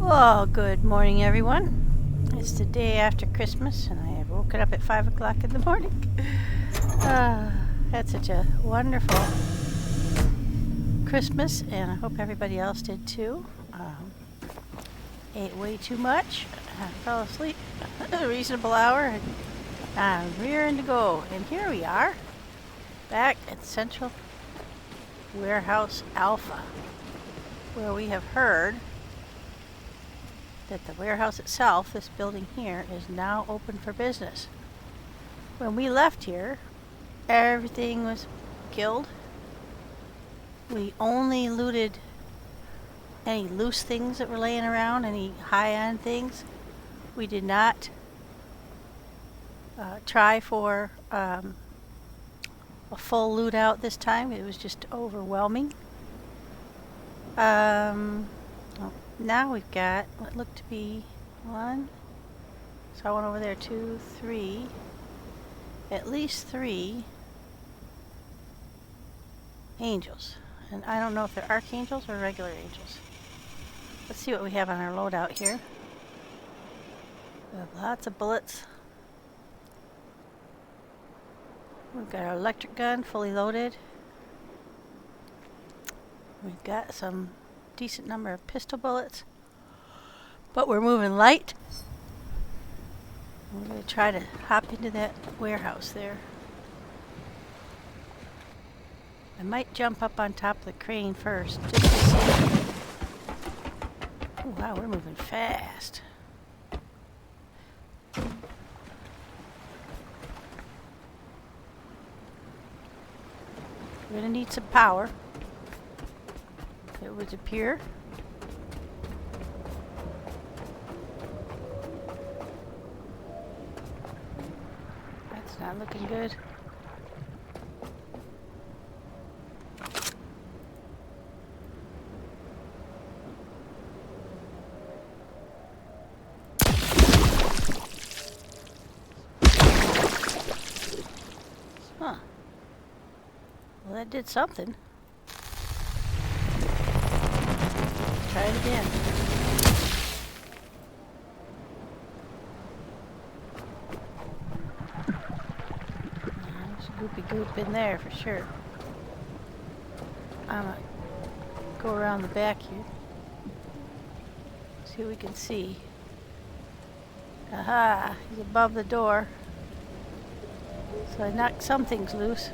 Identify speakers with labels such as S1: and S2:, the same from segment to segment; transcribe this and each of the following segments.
S1: Well, good morning, everyone. It's the day after Christmas, and I have woken up at 5 o'clock in the morning. Had such a wonderful Christmas, and I hope everybody else did too. Ate way too much. I fell asleep at a reasonable hour, and I'm rearing to go. And here we are, back at Central Warehouse Alpha, where we have heard that the warehouse itself, this building here, is now open for business. When we left here, everything was killed. We only looted any loose things that were laying around, any high-end things. We did not try for a full loot out this time. It was just overwhelming. Now we've got what looked to be one. Saw one over there, 2, 3. At least 3 angels. And I don't know if they're archangels or regular angels. Let's see what we have on our loadout here. We have lots of bullets. We've got our electric gun fully loaded. We've got some decent number of pistol bullets, but we're moving light. We're going to try to hop into that warehouse there. I might jump up on top of the crane first, just to see. Oh, wow, we're moving fast. We're going to need some power, it would appear. That's not looking good. Huh. Well, that did something. Try it again. There's a goopy goop in there for sure. I'm gonna go around the back here. See what we can see. Aha! He's above the door. So I knocked some things loose.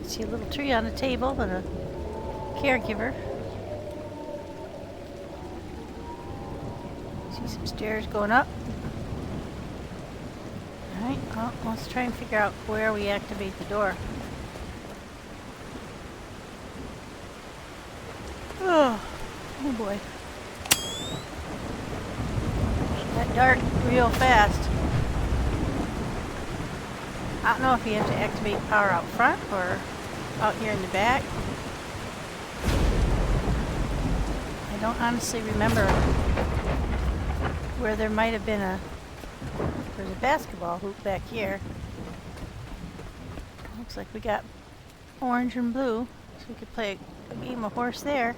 S1: See a little tree on the table and a caregiver. See some stairs going up. Alright, well, let's try and figure out where we activate the door. Oh boy. Got dark real fast. I don't know if you have to activate power out front or out here in the back. I don't honestly remember where there might have been there's a basketball hoop back here. Looks like we got orange and blue, so we could play a game of horse there.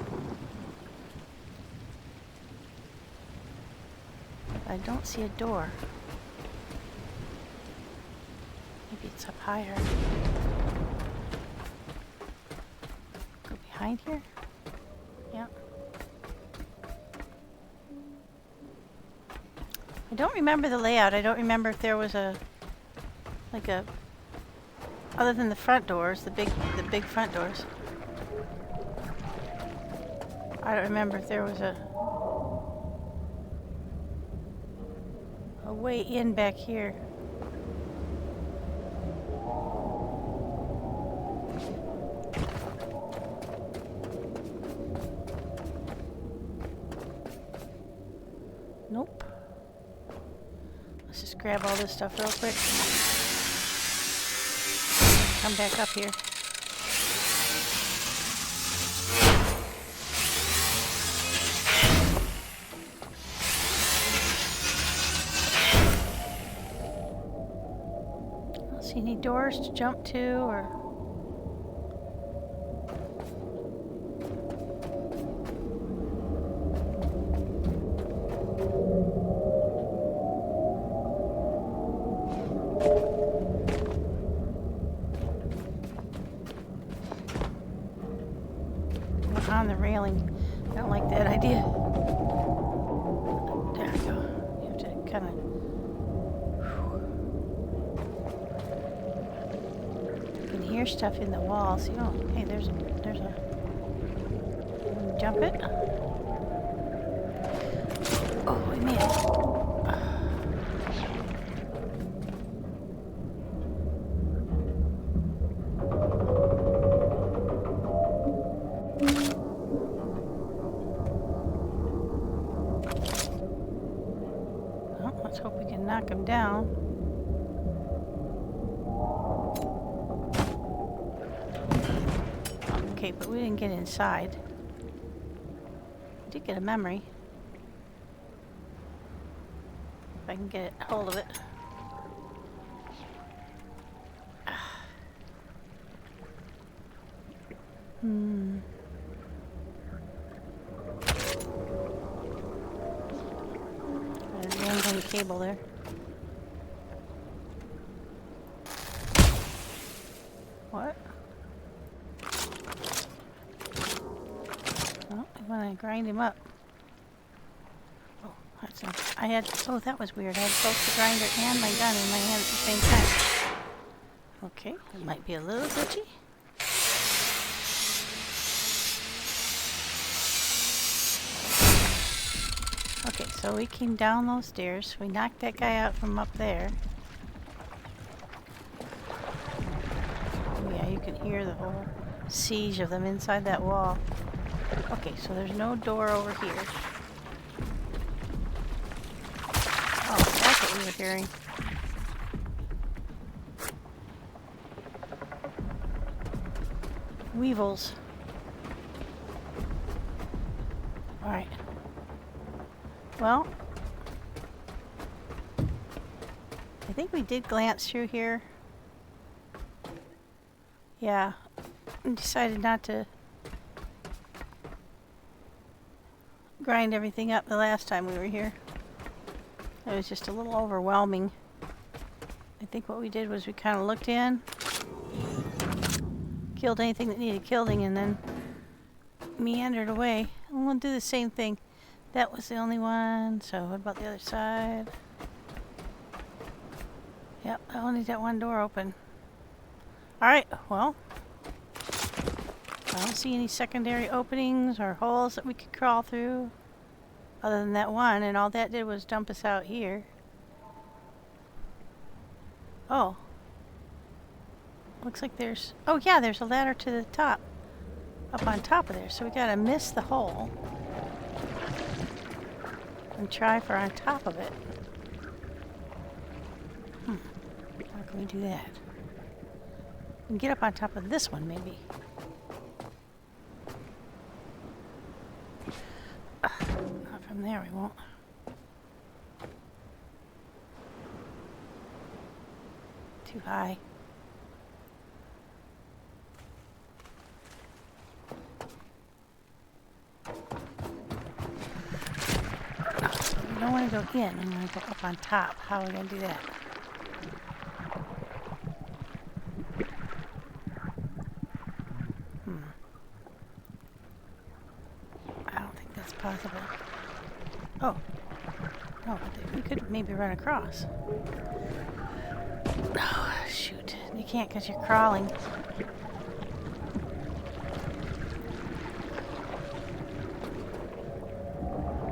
S1: I don't see a door. Maybe it's up higher. Go behind here? Yeah. I don't remember the layout. I don't remember if there was other than the front doors, the big front doors. I don't remember if there was a way in back here. Nope. Let's just grab all this stuff real quick. Come back up here. See any doors to jump to or railing. I don't like that idea. There we go. You have to kind of... You can hear stuff in the walls. You know, hey, there's a... Jump it. Oh, we made it. Well, let's hope we can knock him down. Okay, but we didn't get inside. We did get a memory. If I can get a hold of it. There's the dangling cable there. What? Well, I want to grind him up. Oh, that's not... I had... Oh, that was weird. I had both the grinder and my gun in my hand at the same time. Okay, it might be a little glitchy. Okay, so we came down those stairs. We knocked that guy out from up there. Yeah, you can hear the whole siege of them inside that wall. Okay, so there's no door over here. Oh, that's what we were hearing. Weevils. Alright. Well, I think we did glance through here. Yeah, we decided not to grind everything up the last time we were here. It was just a little overwhelming. I think what we did was we kind of looked in, killed anything that needed killing, and then meandered away. And we'll do the same thing. That was the only one, so what about the other side? Yep, I only got one door open. Alright, well, I don't see any secondary openings or holes that we could crawl through. Other than that one, and all that did was dump us out here. Oh. Looks like there's... Oh yeah, there's a ladder to the top. Up on top of there, so we gotta miss the hole. And try for on top of it. How can we do that? We can get up on top of this one, maybe. Not from there, we won't. Too high. We don't want to go in, we want to go up on top. How are we going to do that? I don't think that's possible. Oh. Oh, we could maybe run across. Oh, shoot. You can't because you're crawling.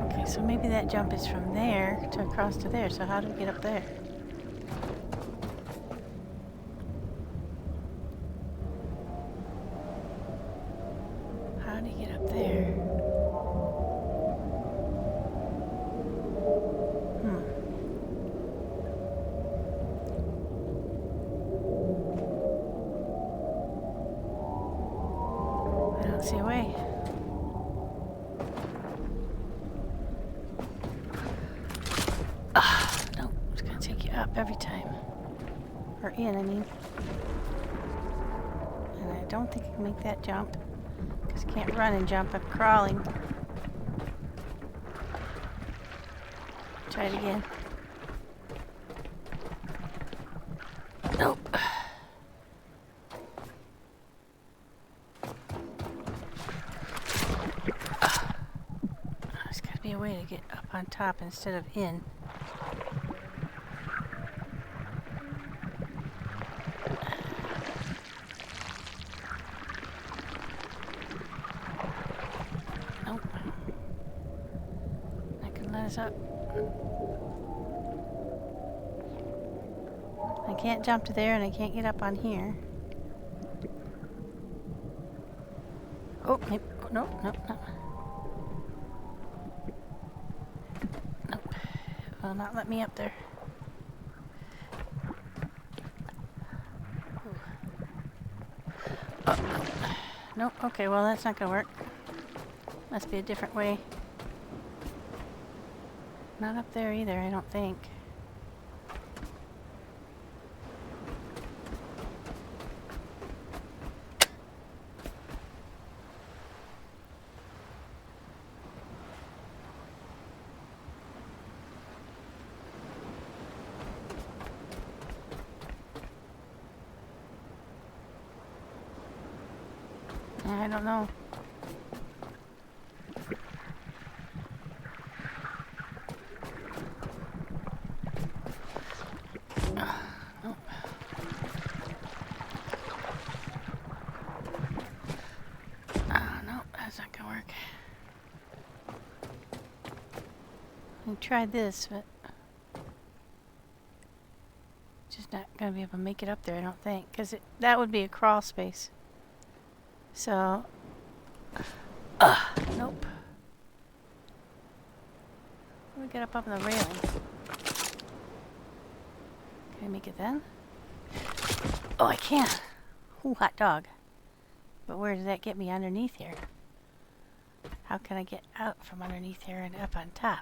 S1: Okay, so maybe that jump is from there to across to there. So how do we get up there? How do you get up there? I don't see a way. No, it's gonna take you up every time. Or in, I mean. And I don't think I can make that jump. Because I can't run and jump, I'm crawling. Try it again. Nope. up on top instead of in. Nope. That could let us up. I can't jump to there and I can't get up on here. Oh, maybe, no. Nope. Will not let me up there. Oh, nope. Okay, well that's not gonna work. Must be a different way. Not up there either, I don't think. I don't know. Nope. No, that's not gonna work. I tried this, but just not gonna be able to make it up there, I don't think, because that would be a crawl space. So, nope. Let me get up on the railing. Can I make it then? Oh, I can. Ooh, hot dog. But where does that get me underneath here? How can I get out from underneath here and up on top?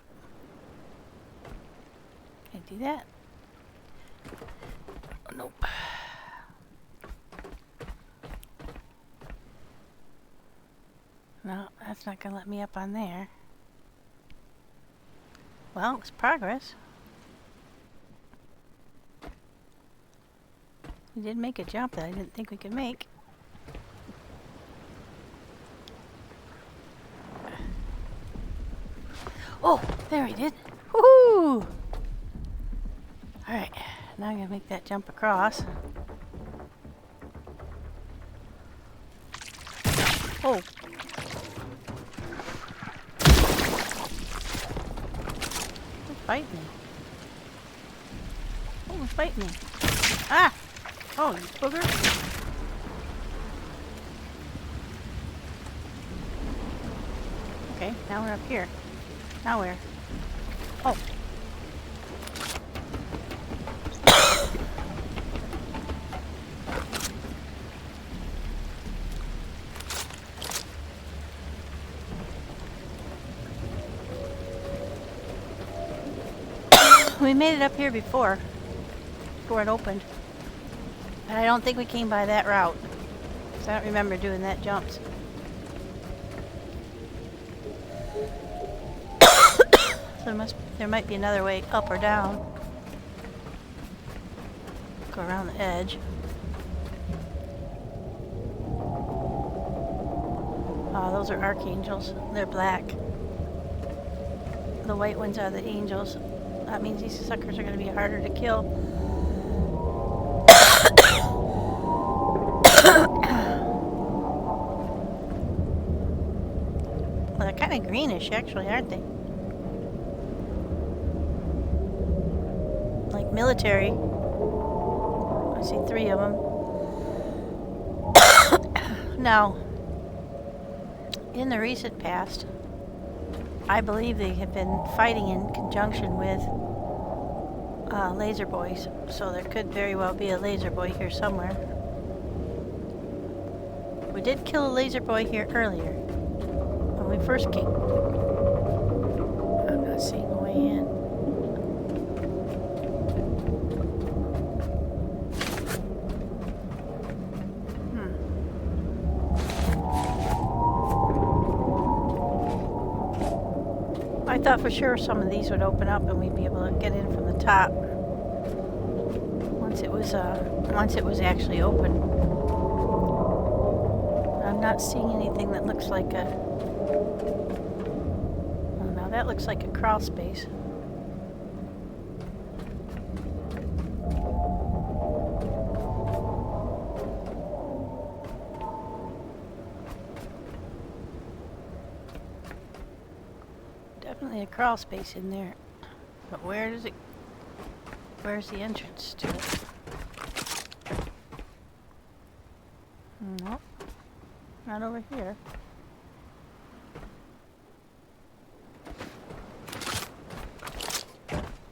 S1: Can I do that? Oh, nope. No, that's not going to let me up on there. Well, it was progress. We did make a jump that I didn't think we could make. Oh, there he did. Woohoo! Alright, now I'm going to make that jump across. Oh! Fight me. Oh, fight me. Ah! Oh, you booger. Okay, now we're up here. Now where? Oh. We made it up here before it opened. But I don't think we came by that route. So I don't remember doing that jumps. So there might be another way up or down. Go around the edge. Oh, those are archangels. They're black. The white ones are the angels. That means these suckers are going to be harder to kill. Well, they're kind of greenish, actually, aren't they? Like military. I see 3 of them. Now, in the recent past, I believe they have been fighting in conjunction with laser boys, so there could very well be a laser boy here somewhere. We did kill a laser boy here earlier when we first came. I'm not seeing a way in. I thought for sure some of these would open up and we'd be able to get in from the top once it was actually open. I'm not seeing anything that looks like a... Well, now that looks like a crawl space. Definitely a crawl space in there. But where's the entrance to it? Nope. Not over here.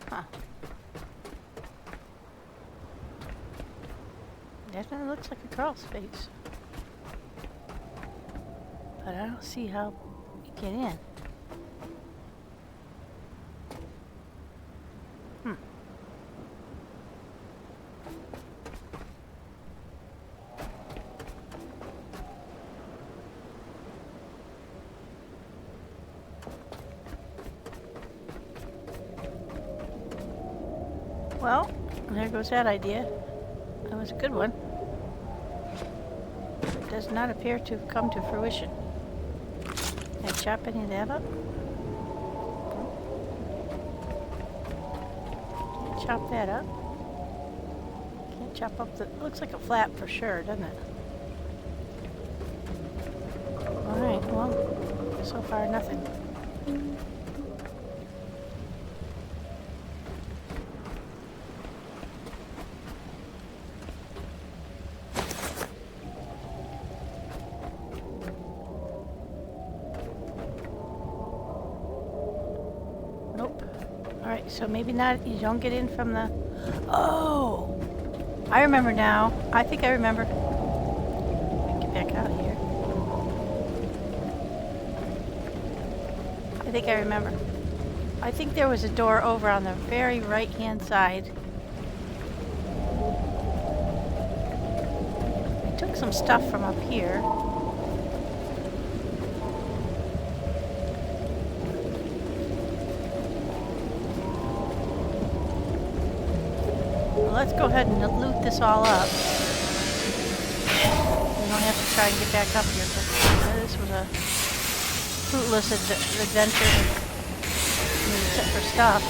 S1: Huh. Definitely looks like a crawl space. But I don't see how you get in. Well, there goes that idea. That was a good one. It does not appear to have come to fruition. Can I chop any of that up? Can't chop that up. Can't chop up the... It looks like a flap for sure, doesn't it? Alright, well, so far nothing. Alright, so maybe not, you don't get in from the... Oh! I remember now. I think I remember. Get back out of here. I think I remember. I think there was a door over on the very right-hand side. I took some stuff from up here. Let's go ahead and loot this all up. We don't have to try and get back up here, but this was a fruitless adventure, except for stuff.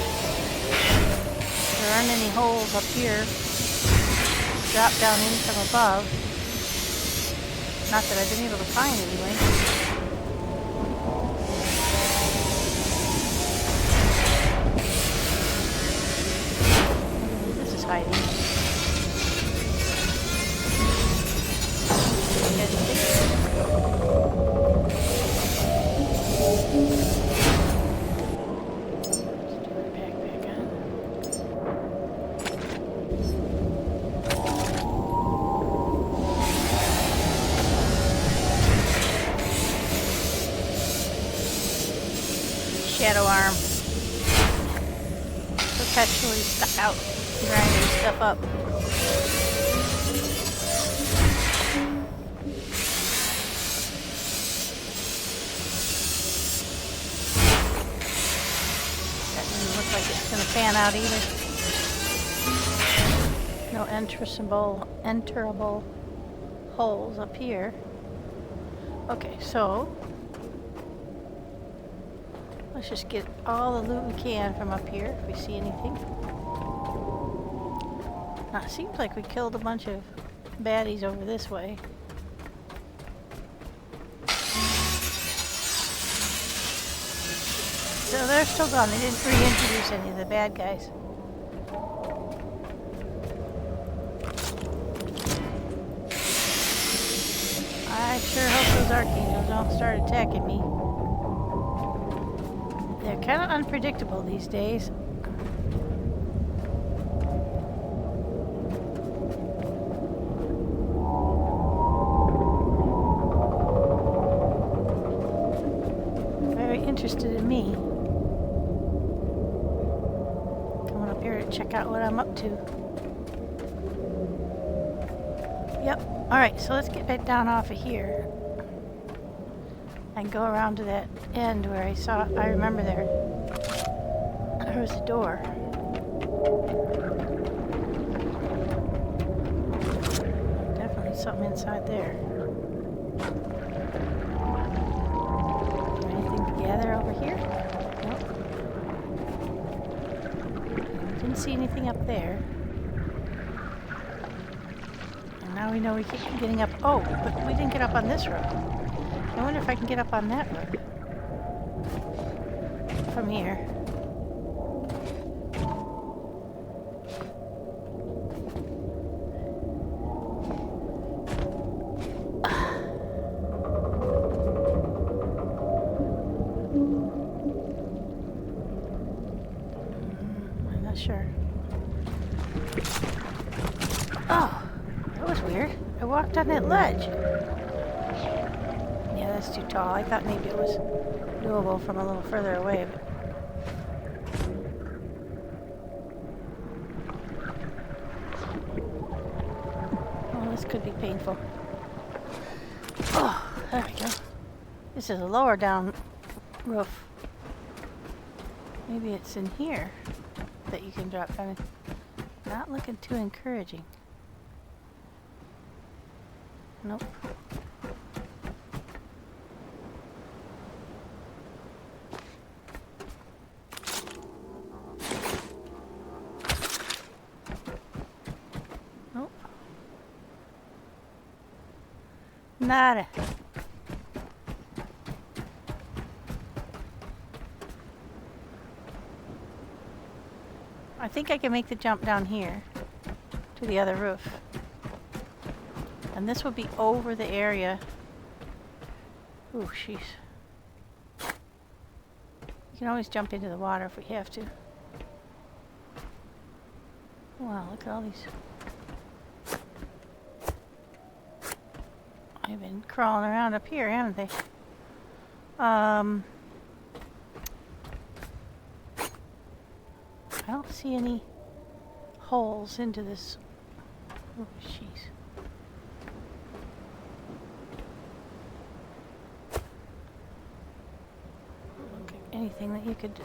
S1: There aren't any holes up here. Drop down in from above. Not that I've been able to find anyway. Hiding. Shadow arm. Perpetually stuck out. Grinding stuff up. That doesn't look like it's going to pan out either. No enterable holes up here. Okay, so let's just get all the loot we can from up here if we see anything. It seems like we killed a bunch of baddies over this way. So they're still gone. They didn't reintroduce any of the bad guys. I sure hope those archangels don't start attacking me. They're kind of unpredictable these days. Interested in me. Coming up here to check out what I'm up to. Yep. Alright, so let's get back down off of here. And go around to that end where I remember there was a door. Definitely something inside there. Anything to gather over here? Nope. see anything up there. And now we know we keep getting up. Oh, but we didn't get up on this road. I wonder if I can get up on that road. From here. I'm not sure. Oh, that was weird. I walked on that ledge. Yeah, that's too tall. I thought maybe it was doable from a little further away. But oh, this could be painful. Oh, there we go. This is a lower down roof. Maybe it's in here that you can drop down. Not looking too encouraging. Nope. Nope. Nada. I think I can make the jump down here to the other roof. And this will be over the area. Ooh, jeez. You can always jump into the water if we have to. Wow, look at all these. They've been crawling around up here, haven't they? I don't see any holes into this. Oh, jeez. Okay, anything that you could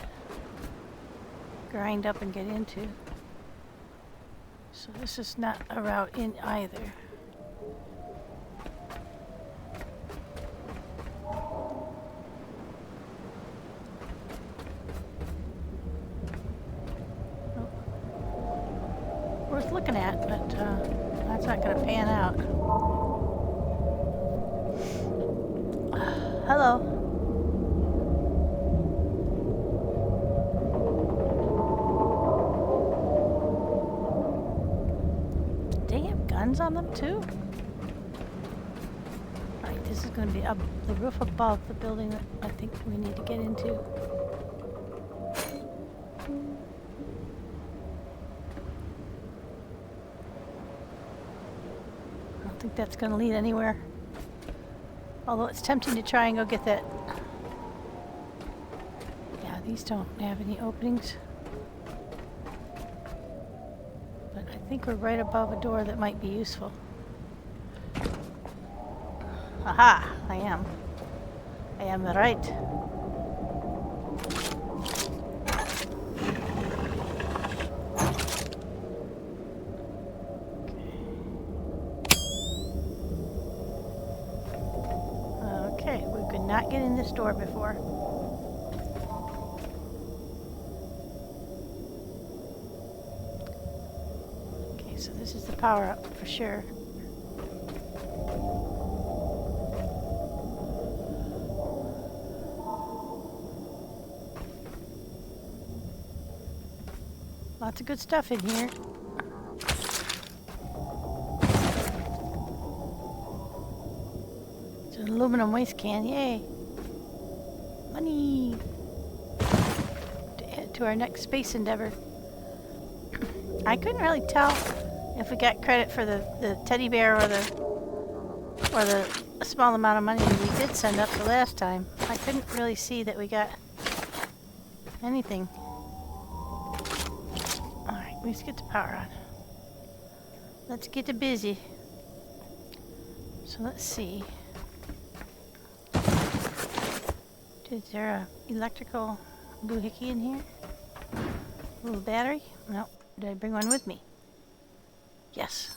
S1: grind up and get into. So this is not a route in either. Worth looking at, but that's not going to pan out. Hello. Do they have guns on them too? Alright, this is going to be up the roof above the building that I think we need to get into. I don't think that's going to lead anywhere. Although it's tempting to try and go get that. Yeah, these don't have any openings. But I think we're right above a door that might be useful. Aha! I am. I am right. Not get in this door before. Okay, so this is the power up for sure. Lots of good stuff in here. An aluminum waste can, yay! Money! To add to our next space endeavor. I couldn't really tell if we got credit for the teddy bear or the small amount of money we did send up the last time. I couldn't really see that we got anything. Alright, let's get the power on. Let's get to busy. So let's see. Is there a electrical doohickey in here? A little battery? No. Did I bring one with me? Yes.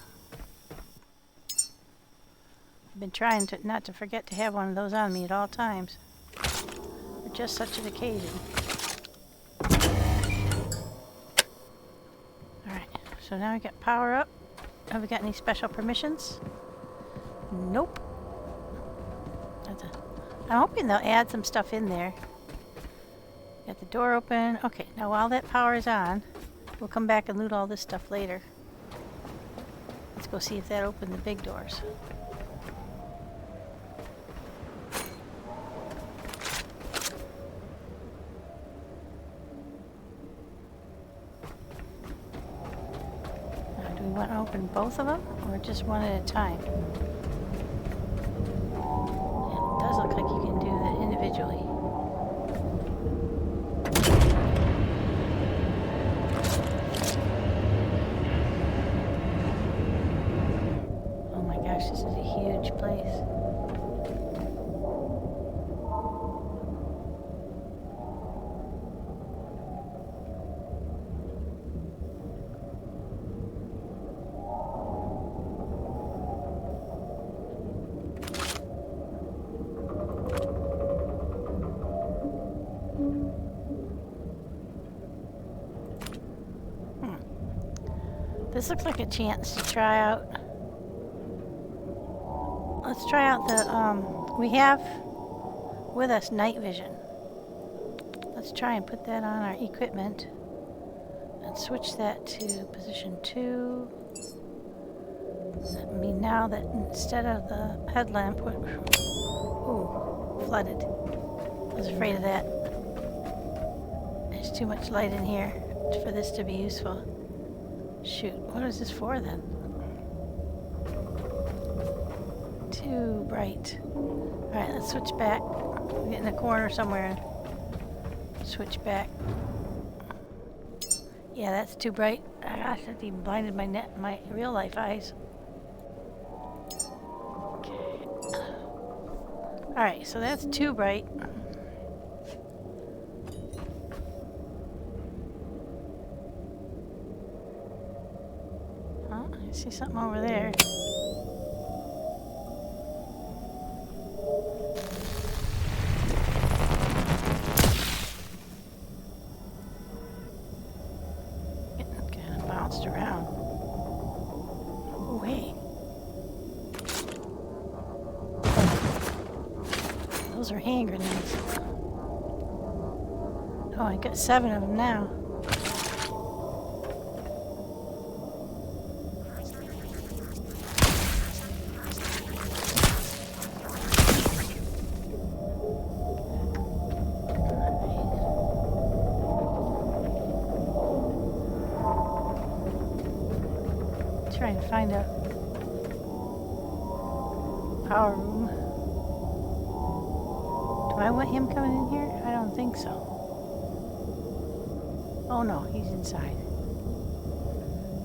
S1: I've been trying to not to forget to have one of those on me at all times. For just such an occasion. so now we got power up. Have we got any special permissions? Nope. I'm hoping they'll add some stuff in there. Got the door open. Okay, now while that power is on, we'll come back and loot all this stuff later. Let's go see if that opened the big doors. Now, do we want to open both of them or just one at a time? It does look like you can do that individually. This is a huge place. This looks like a chance to try out. Let's try out the, we have with us night vision. Let's try and put that on our equipment and switch that to position 2. That means now that instead of the headlamp, ooh, flooded. I was afraid of that. There's too much light in here for this to be useful. Shoot, what is this for then? Too bright. Alright, let's switch back. Get in a corner somewhere and switch back. Yeah, that's too bright. Gosh, that even blinded my real life eyes. Okay. Alright, so that's too bright. Oh, I see something over there. Around. Oh, hey. Those are hand grenades. Oh, I got 7 of them now. Try and find a power room. Do I want him coming in here? I don't think so. Oh no, he's inside.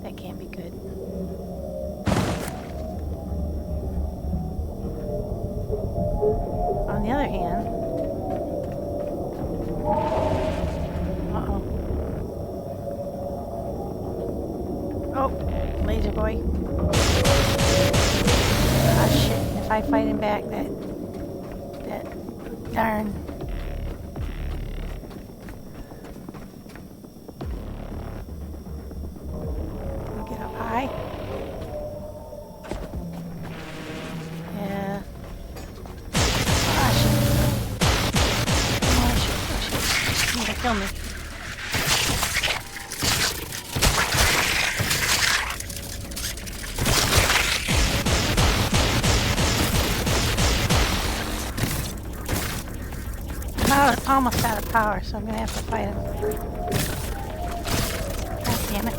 S1: That can't be good. On the other hand, laser boy. Ah, shit. If I fight him back, that darn. Can we get up high? Yeah. Ah, shit. Oh, shit. Oh, shit. He's gonna kill me. Almost out of power, so I'm gonna have to fight him. God damn it.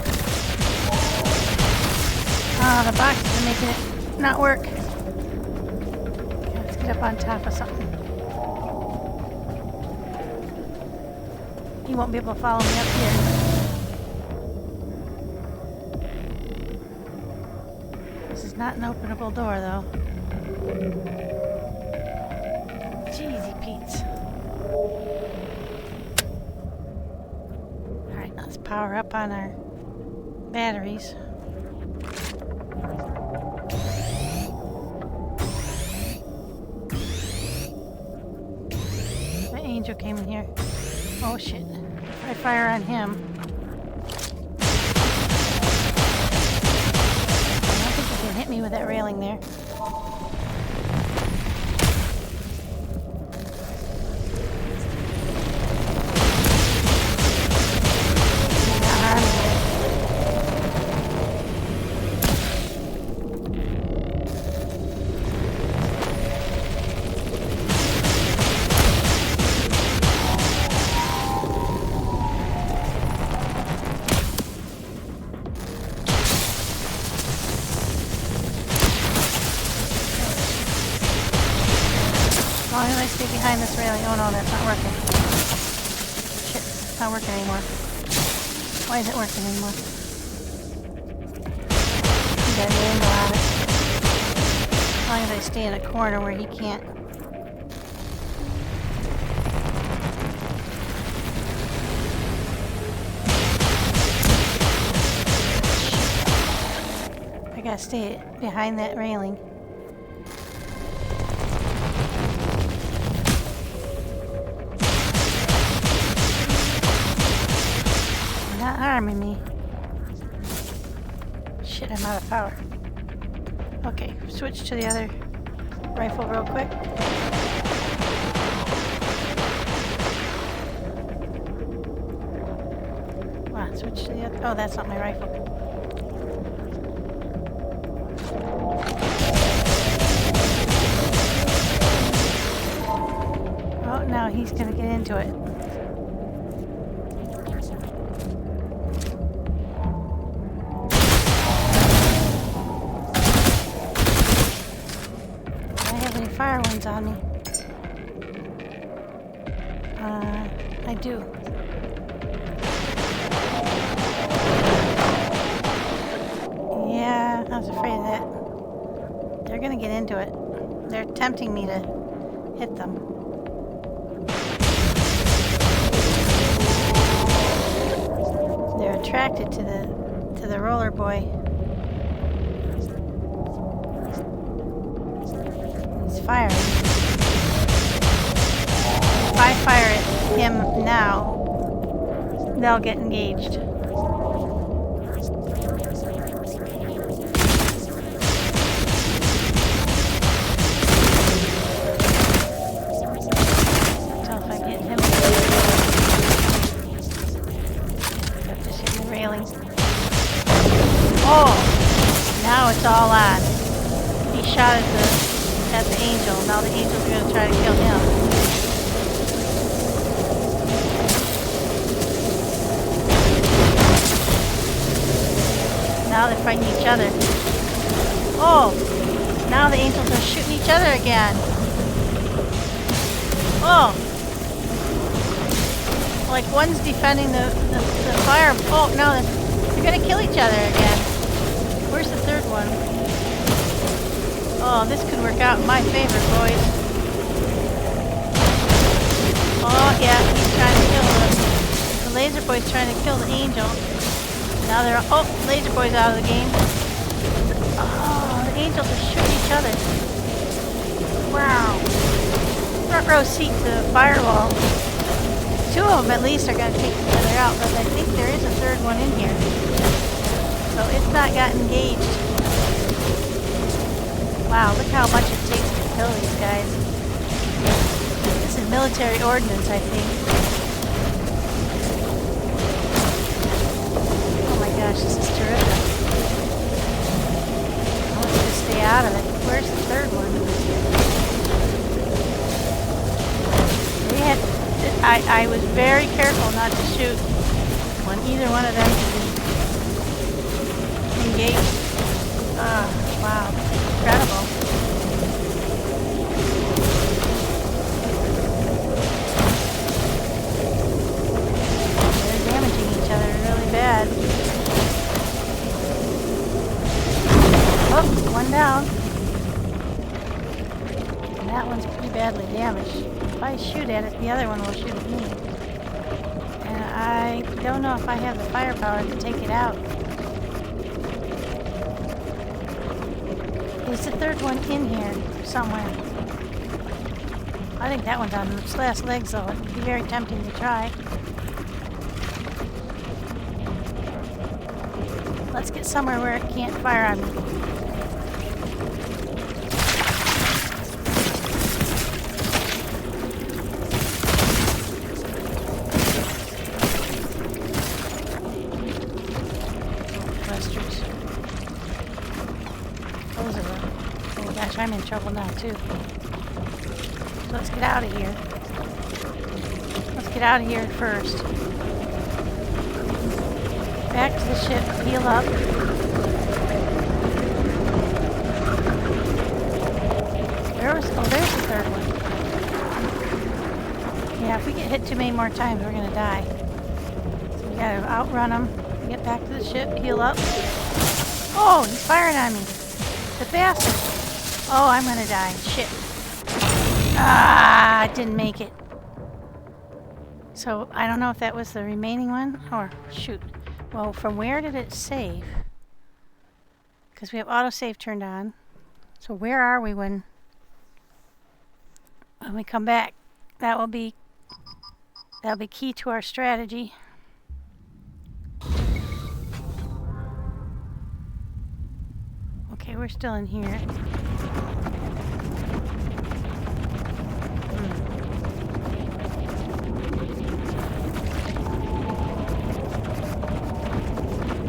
S1: Oh, the boxes are making it not work. Okay, let's get up on top of something. He won't be able to follow me up here. This is not an openable door, though. Jeezy Pete's. Alright, let's power up on our batteries. My angel came in here. Oh shit. If I fire on him. me with that railing there. As long as I stay behind this railing. Oh no, that's not working. Shit, it's not working anymore. Why is it working anymore? You got an angle on it. As long as I stay in a corner where he can't. I gotta stay behind that railing. Not harming me. Shit, I'm out of power. Okay, switch to the other rifle real quick. Come on, switch to the other. Oh, that's not my rifle. Oh, now he's gonna get into it. Fire ones on me. I do. Yeah, I was afraid of that. They're gonna get into it. They're tempting me to hit them. They're attracted to the roller boy. Firing. If I fire at him now, they'll get engaged. So if I get him, I'm just hitting the railing. Oh, now it's all on. He shot at the angel. Now the angel's going to try to kill him. Now they're fighting each other. Oh! Now the angels are shooting each other again. Oh! Like one's defending the fire. Oh, no, they're going to kill each other again. Where's the third one? Oh, this could work out in my favor, boys. Oh, yeah, he's trying to kill the laser boy's trying to kill the angel. Now they're... Oh, laser boy's out of the game. Oh, the angels are shooting each other. Wow. Front row seat to the firewall. Two of them, at least, are going to take each other out, but I think there is a third one in here. So it's not got engaged. Wow, look how much it takes to kill these guys. This is military ordnance, I think. Oh my gosh, this is terrific. I want you to stay out of it. Where's the third one? I was very careful not to shoot when either one of them engaged. Wow. Incredible. They're damaging each other really bad. Oh, one down. And that one's pretty badly damaged. If I shoot at it, the other one will shoot at me. And I don't know if I have the firepower to take it out. Is the third one in here somewhere? I think that one's on its last legs, though. It'd be very tempting to try. Let's get somewhere where it can't fire on me. gosh, I'm in trouble now too. So let's get out of here. Let's get out of here first. Back to the ship, heal up. Where was, oh, there's the third one. Yeah, if we get hit too many more times, we're gonna die. So we gotta outrun them, get back to the ship, heal up. Oh, he's firing on me. The bastard. Oh, I'm gonna die. Shit. Ah, I didn't make it. So, I don't know if that was the remaining one, or shoot. Well, from where did it save? Because we have autosave turned on. So where are we when we come back? That'll be key to our strategy. Okay, we're still in here.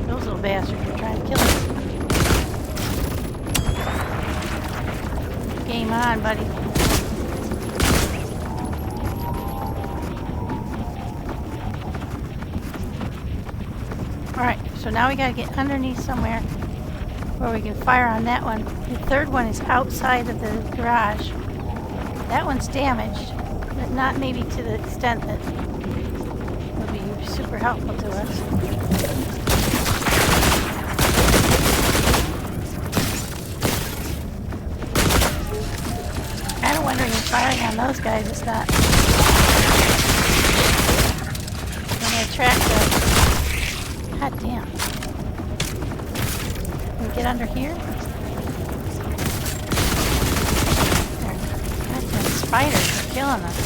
S1: Those little bastards are trying to kill us. Game on, buddy. Alright, so now we gotta get underneath somewhere where we can fire on that one. The third one is outside of the garage. That one's damaged, but not maybe to the extent that would be super helpful to us. Kind of wondering if firing on those guys is not going to attract them. God damn. Can we get under here? Goddamn spiders are killing us.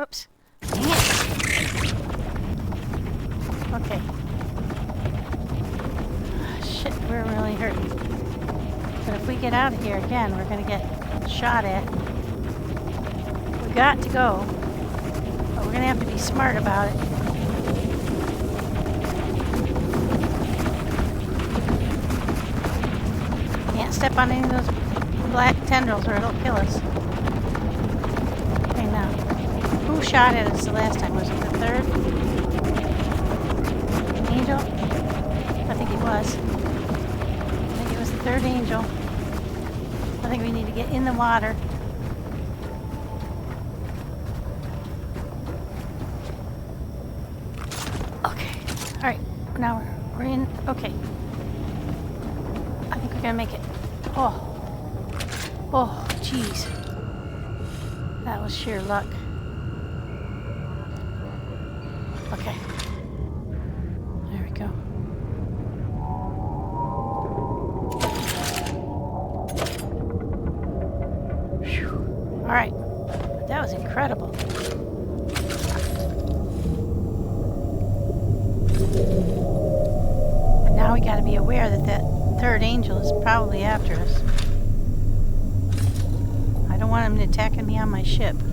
S1: Oops. Dang it. Okay. Shit, we're really hurting. But if we get out of here again, we're going to get shot at. We got to go. But we're going to have to be smart about it. Can't step on any of those black tendrils or it'll kill us. Okay, now. Who shot at us the last time? Was it the third? Angel? I think it was. I think it was the third angel. I think we need to get in the water. Okay. Alright. Now we're in. Okay. I think we're gonna make it. Oh. Oh, jeez. That was sheer luck. Okay. There we go. Alright. That was incredible. But now we gotta be aware that that third angel is probably after us. I don't want him attacking me on my ship. So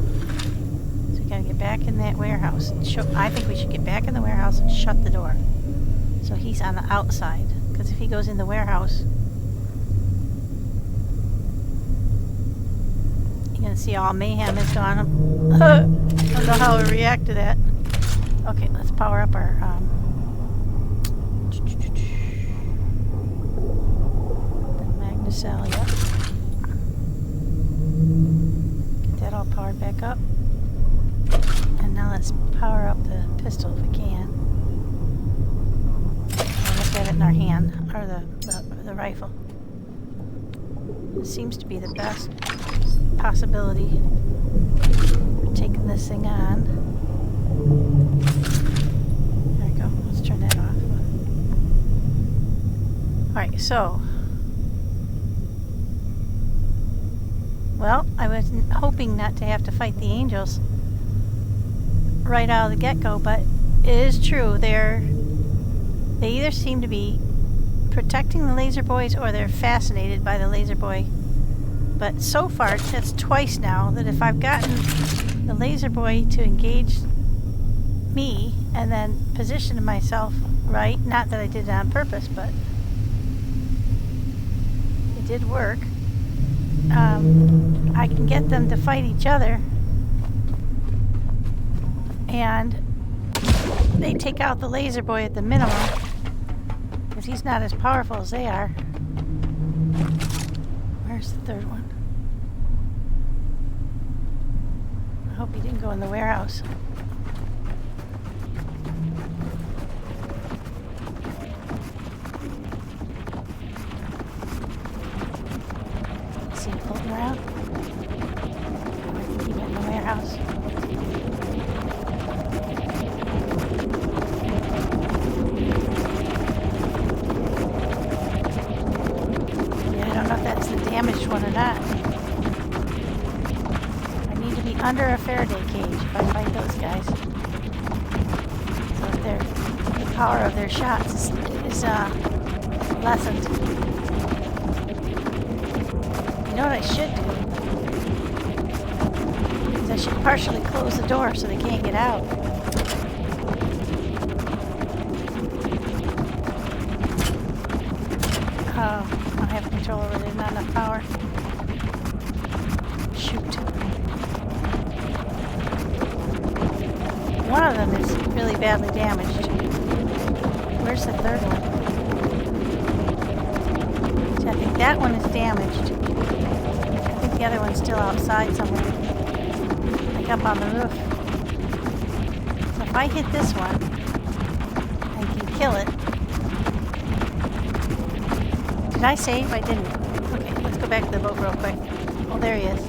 S1: we gotta get back in that warehouse. I think we should get back in the warehouse and shut the door. So he's on the outside. Because if he goes in the warehouse, you're gonna see all mayhem is gone. I don't know how we react to that. Okay, let's power up our Magnacell, yep. Get that all powered back up. And now let's power up the pistol if we can. We'll look at it in our hand, or the rifle. It seems to be the best possibility for taking this thing on. There we go. Let's turn that off. Alright, so. Well, I was hoping not to have to fight the angels right out of the get-go, but it is true. They either seem to be protecting the laser boys or they're fascinated by the laser boy. But so far, that's twice now that if I've gotten the laser boy to engage me and then positioned myself right. Not that I did it on purpose, but it did work. I can get them to fight each other, and they take out the laser boy at the minimum because he's not as powerful as they are. Where's the third one? I hope he didn't go in the warehouse. See him floating around? I think he went in the warehouse. Yeah, I don't know if that's the damaged one or not. I need to be under a Faraday cage if I fight those guys. So if the power of their shots is lessened. You know what I should do? Is I should partially close the door so they can't get out. Oh, I don't have control over it. There's not enough power. Shoot. One of them is really badly damaged. Where's the third one? So I think that one is damaged. I think the other one's still outside somewhere. Like up on the roof. So if I hit this one, I can kill it. Did I save? I didn't. Okay, let's go back to the boat real quick. Oh, there he is.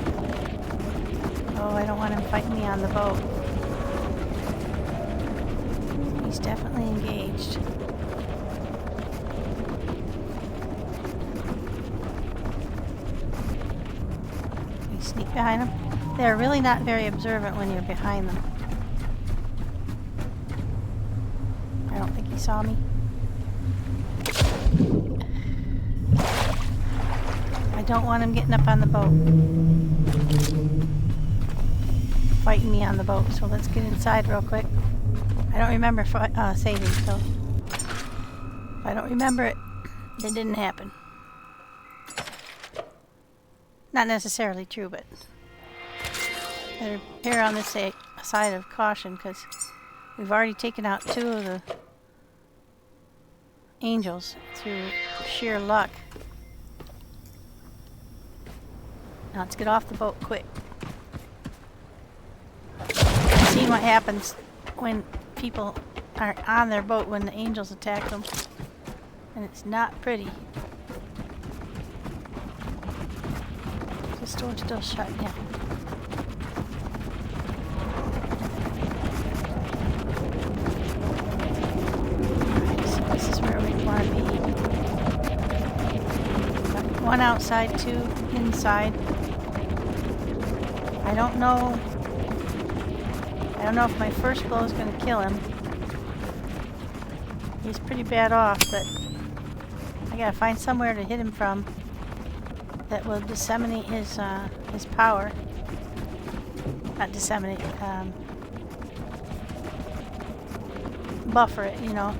S1: Oh, I don't want him fighting me on the boat. He's definitely engaged. You sneak behind him. They're really not very observant when you're behind them. I don't think he saw me. I don't want him getting up on the boat. Fighting me on the boat, so let's get inside real quick. I don't remember saving, so if I don't remember it, it didn't happen. Not necessarily true, but better err on the side of caution because we've already taken out 2 of the angels through sheer luck. Now let's get off the boat quick. I've seen what happens when people are on their boat when the angels attack them. And it's not pretty. Is the door still shut? Yeah. Alright, so this is where we want to be. Got 1 outside, 2 inside. I don't know if my first blow is going to kill him. He's pretty bad off, but I gotta find somewhere to hit him from that will disseminate his power. Not disseminate, buffer it, you know.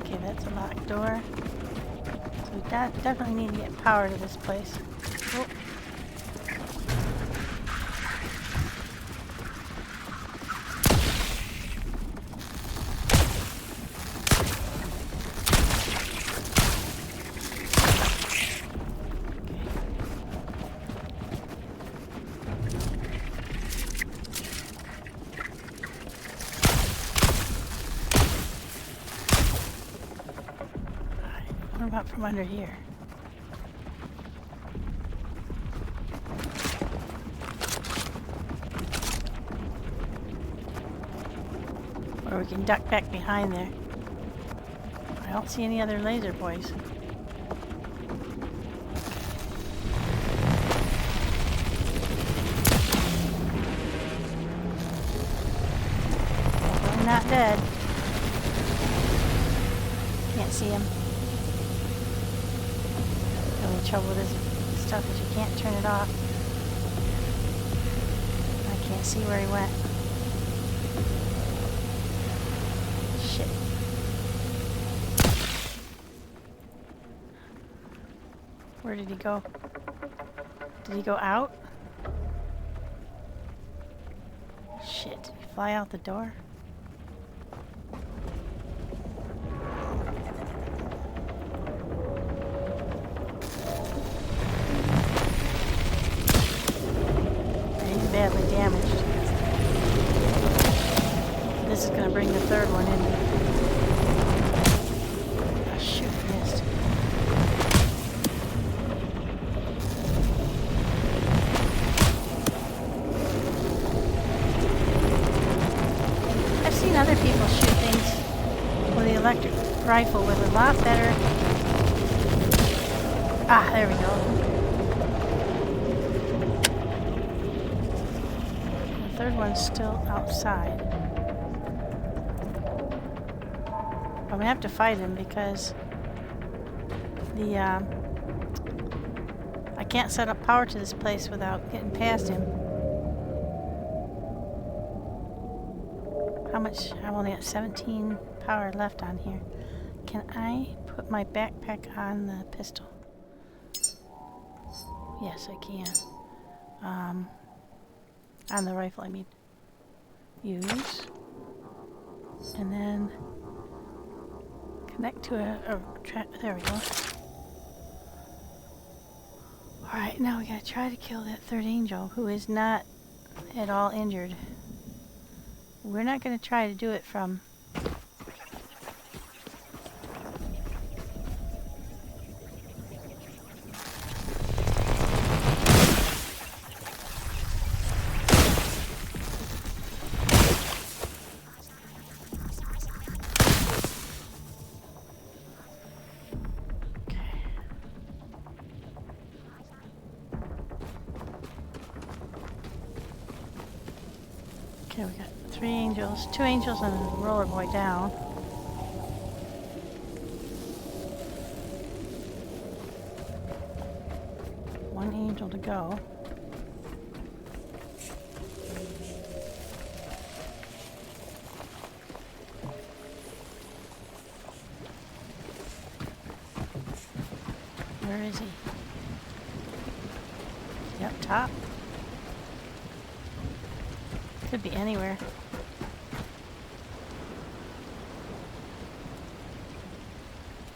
S1: Okay, that's a locked door. So we definitely need to get power to this place. Oh. What about from under here? Or we can duck back behind there. I don't see any other laser boys. I'm not dead. Can't see him. The only trouble with this stuff is you can't turn it off. I can't see where he went. Where did he go? Did he go out? Shit, did he fly out the door? He's badly damaged. This is gonna bring the third one in. Oh, shoot, missed. I've seen other people shoot things with the electric rifle with a lot better. Ah, there we go. The third one's still outside. I'm gonna have to fight him because the I can't set up power to this place without getting past him. How much? I've only got 17 power left on here. Can I put my backpack on the pistol? Yes, I can. On the rifle, I mean. Use. And then connect to a there we go. Alright, now we gotta try to kill that third angel who is not at all injured. We're not gonna try to do it from Okay, we got 3 angels, 2 angels and a roller boy down. One angel to go. Where is he? Is he up top? Could be anywhere.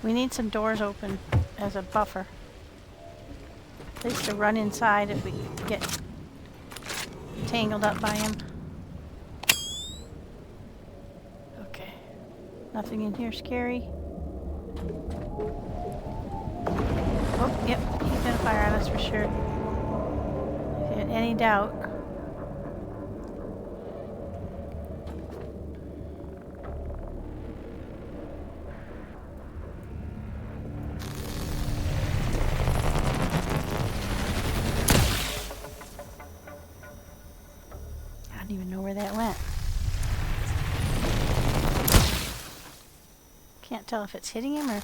S1: We need some doors open as a buffer. At least to run inside if we get tangled up by him. Okay. Nothing in here scary. Oh, yep. He's gonna fire on us for sure. If you had any doubt. I don't even know where that went. Can't tell if it's hitting him or...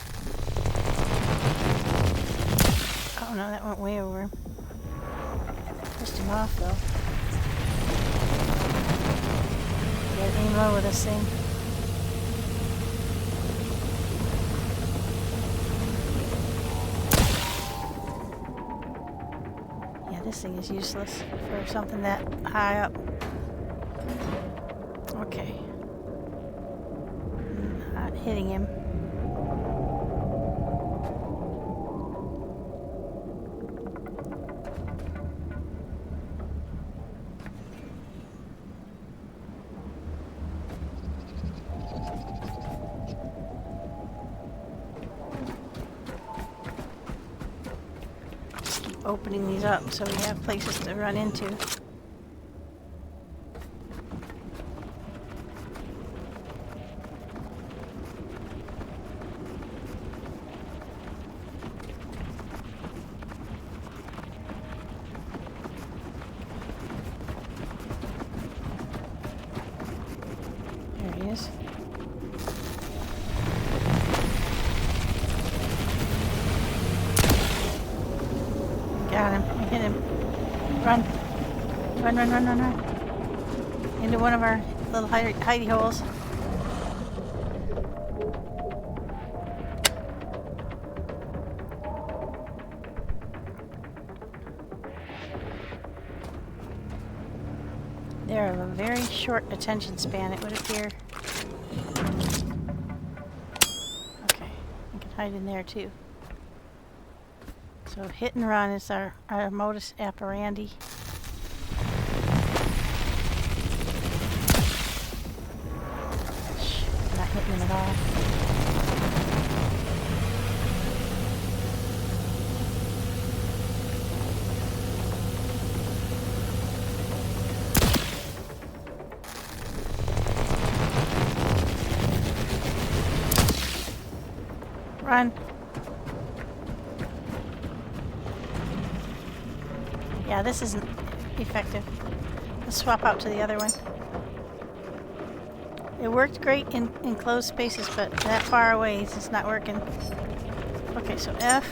S1: Oh no, that went way over him. Pissed him off though. Gotta aim low with this thing. Yeah, this thing is useless for something that high up. Okay. Not hitting him. Just keep opening these up so we have places to run into. There he is. Got him. I hit him. Run. Run, run, run, run, run. Into one of our little hidey holes. very short attention span, it would appear. Okay, I can hide in there too. So hit and run is our modus operandi. Shh, not hitting him at all. Run. Yeah, this isn't effective. Let's swap out to the other one. It worked great in closed spaces, but that far away it's not working. Okay, so F.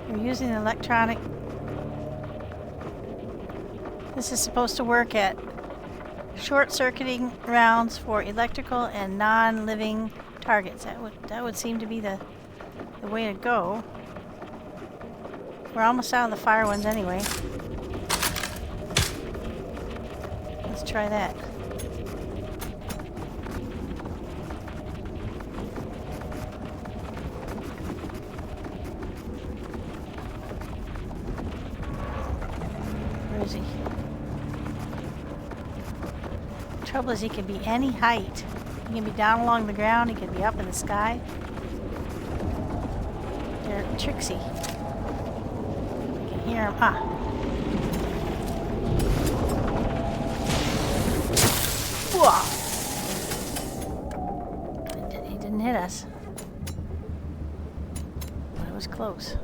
S1: We're using electronic. This is supposed to work at short-circuiting rounds for electrical and non-living targets. That would seem to be the way to go. We're almost out of the fire ones anyway. Let's try that. Where is he? The trouble is he can be any height. He can be down along the ground, he can be up in the sky. They're tricksy. You can hear him. Ah. Whoa! He didn't hit us. But it was close.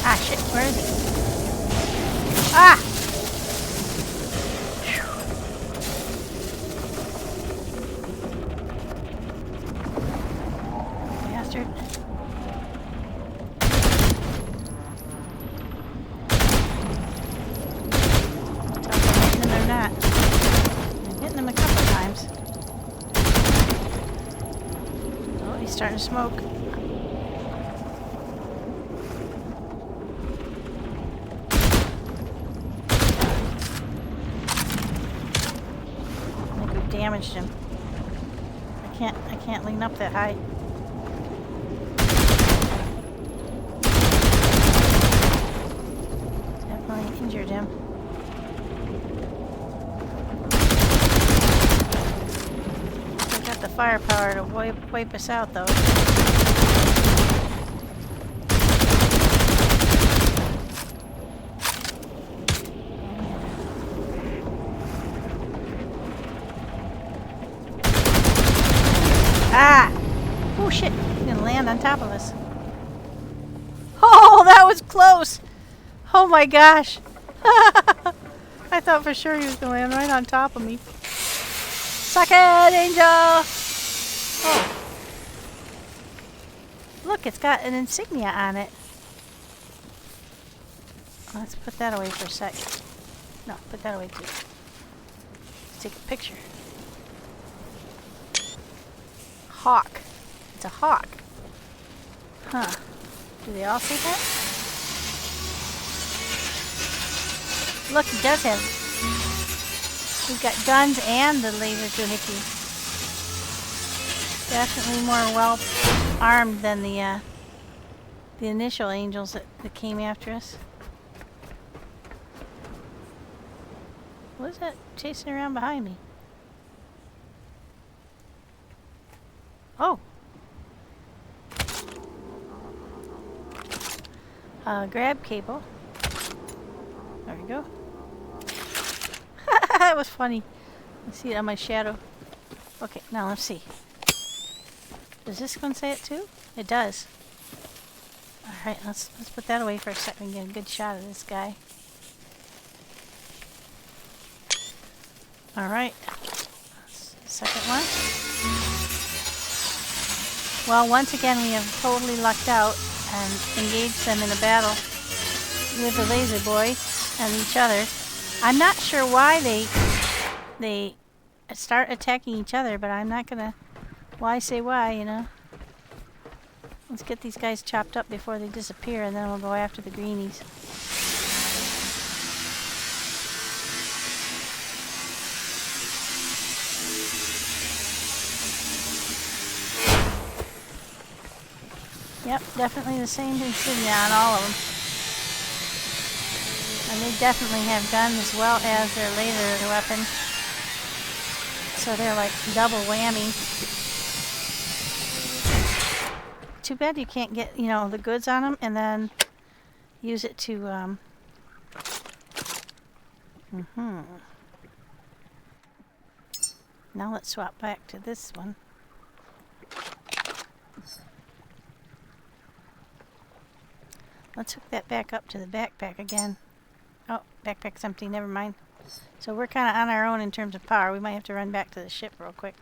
S1: Ah, shit, where is he? Ah! Whew. Bastard. Tell if I'm hitting him or not. I'm hitting him a couple times. Oh, he's starting to smoke. Damaged him. I can't lean up that high. Definitely injured him. Still got the firepower to wipe us out though. Ah! Oh shit, he's gonna land on top of us. Oh, that was close! Oh my gosh! I thought for sure he was gonna land right on top of me. Suck it, Angel! Oh. Look, it's got an insignia on it. Let's put that away for a sec. No, put that away too. Let's take a picture. Hawk. It's a hawk. Huh. Do they all say that? Look, he does have... He's got guns and the laser doohickey. Definitely more well armed than the initial angels that came after us. What is that chasing around behind me? Oh. Grab cable. There we go. That was funny. I see it on my shadow. Okay, now let's see. Does this one say it too? It does. Alright. Alright, let's put that away for a second and get a good shot of this guy. Alright. Second one. Well, once again we have totally lucked out and engaged them in a battle with the laser boy and each other. I'm not sure why they start attacking each other, but I'm not gonna why say why, you know. Let's get these guys chopped up before they disappear, and then we'll go after the greenies. Yep, definitely the same insignia on all of them. And they definitely have guns as well as their laser weapon. So they're like double whammy. Too bad you can't get, you know, the goods on them and then use it to, Now let's swap back to this one. Let's hook that back up to the backpack again. Oh, backpack's empty, never mind. So we're kind of on our own in terms of power. We might have to run back to the ship real quick.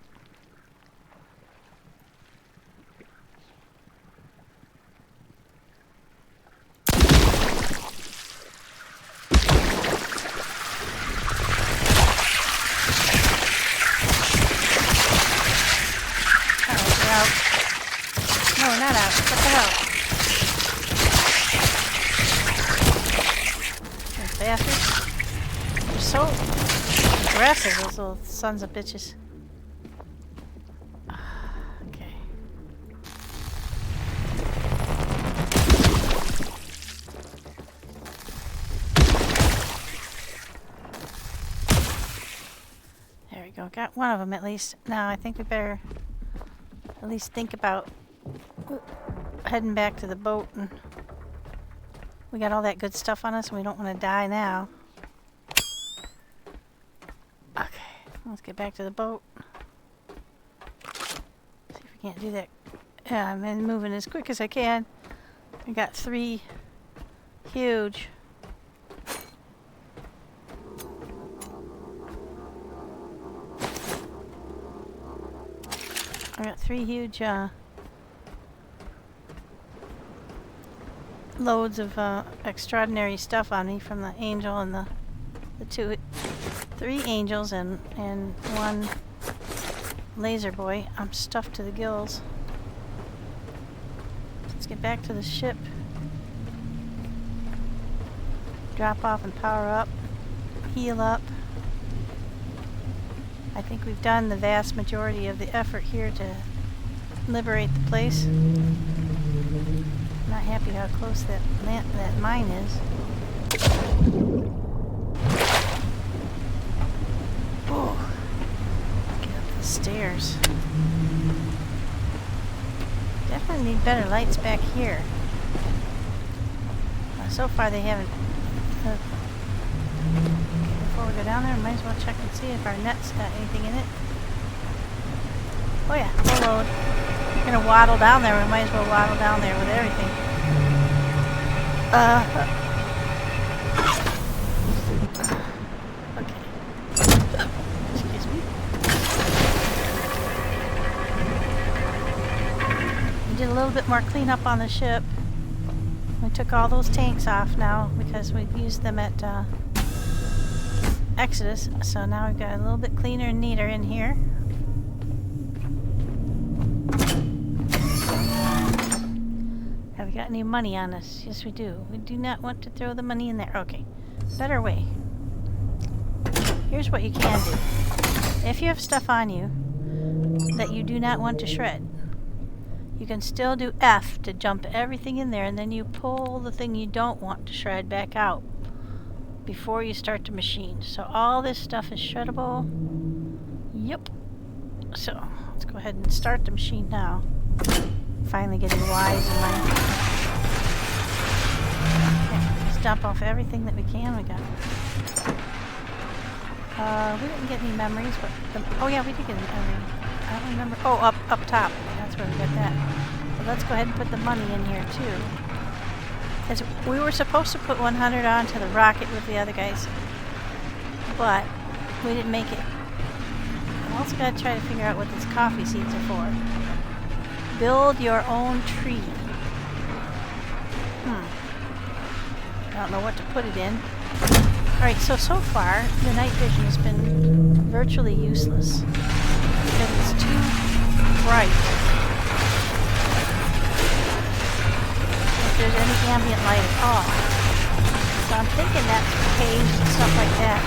S1: No, not out. What the hell? Those bastards. They're so aggressive, those little sons of bitches. Okay. There we go. Got one of them at least. Now I think we better at least think about heading back to the boat. And we got all that good stuff on us and we don't want to die now. Okay, let's get back to the boat. See if we can't do that. Yeah, I'm moving as quick as I can. I got 3 huge. I got 3 huge loads of extraordinary stuff on me from the angel and the 3 angels and 1 laser boy. I'm stuffed to the gills. Let's get back to the ship. Drop off and power up. Heal up. I think we've done the vast majority of the effort here to liberate the place. Not happy how close that mine is. Oh, get up the stairs. Definitely need better lights back here. So far they haven't. Before we go down there, we might as well check and see if our net's got anything in it. Oh yeah, full load. We're gonna waddle down there. We might as well waddle down there with everything. Okay. Excuse me. We did a little bit more cleanup on the ship. We took all those tanks off now because we've used them at Exodus. So now we've got a little bit cleaner and neater in here. Have we got any money on us? Yes, we do. We do not want to throw the money in there. Okay. Better way. Here's what you can do. If you have stuff on you that you do not want to shred, you can still do F to jump everything in there, and then you pull the thing you don't want to shred back out before you start the machine. So all this stuff is shreddable. Yep. So let's go ahead and start the machine now. Finally getting wise in my... Okay, let's dump off everything that we can. We got... we didn't get any memories, but... oh yeah, we did get a memory. I don't remember... oh, up top. That's where we got that. So let's go ahead and put the money in here too. As we were supposed to put 100 onto the rocket with the other guys, but we didn't make it. I also got to try to figure out what these coffee seeds are for. Build your own tree. I don't know what to put it in. Alright, so far, the night vision has been virtually useless because it's too bright. If there's any ambient light at all. So I'm thinking that's caves and stuff like that.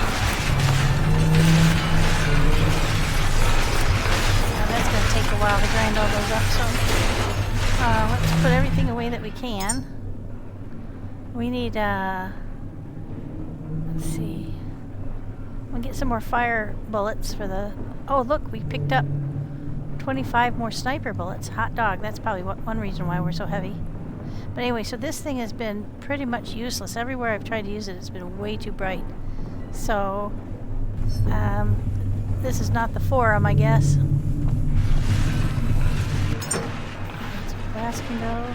S1: Now that's going to take a while to grind all those up, so let's put everything away that we can. We need, let's see. We'll get some more fire bullets for the... Oh, look, we picked up 25 more sniper bullets. Hot dog. That's probably one reason why we're so heavy. But anyway, so this thing has been pretty much useless. Everywhere I've tried to use it, it's been way too bright. So, this is not the forum, I guess. So glass can go.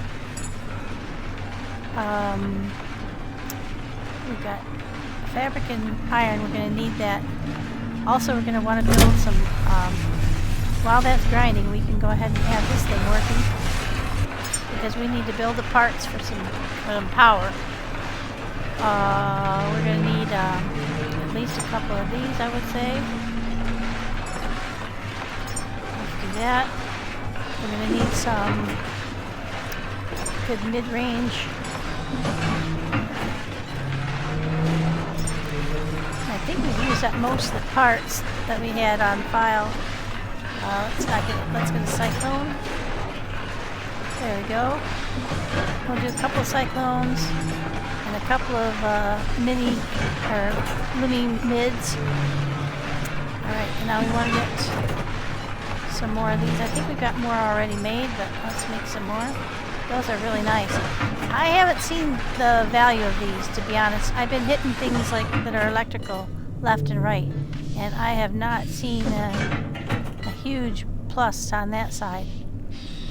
S1: We've got fabric and iron. We're going to need that. Also, we're going to want to build some, while that's grinding, we can go ahead and have this thing working, because we need to build the parts for some power. We're going to need at least a couple of these, I would say. Let's do that. We're going to need some good mid-range. I think we've used up most of the parts that we had on file. Let's get a cyclone. There we go. We'll do a couple of cyclones and a couple of mini or looming mids. Alright, and now we want to get some more of these. I think we've got more already made, but let's make some more. Those are really nice. I haven't seen the value of these, to be honest. I've been hitting things like that are electrical left and right, and I have not seen a huge plus on that side.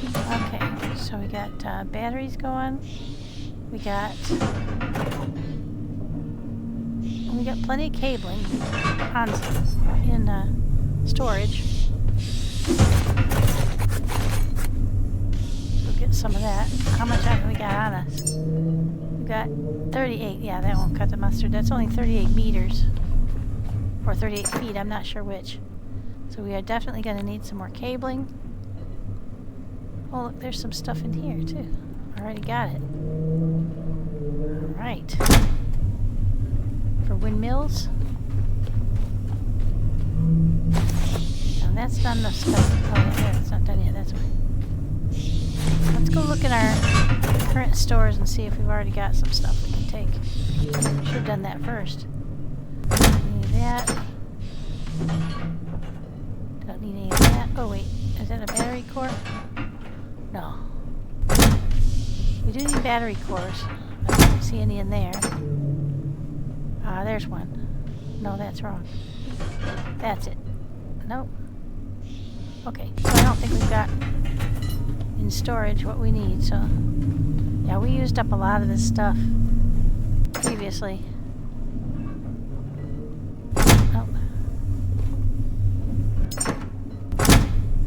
S1: Okay, so we got batteries going. We got plenty of cabling in storage. Get some of that. How much have we got on us? We got 38. Yeah, that won't cut the mustard. That's only 38 meters. Or 38 feet. I'm not sure which. So we are definitely going to need some more cabling. Oh, look, there's some stuff in here, too. Already got it. Alright. For windmills. And that's not enough stuff. Oh, yeah, it's not done yet. That's why. Let's go look at our current stores and see if we've already got some stuff we can take. Should have done that first. Need that. Don't need any of that. Oh wait, is that a battery core? No. We do need battery cores. I don't see any in there. There's one. No, that's wrong. That's it. Nope. Okay, so I don't think we've got in storage what we need, so yeah, we used up a lot of this stuff previously. Oh.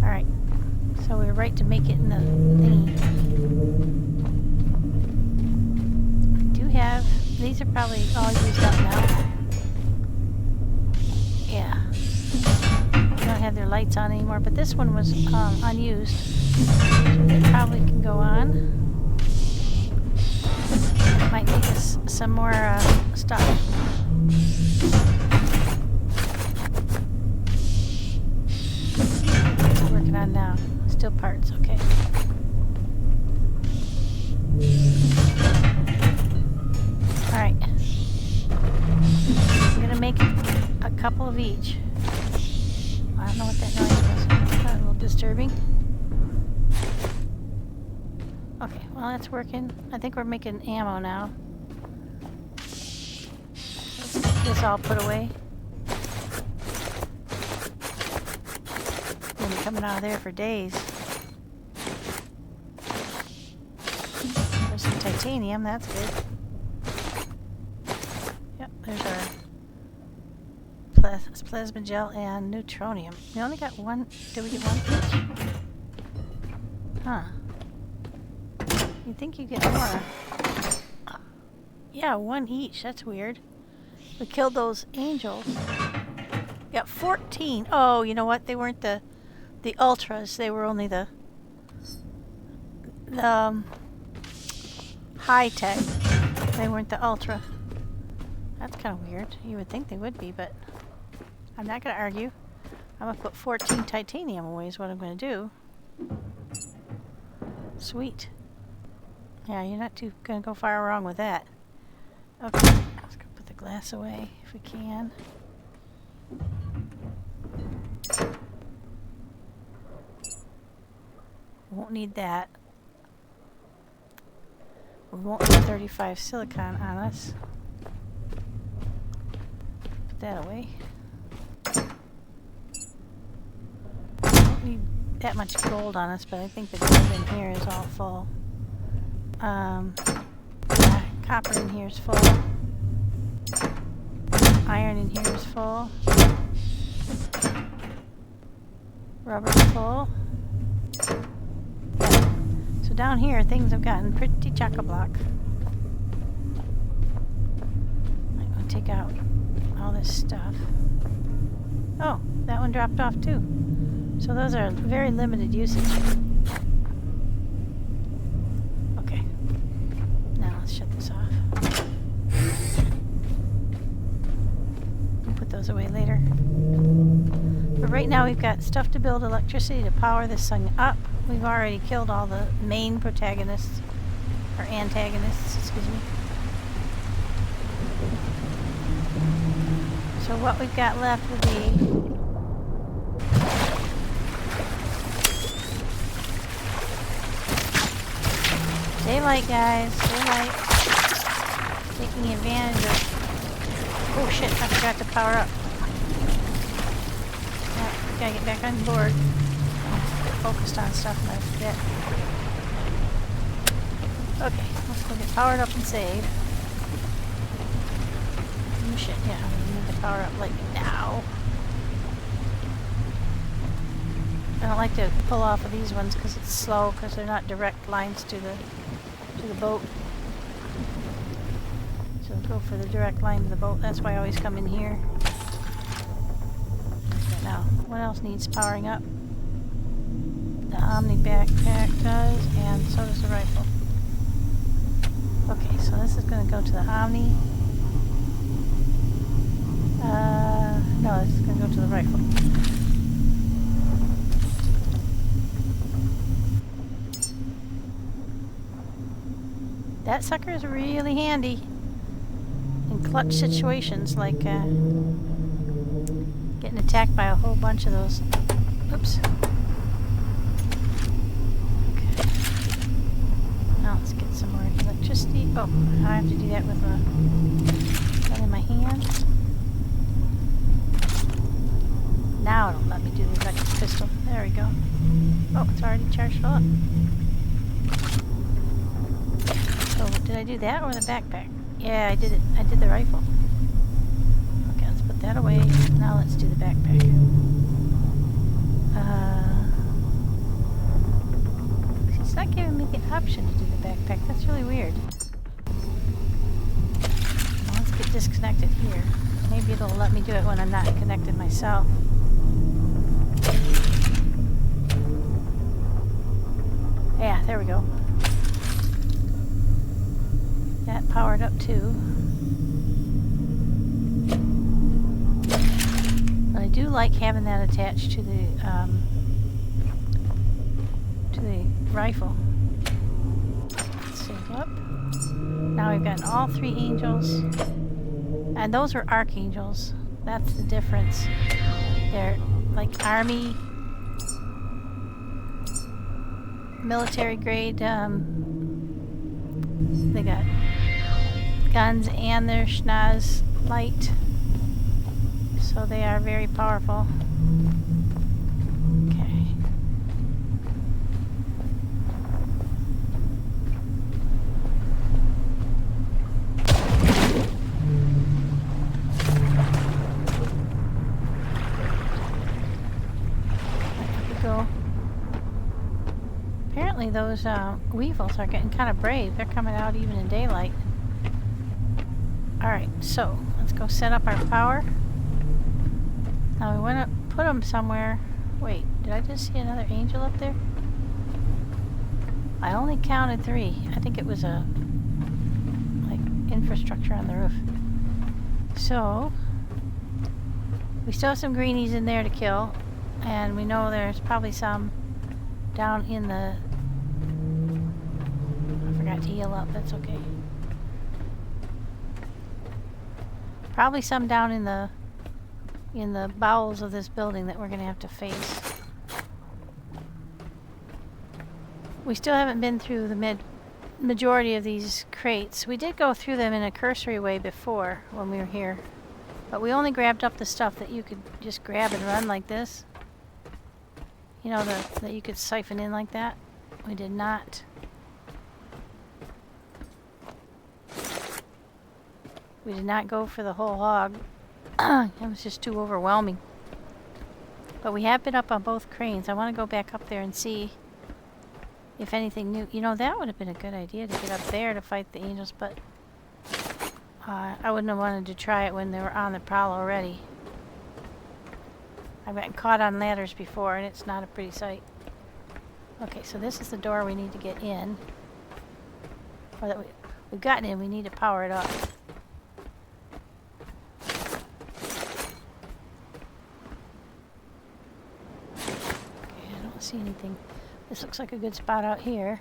S1: Alright, so we're right to make it in the thingy. I do have, these are probably all used up now. Yeah. They don't have their lights on anymore, but this one was unused. It probably can go on. It might make us some more stuff. What's it working on now? Still parts, okay. Alright. I'm gonna make a couple of each. I don't know what that noise was. A little disturbing. Okay, well that's working. I think we're making ammo now. Let's get this all put away. Been coming out of there for days. There's some take titanium, that's good. Yep, there's our plasma gel and neutronium. We only got one. Did we get one each? Huh. You'd think you get more. Yeah, one each. That's weird. We killed those angels. Got 14. Oh, you know what? They weren't the ultras. They were only the high tech. They weren't the ultra. That's kind of weird. You would think they would be, but I'm not going to argue. I'm going to put 14 titanium away is what I'm going to do. Sweet. Yeah, you're not too going to go far wrong with that. Okay, let's go put the glass away if we can. Won't need that. We won't need 35 silicon on us. Put that away. Don't need that much gold on us, but I think the gold in here is all full. Yeah, copper in here is full. Iron in here is full. Rubber's full. Yeah. So down here things have gotten pretty chock-a-block. I'm going to take out all this stuff. Oh, that one dropped off too. So those are very limited usage. Okay. Now let's shut this off. We'll put those away later. But right now we've got stuff to build electricity to power this thing up. We've already killed all the main protagonists, or antagonists, excuse me. So what we've got left will be daylight, guys, daylight. Taking advantage of... Oh shit, I forgot to power up. Yeah, gotta get back on board. Get focused on stuff and I forget. Okay, let's go get powered up and save. Oh shit, yeah, we need to power up like now. I don't like to pull off of these ones because it's slow, because they're not direct lines to the boat. So go for the direct line to the boat. That's why I always come in here. Okay, now, what else needs powering up? The Omni backpack does, and so does the rifle. Okay, so this is going to go to the Omni. No, this is going to go to the rifle. That sucker is really handy in clutch situations, like getting attacked by a whole bunch of those. Oops. Okay. Now let's get some more electricity. Oh, I have to do that with a gun in my hand. Now it'll let me do the electric pistol. There we go. Oh, it's already charged up. So did I do that or the backpack? Yeah, I did it. I did the rifle. Okay, let's put that away. Now let's do the backpack. It's not giving me the option to do the backpack. That's really weird. Well, let's get disconnected here. Maybe it'll let me do it when I'm not connected myself. Yeah, there we go. That powered up too. But I do like having that attached to the rifle. Let's save up. Now we've gotten all 3 angels. And those are archangels. That's the difference. They're like army, military grade. They got guns and their schnoz light, so they are very powerful. Okay. I go. Apparently those weevils are getting kind of brave. They're coming out even in daylight. Alright, so let's go set up our power. Now we want to put them somewhere. Wait, did I just see another angel up there? I only counted 3. I think it was a like infrastructure on the roof. So we still have some greenies in there to kill, and we know there's probably some down in the... I forgot to heal up, that's okay. Probably some down in the bowels of this building that we're gonna have to face. We still haven't been through the majority of these crates. We did go through them in a cursory way before when we were here, but we only grabbed up the stuff that you could just grab and run like this. You know, that you could siphon in like that. We did not. We did not go for the whole hog. It was just too overwhelming. But we have been up on both cranes. I want to go back up there and see if anything new. You know, that would have been a good idea to get up there to fight the angels, but I wouldn't have wanted to try it when they were on the prowl already. I've gotten caught on ladders before, and it's not a pretty sight. Okay, so this is the door we need to get in. Or that we've gotten in, we need to power it up. Okay, I don't see anything. This looks like a good spot out here.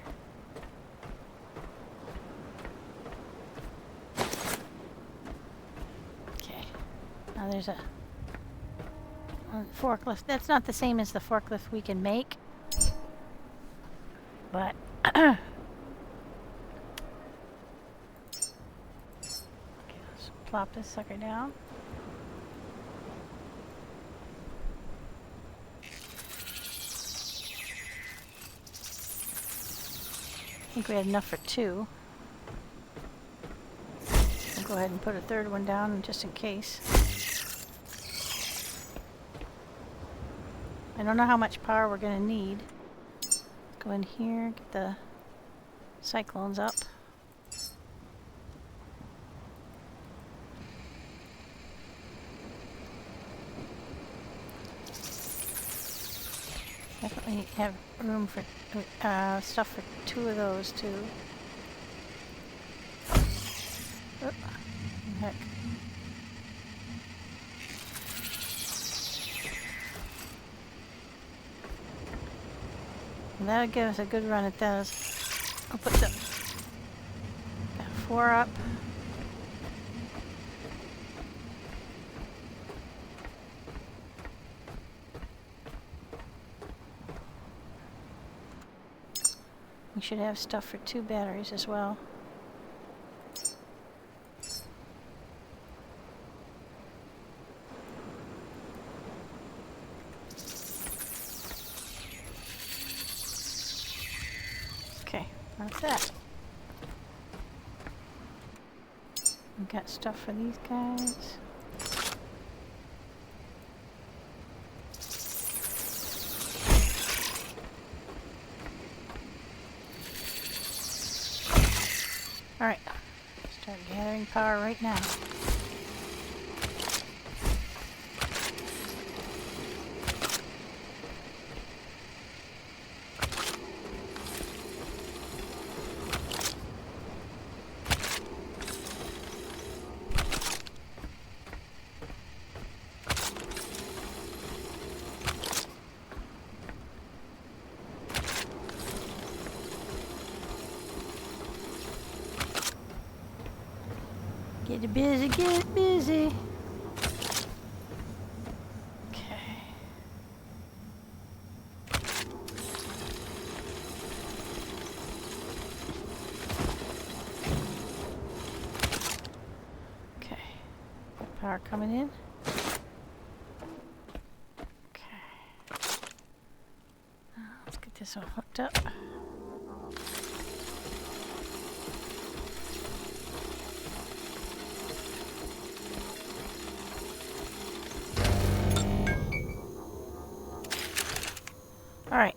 S1: Okay, now there's a forklift. That's not the same as the forklift we can make, but okay, let's plop this sucker down. I think we had enough for 2. I'll go ahead and put a 3rd one down just in case. I don't know how much power we're going to need. Let's go in here, get the cyclones up. Definitely have room for stuff for 2 of those too. Oh, heck. And that'll give us a good run at those. I'll put the... Got 4 up. We should have stuff for 2 batteries as well. Okay, that's that. We got stuff for these guys. Alright, start gathering power right now. Get busy, get busy. Okay. Okay. Power coming in. Okay. Let's get this one hooked up. Alright.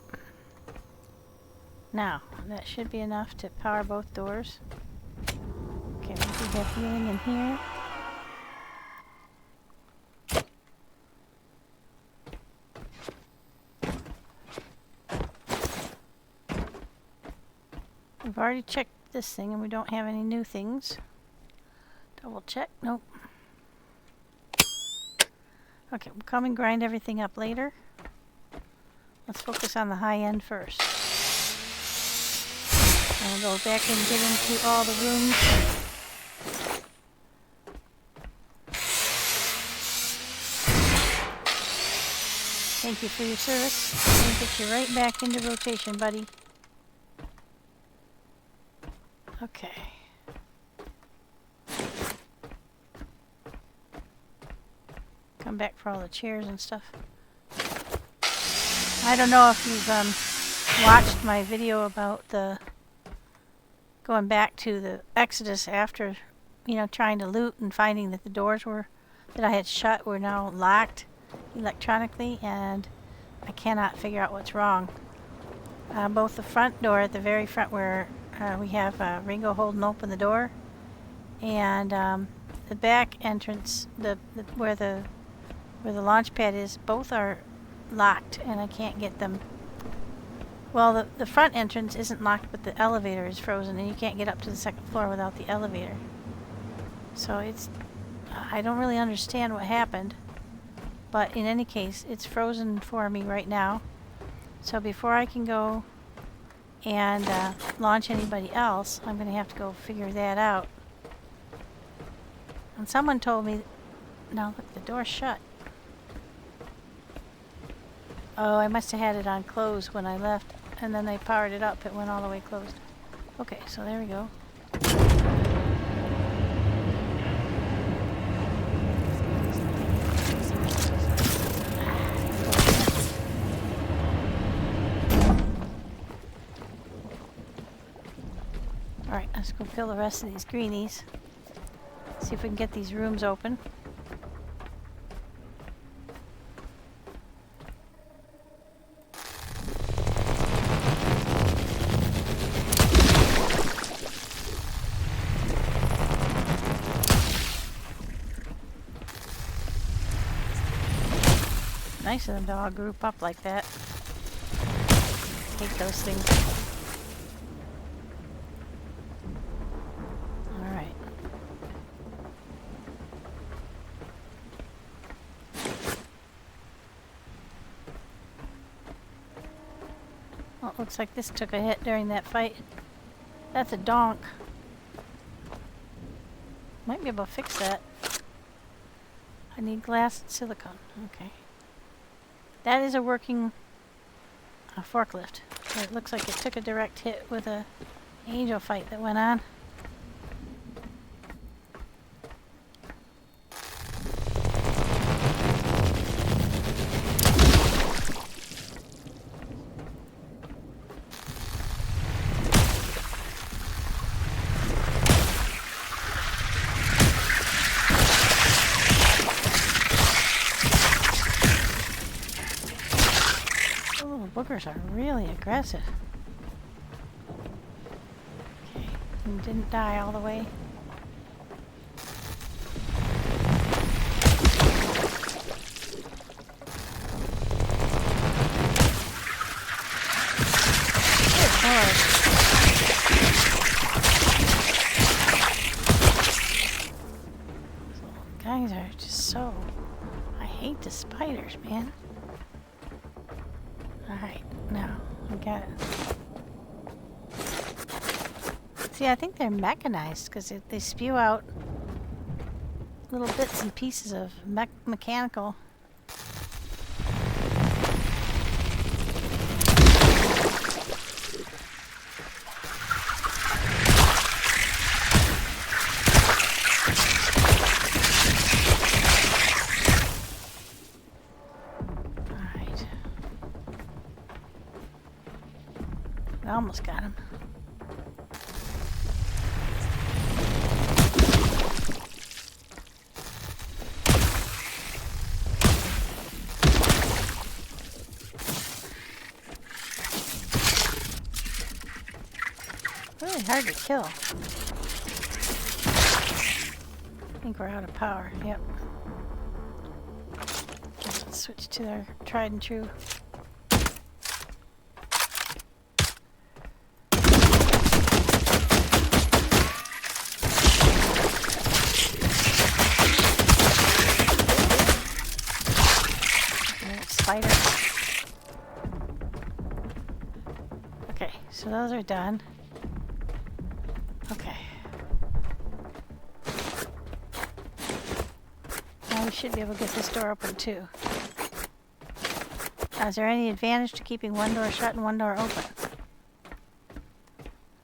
S1: Now, that should be enough to power both doors. Okay, we do have healing in here. We've already checked this thing and we don't have any new things. Double check. Nope. Okay, we'll come and grind everything up later. Let's focus on the high end first. And we'll go back and get into all the rooms. Thank you for your service. I'm going to get you right back into rotation, buddy. Okay. Come back for all the chairs and stuff. I don't know if you've watched my video about the going back to the Exodus after, you know, trying to loot and finding that the doors that I had shut were now locked electronically, and I cannot figure out what's wrong. Both the front door at the very front where we have Ringo holding open the door, and the back entrance, where the launch pad is, both are locked and I can't get them. Well, the front entrance isn't locked, but the elevator is frozen and you can't get up to the second floor without the elevator. So I don't really understand what happened, but in any case, it's frozen for me right now. So before I can go and launch anybody else, I'm going to have to go figure that out. And someone told me, no, look, the door's shut. Oh, I must have had it on close when I left, and then they powered it up. It went all the way closed. Okay, so there we go. Alright, let's go kill the rest of these greenies. See if we can get these rooms open. Nice of them to all group up like that. Hate those things. Alright. Well, it looks like this took a hit during that fight. That's a donk. Might be able to fix that. I need glass and silicone. Okay. That is a working forklift. It looks like it took a direct hit with a angel fight that went on. Boogers are really aggressive. Okay, and didn't die all the way. Good Lord. These guys are just so... I hate the spiders, man. Alright, now we got it. See, I think they're mechanized because they spew out little bits and pieces of mechanical. I almost got him. Really hard to kill. I think we're out of power. Yep. Let's switch to our tried and true. Spider. Okay, so those are done. Okay. Now we should be able to get this door open too. Now, is there any advantage to keeping one door shut and one door open?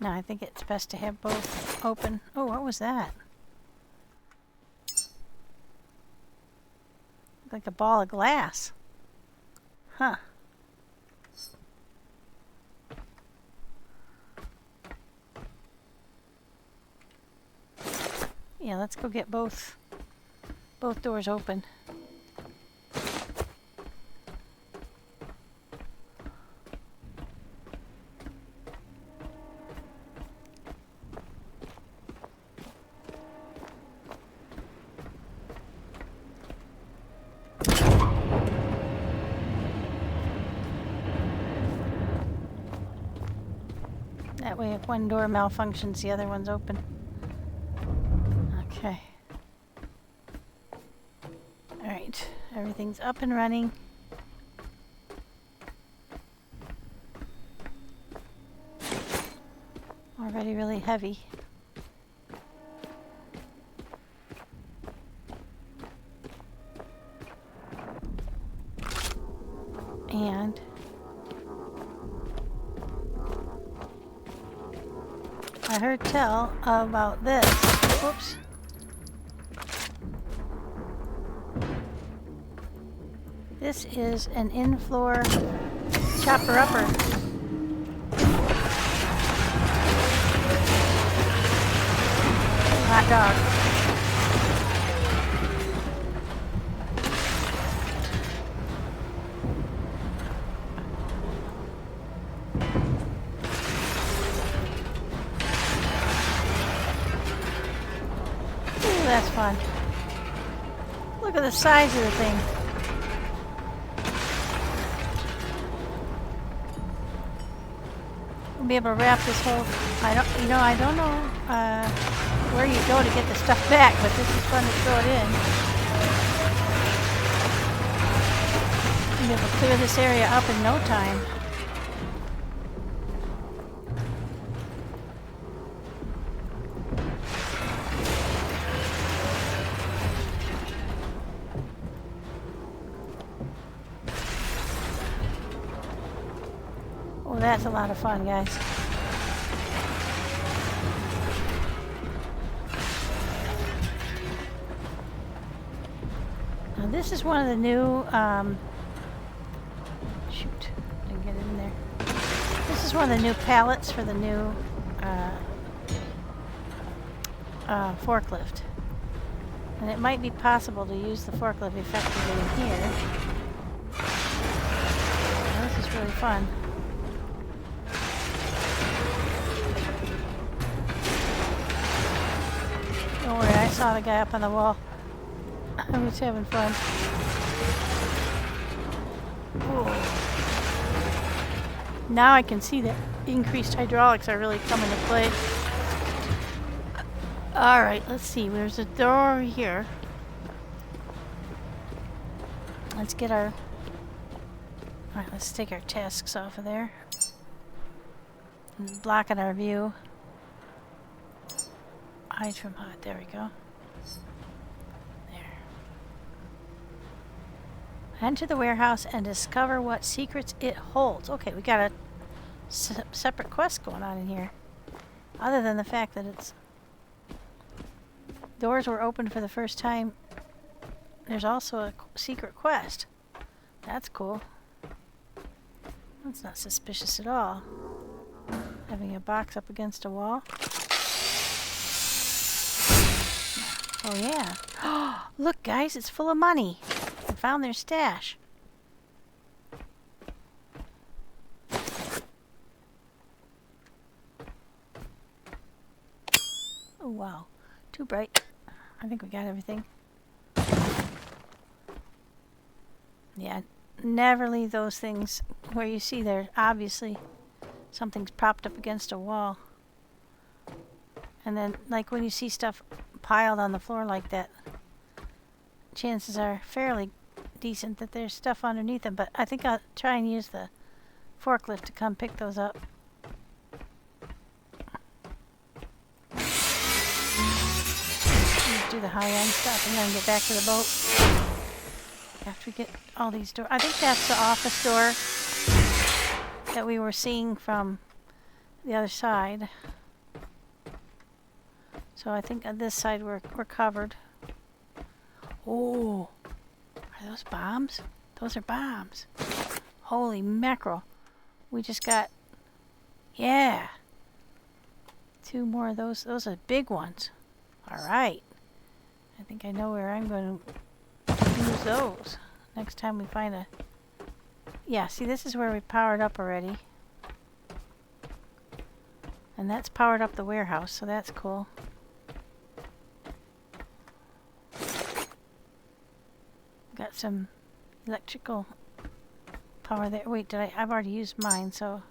S1: No, I think it's best to have both open. Oh, what was that? Like a ball of glass. Huh. Yeah, let's go get both doors open. That way if one door malfunctions, the other one's open. Okay. Alright, everything's up and running. Already really heavy. And I heard tell about this. Whoops. This is an in-floor chopper-upper. Hot dog. Ooh, that's fun. Look at the size of the thing. We'll be able to wrap this whole. I don't know where you go to get the stuff back, but this is fun to throw it in. We'll be able to clear this area up in no time. Oh, that's a lot of fun, guys. Now this is one of the new, shoot, didn't get it in there. This is one of the new pallets for the new forklift. And it might be possible to use the forklift effectively in here. Now, this is really fun. Don't worry, I saw the guy up on the wall. I was having fun. Whoa. Now I can see that increased hydraulics are really coming to play. Alright, let's see. There's a door here. Let's get our... Alright, let's take our tasks off of there. And blocking our view. Hide from hot. There we go. There. Enter the warehouse and discover what secrets it holds. Okay, we got a separate quest going on in here. Other than the fact that it's... Doors were opened for the first time. There's also a secret quest. That's cool. That's not suspicious at all. Having a box up against a wall. Oh yeah. Look guys, it's full of money. I found their stash. wow. Too bright. I think we got everything. Yeah, never leave those things where you see there. Obviously, something's propped up against a wall. And then, like when you see stuff piled on the floor like that, chances are fairly decent that there's stuff underneath them. But I think I'll try and use the forklift to come pick those up. Do the high-end stuff and then get back to the boat after we get all these doors. I think that's the office door that we were seeing from the other side. So I think on this side we're covered. Oh, are those bombs? Those are bombs. Holy mackerel. We just got, yeah, 2 more of those. Those are big ones. All right. I think I know where I'm going to use those next time we find a... Yeah, see, this is where we powered up already. And that's powered up the warehouse, so that's cool. Got some electrical power there. Wait, I've already used mine, so...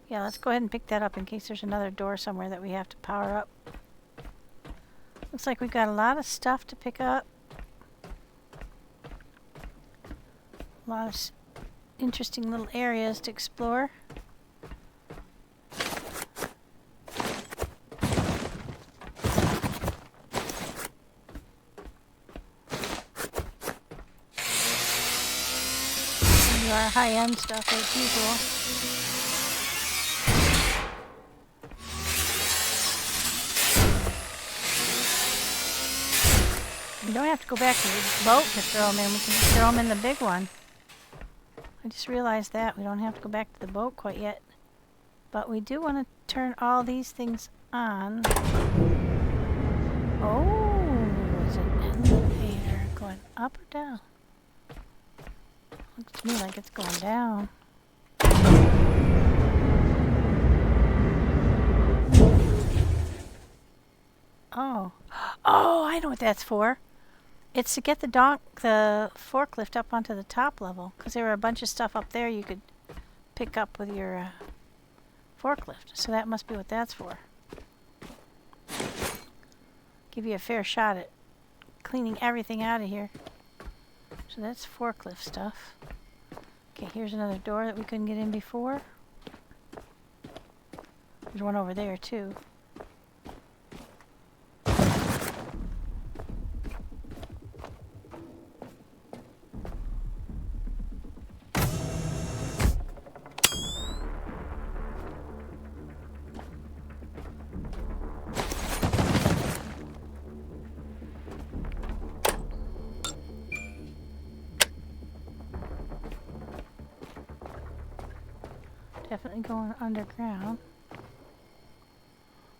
S1: Yeah, let's go ahead and pick that up in case there's another door somewhere that we have to power up. Looks like we've got a lot of stuff to pick up. A lot of interesting little areas to explore. Do our high-end stuff as usual. We don't have to go back to the boat to throw them in. We can just throw them in the big one. I just realized that. We don't have to go back to the boat quite yet. But we do want to turn all these things on. Oh, it's an elevator going up or down? Looks to me like it's going down. Oh. Oh, I know what that's for. It's to get the forklift up onto the top level, because there were a bunch of stuff up there you could pick up with your forklift. So that must be what that's for. Give you a fair shot at cleaning everything out of here. So that's forklift stuff. Okay, here's another door that we couldn't get in before. There's one over there too. Definitely going underground.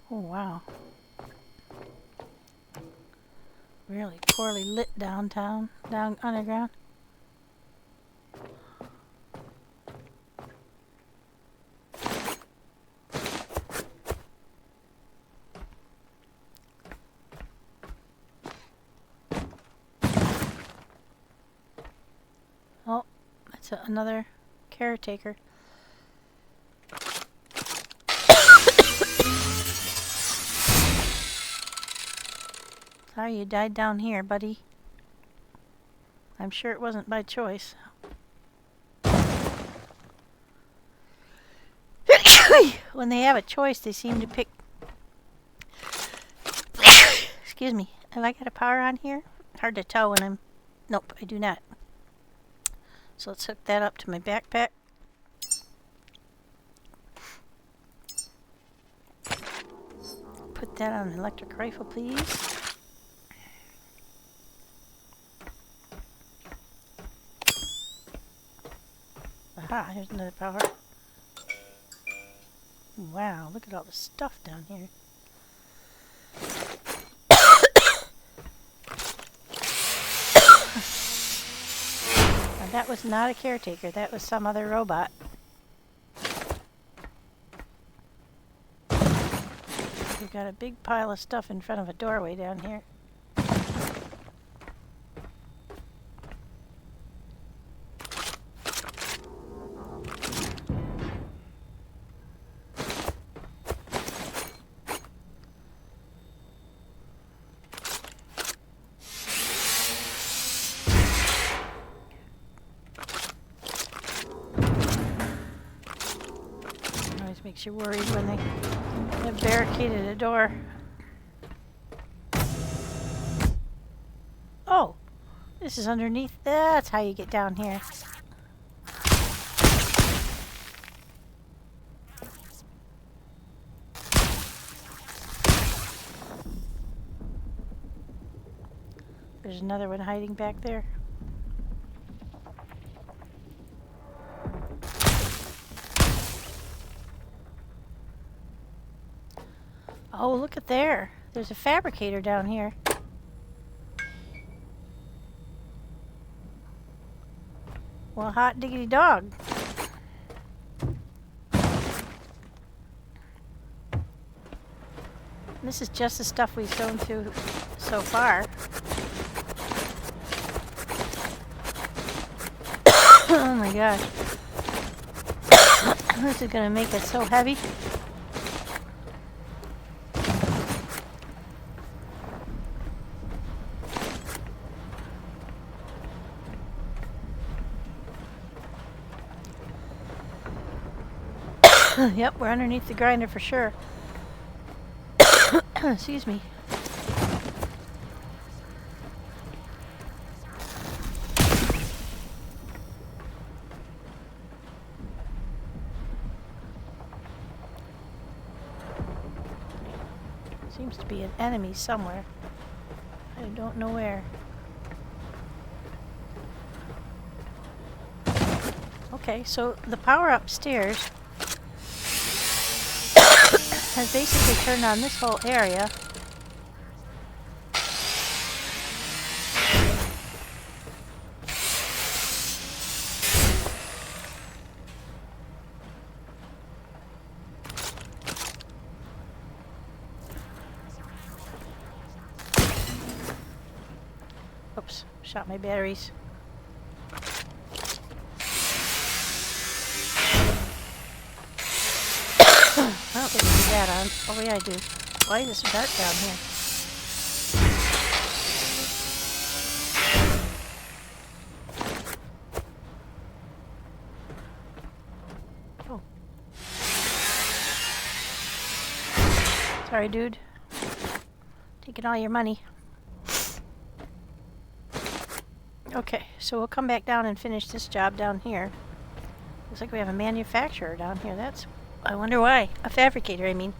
S1: Oh wow. Really poorly lit down underground. Oh, that's another caretaker. Sorry you died down here, buddy. I'm sure it wasn't by choice. When they have a choice, they seem to pick... Excuse me. Have I got a power on here? Hard to tell when I'm... Nope, I do not. So let's hook that up to my backpack. Put that on an electric rifle, please. Aha, here's another power. Wow, look at all the stuff down here. Now that was not a caretaker, that was some other robot. We've got a big pile of stuff in front of a doorway down here. Always makes you worried when they have barricaded a door. Oh, this is underneath. That's how you get down here. There's another one hiding back there. Oh, look at there. There's a fabricator down here. Well, hot diggity dog. This is just the stuff we've shown through so far. Oh my god. This is gonna make it so heavy. Yep, we're underneath the grinder for sure. Excuse me. Seems to be an enemy somewhere. I don't know where. Okay, so the power upstairs has basically turned on this whole area. Oops, shot my batteries. I don't think I do that on. Oh yeah, I do. Why is it so dark down here? Oh. Sorry, dude. Taking all your money. Okay, so we'll come back down and finish this job down here. Looks like we have a manufacturer down here. I wonder why. A fabricator, I mean.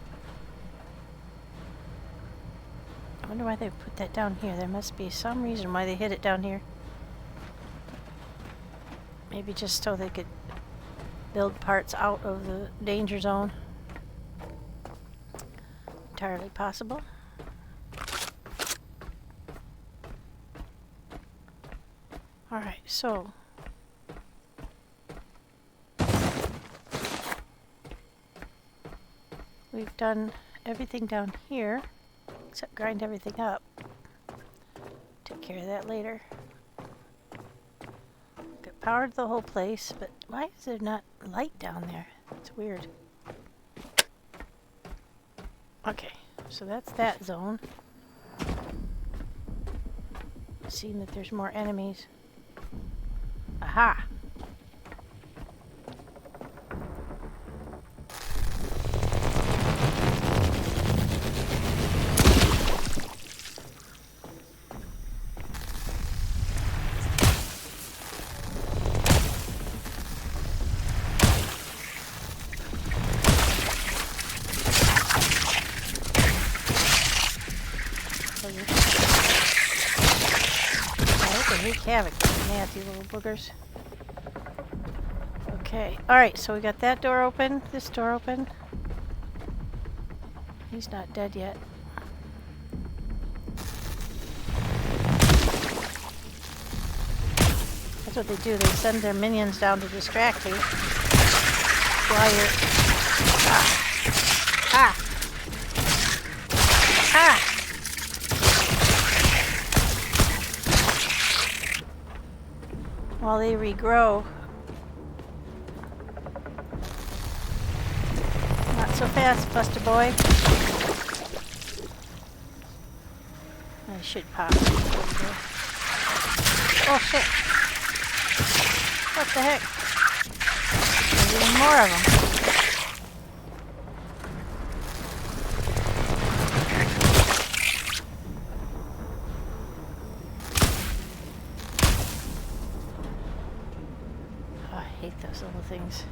S1: I wonder why they put that down here. There must be some reason why they hid it down here. Maybe just so they could build parts out of the danger zone. Entirely possible. Alright, so we've done everything down here, except grind everything up. Take care of that later. Got powered the whole place, but why is there not light down there? It's weird. Okay, so that's that zone. Seeing that there's more enemies. Aha! Wreak havoc, nasty little boogers. Okay, alright, so we got that door open, this door open. He's not dead yet. That's what they do, they send their minions down to distract you. While you're... Ah! while they regrow. Not so fast, Buster Boy. I should pop. Oh shit. What the heck? There's even more of them. Oh, I hate those little things.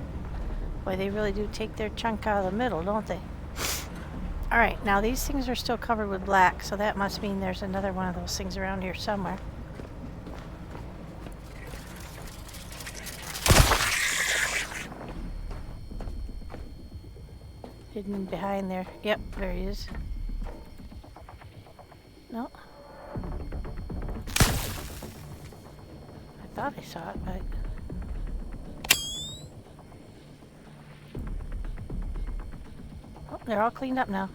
S1: Boy, they really do take their chunk out of the middle, don't they? Alright, now these things are still covered with black, so that must mean there's another one of those things around here somewhere. Hidden behind there. Yep, there he is. No. I thought I saw it, but... Oh, they're all cleaned up now.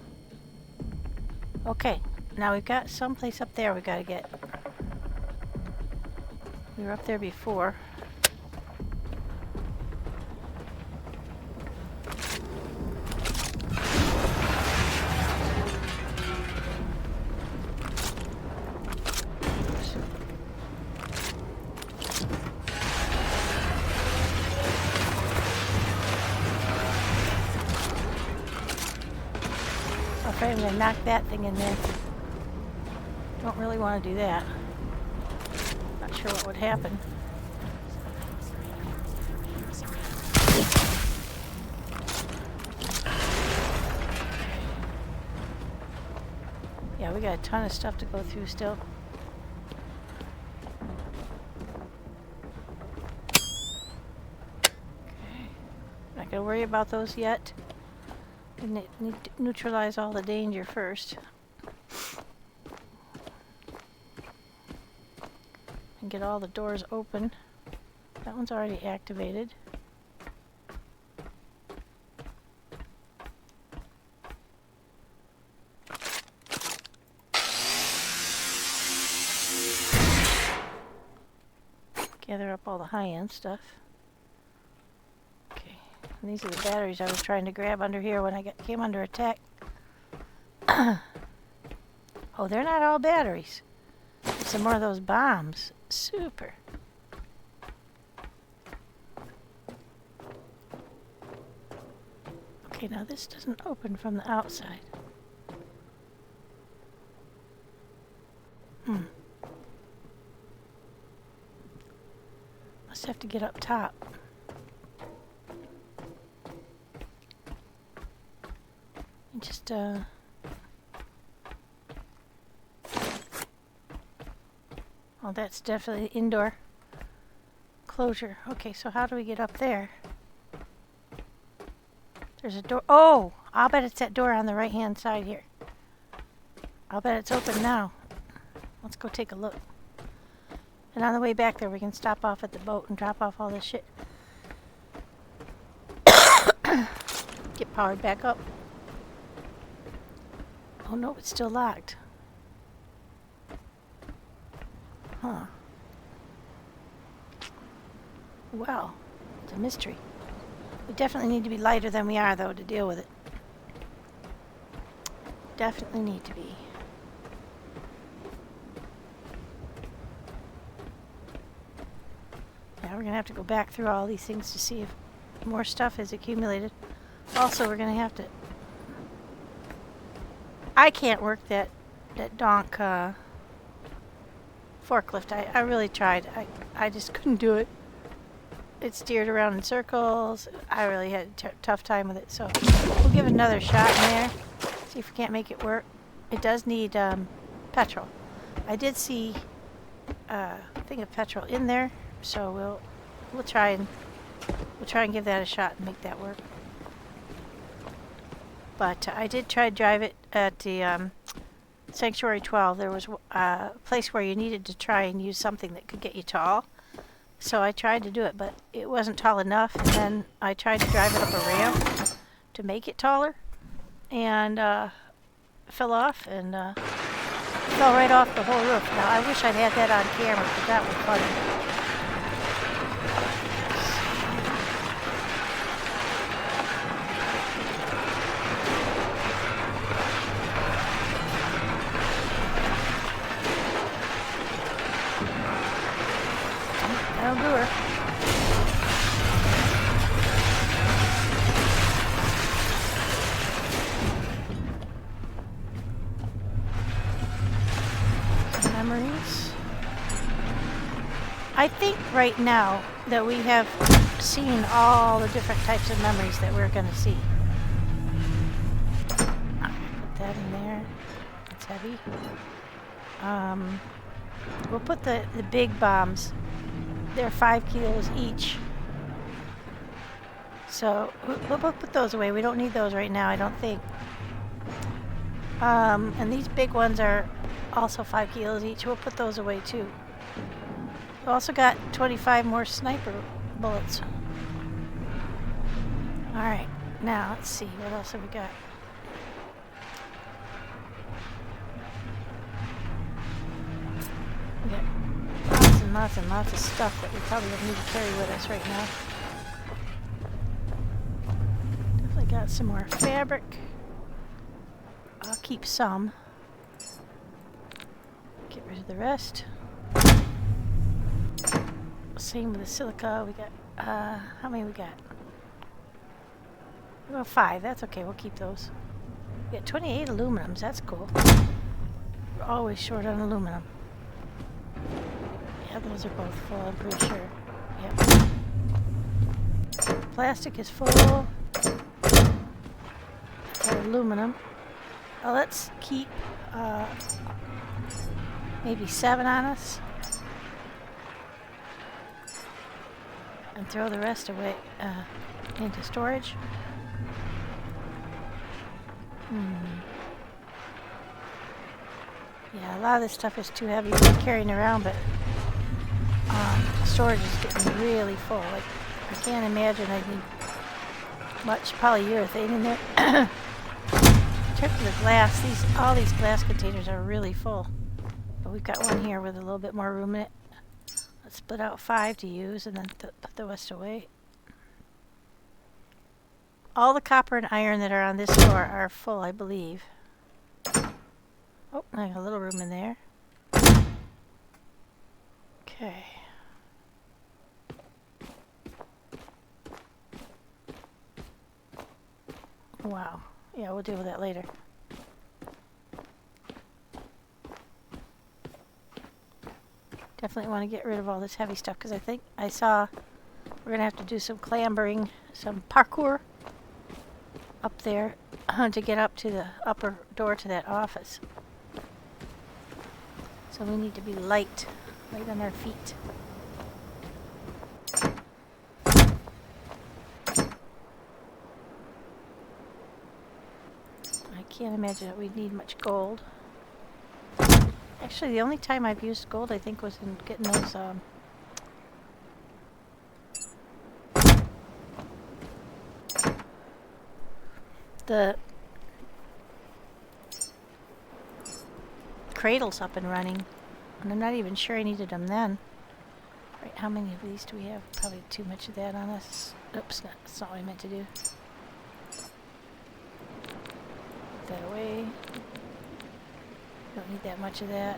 S1: Okay, now we've got someplace up there we gotta get. We were up there before. I'm afraid I'm gonna knock that thing in there. Don't really want to do that. Not sure what would happen. Yeah, we got a ton of stuff to go through still. Okay. Not gonna worry about those yet. We need to neutralize all the danger first. And get all the doors open. That one's already activated. Gather up all the high-end stuff. Okay, and these are the batteries I was trying to grab under here when I came under attack. Oh, they're not all batteries. Some more of those bombs. Super. Okay, now this doesn't open from the outside. Must have to get up top. And just, oh, that's definitely indoor closure. Okay, so how do we get up there? There's a door. Oh, I'll bet it's that door on the right-hand side here. I'll bet it's open now. Let's go take a look. And on the way back there, we can stop off at the boat and drop off all this shit. Get powered back up. Oh no, it's still locked. Huh. Well, it's a mystery. We definitely need to be lighter than we are, though, to deal with it. Definitely need to be. Yeah, we're going to have to go back through all these things to see if more stuff is accumulated. Also, we're going to have to... I can't work that donk forklift. I really tried. I just couldn't do it. It steered around in circles. I really had a tough time with it. So we'll give it another shot in there. See if we can't make it work. It does need petrol. I did see a thing of petrol in there, so we'll try and give that a shot and make that work. But I did try to drive it at the Sanctuary 12. There was a place where you needed to try and use something that could get you tall. So I tried to do it, but it wasn't tall enough. And then I tried to drive it up a ramp to make it taller, and fell off and fell right off the whole roof. Now I wish I'd had that on camera, because that was funny. I think right now that we have seen all the different types of memories that we're going to see. Put that in there. It's heavy. We'll put the big bombs. They're 5 kilos each. So we'll put those away. We don't need those right now, I don't think. And these big ones are also 5 kilos each. We'll put those away too. We've also got 25 more sniper bullets. Alright, now let's see. What else have we got? We got lots and lots and lots of stuff that we probably don't need to carry with us right now. Definitely got some more fabric. I'll keep some. Get rid of the rest. Same with the silica. We got, how many we got? Well, 5. That's okay. We'll keep those. We got 28 aluminums. That's cool. We're always short on aluminum. Yeah, those are both full, I'm pretty sure. Yep. Plastic is full. Got aluminum. Let's keep maybe 7 on us. And throw the rest away into storage. Yeah, a lot of this stuff is too heavy to be carrying around, but storage is getting really full. Like, I can't imagine I'd need much polyurethane in there. In terms of the glass, all these glass containers are really full. But we've got one here with a little bit more room in it. Let's split out 5 to use and then put the rest away. All the copper and iron that are on this floor are full, I believe. Oh, I got a little room in there. Okay. Wow. Yeah, we'll deal with that later. Definitely want to get rid of all this heavy stuff because I think I saw we're going to have to do some clambering, some parkour up there to get up to the upper door to that office. So we need to be light on our feet. I can't imagine that we'd need much gold. Actually, the only time I've used gold, I think, was in getting those the cradles up and running. And I'm not even sure I needed them then. Right, how many of these do we have? Probably too much of that on us. Oops, that's not what I meant to do. Put that away. Don't need that much of that.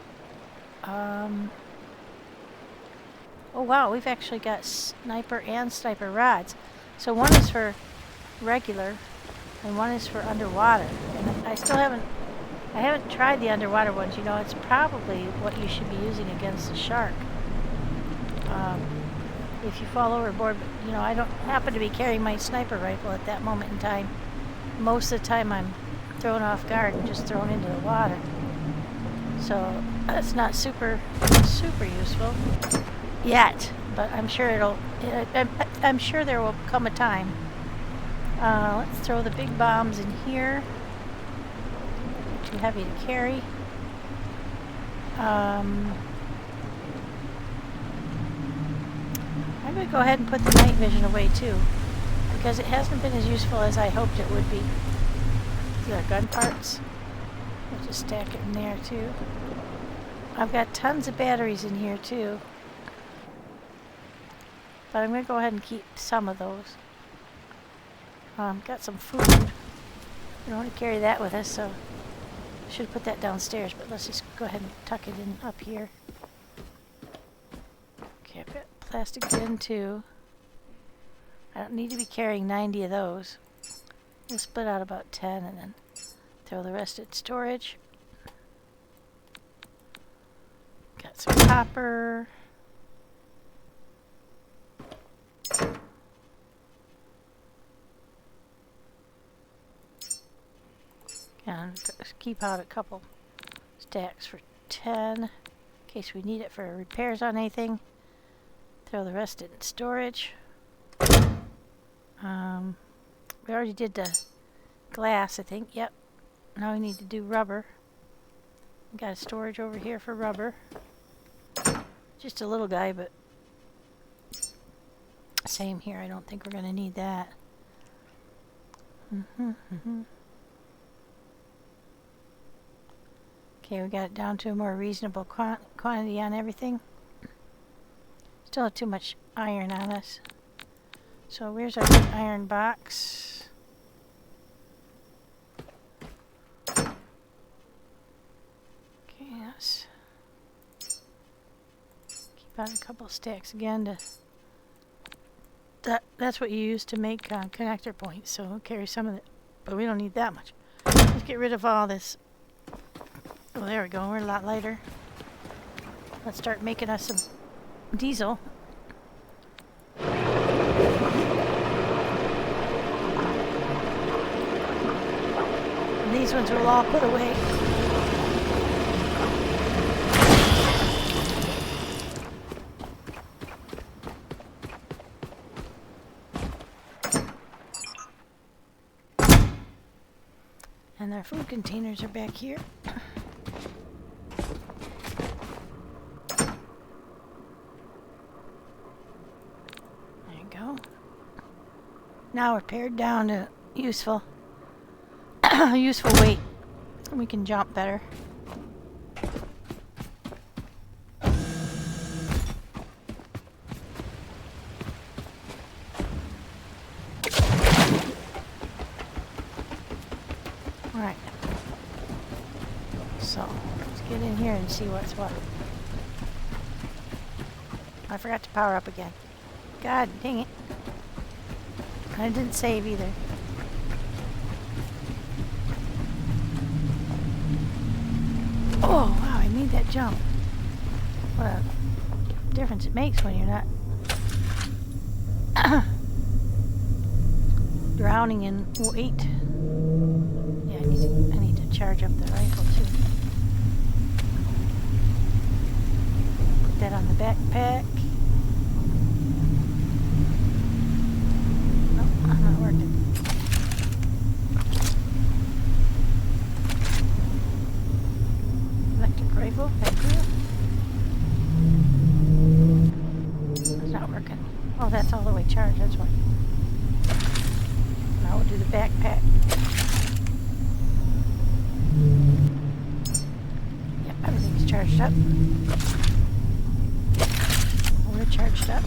S1: Oh wow, we've actually got sniper and sniper rods. So one is for regular and one is for underwater. And I haven't tried the underwater ones. You know, it's probably what you should be using against the shark. If you fall overboard, but you know, I don't happen to be carrying my sniper rifle at that moment in time. Most of the time I'm thrown off guard and just thrown into the water. So that's not super useful yet, but I'm sure I'm sure there will come a time. Let's throw the big bombs in here. Too heavy to carry. I'm going to go ahead and put the night vision away too, because it hasn't been as useful as I hoped it would be. These are gun parts. We'll just stack it in there too. I've got tons of batteries in here too, but I'm going to go ahead and keep some of those. Got some food. We don't want to carry that with us, so I should have put that downstairs, but let's just go ahead and tuck it in up here. Okay, I've got plastic bin too. I don't need to be carrying 90 of those. We'll split out about 10 and then throw the rest in storage. Got some copper. And keep out a couple stacks for 10 in case we need it for repairs on anything. Throw the rest in storage. We already did the glass, I think. Yep. Now we need to do rubber. Got a storage over here for rubber. Just a little guy, but same here. I don't think we're going to need that. Okay, we got it down to a more reasonable quantity on everything. Still have too much iron on us. So where's our iron box? Okay, yes. Keep out a couple stacks again to... That's what you use to make connector points, so we'll carry some of it. But we don't need that much. Let's get rid of all this. Oh, there we go. We're a lot lighter. Let's start making us some diesel. And these ones we'll all put away. And our food containers are back here. There you go. Now we're pared down to useful weight. We can jump better. Alright. So, let's get in here and see what's what. I forgot to power up again. God dang it. I didn't save either. Oh, wow, I made that jump. What a difference it makes when you're not drowning in weight. Yeah, I need to charge up the rifle too. Put that on the backpack. Nope, not working. Electric rifle, thank you. It's not working. Oh, that's all the way charged, that's why. Now we'll do the backpack. Yep, everything's charged up. We're charged up.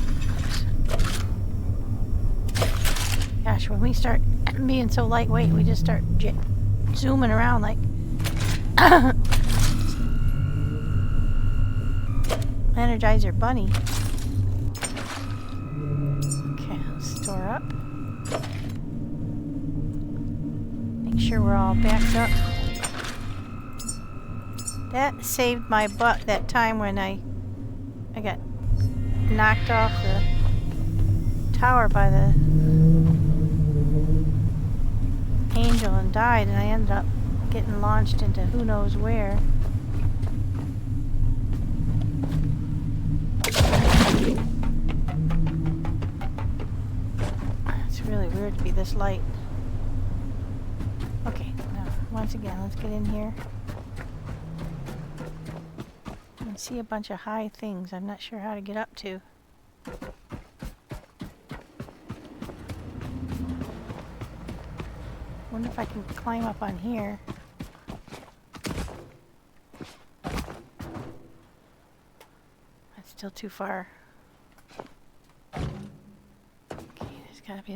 S1: Gosh, when we start being so lightweight, we just start zooming around like Energizer Bunny. Okay, let's store up. Make sure we're all backed up. That saved my butt that time when I got knocked off the tower by the angel and died, and I ended up getting launched into who knows where. It's really weird to be this light. Okay, now once again, let's get in here. I see a bunch of high things I'm not sure how to get up to. Wonder if I can climb up on here. That's still too far. Okay, there's gotta be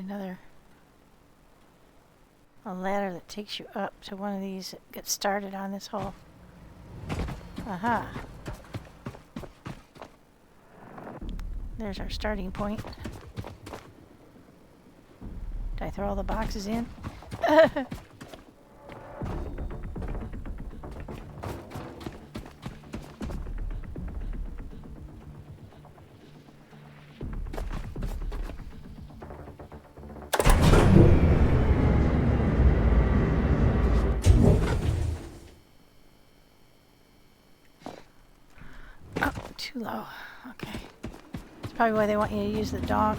S1: a ladder that takes you up to one of these that gets started on this whole. Aha. There's our starting point. Did I throw all the boxes in? low. Okay. That's probably why they want you to use the donk.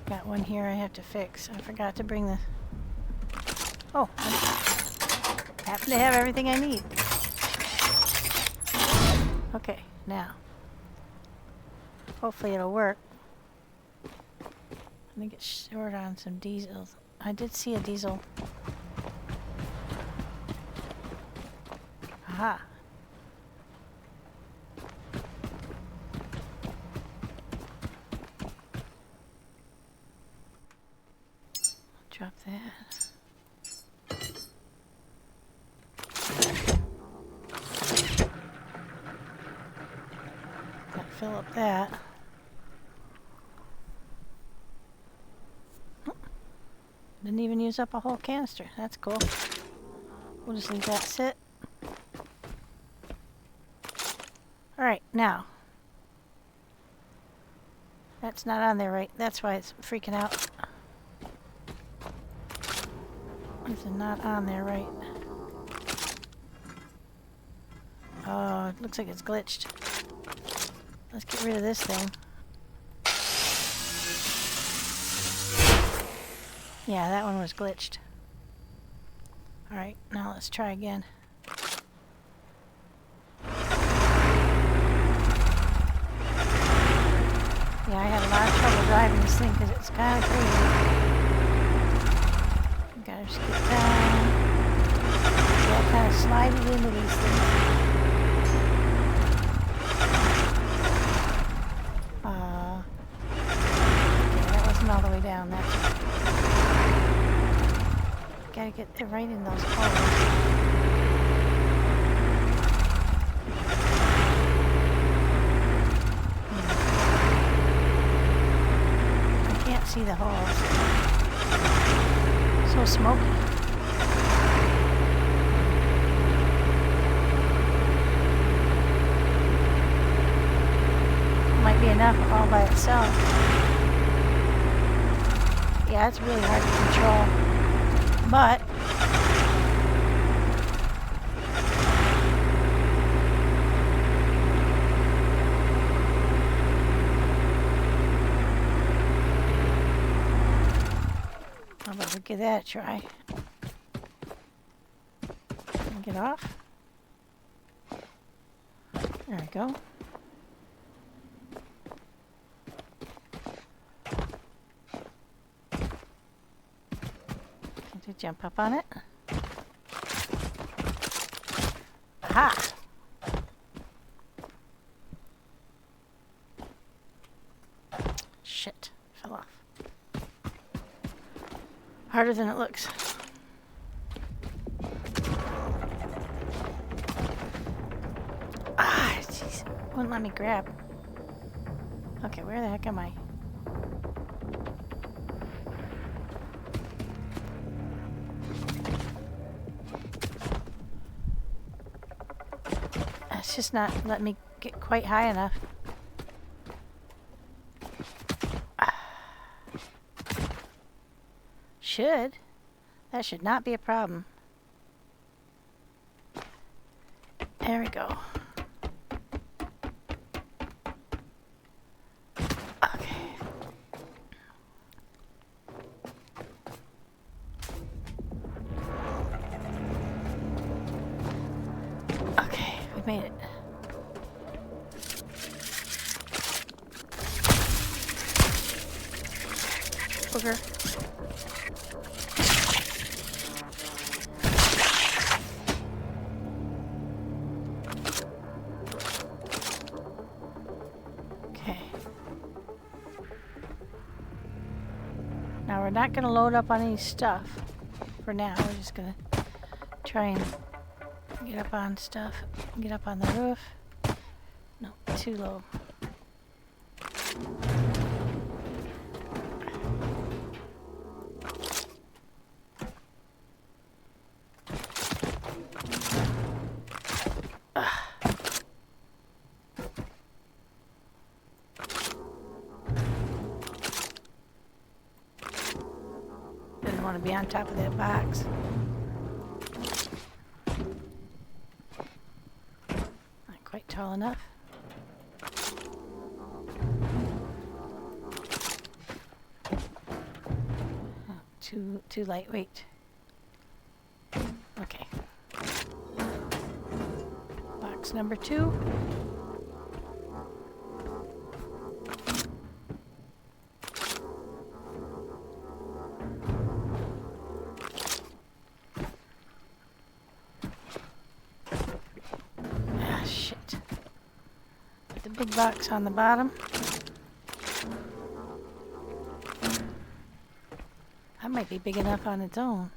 S1: Got one here I have to fix. I forgot to bring the... Oh, I happen to have everything I need. Okay, now. Hopefully it'll work. Let me get short on some diesel. I did see a diesel. Aha. Drop that. Gotta fill up that. Didn't even use up a whole canister. That's cool. We'll just leave that sit. Alright, now. That's not on there right. That's why it's freaking out. It's not on there right. Oh, it looks like it's glitched. Let's get rid of this thing. Yeah, that one was glitched. Alright, now let's try again. Yeah, I had a lot of trouble driving this thing because it's kind of crazy. Gotta just get down. See, I kind of slide it into these things. Okay, that wasn't all the way down. That's gotta get it right in those holes. See the holes. So smoky. Might be enough all by itself. Yeah, it's really hard to control. But we'll give that a try. Get off. There we go. Can't you jump up on it? Aha! Shit, fell off. Harder than it looks. Ah, jeez. Wouldn't let me grab. Okay, where the heck am I? It's just not letting me get quite high enough. Should. That should not be a problem. There we go. Okay. Okay, we made it. Booger. Now we're not going to load up on any stuff for now. We're just going to try and get up on stuff. Get up on the roof. No, too low. Want to be on top of that box. Not quite tall enough. Oh, too lightweight. Okay. Box number 2. Ah, shit. Put the big box on the bottom. That might be big enough on its own.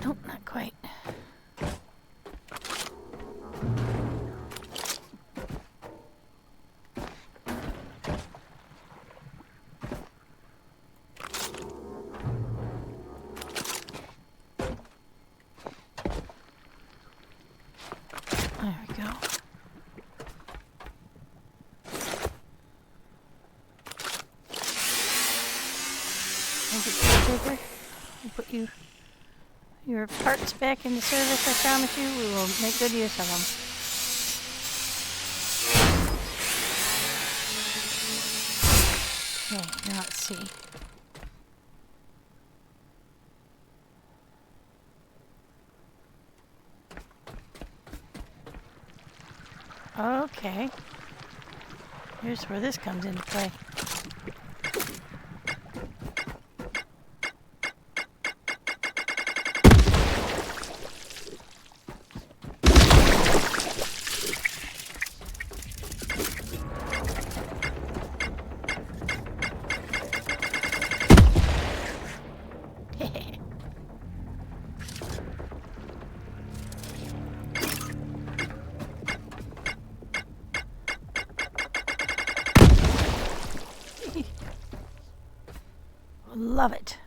S1: Nope, not quite. There we go. Thank you, Caretaker. We'll put your parts back into service, I promise you. We will make good use of them. Okay, now let's see. Okay. Here's where this comes into play. Love it.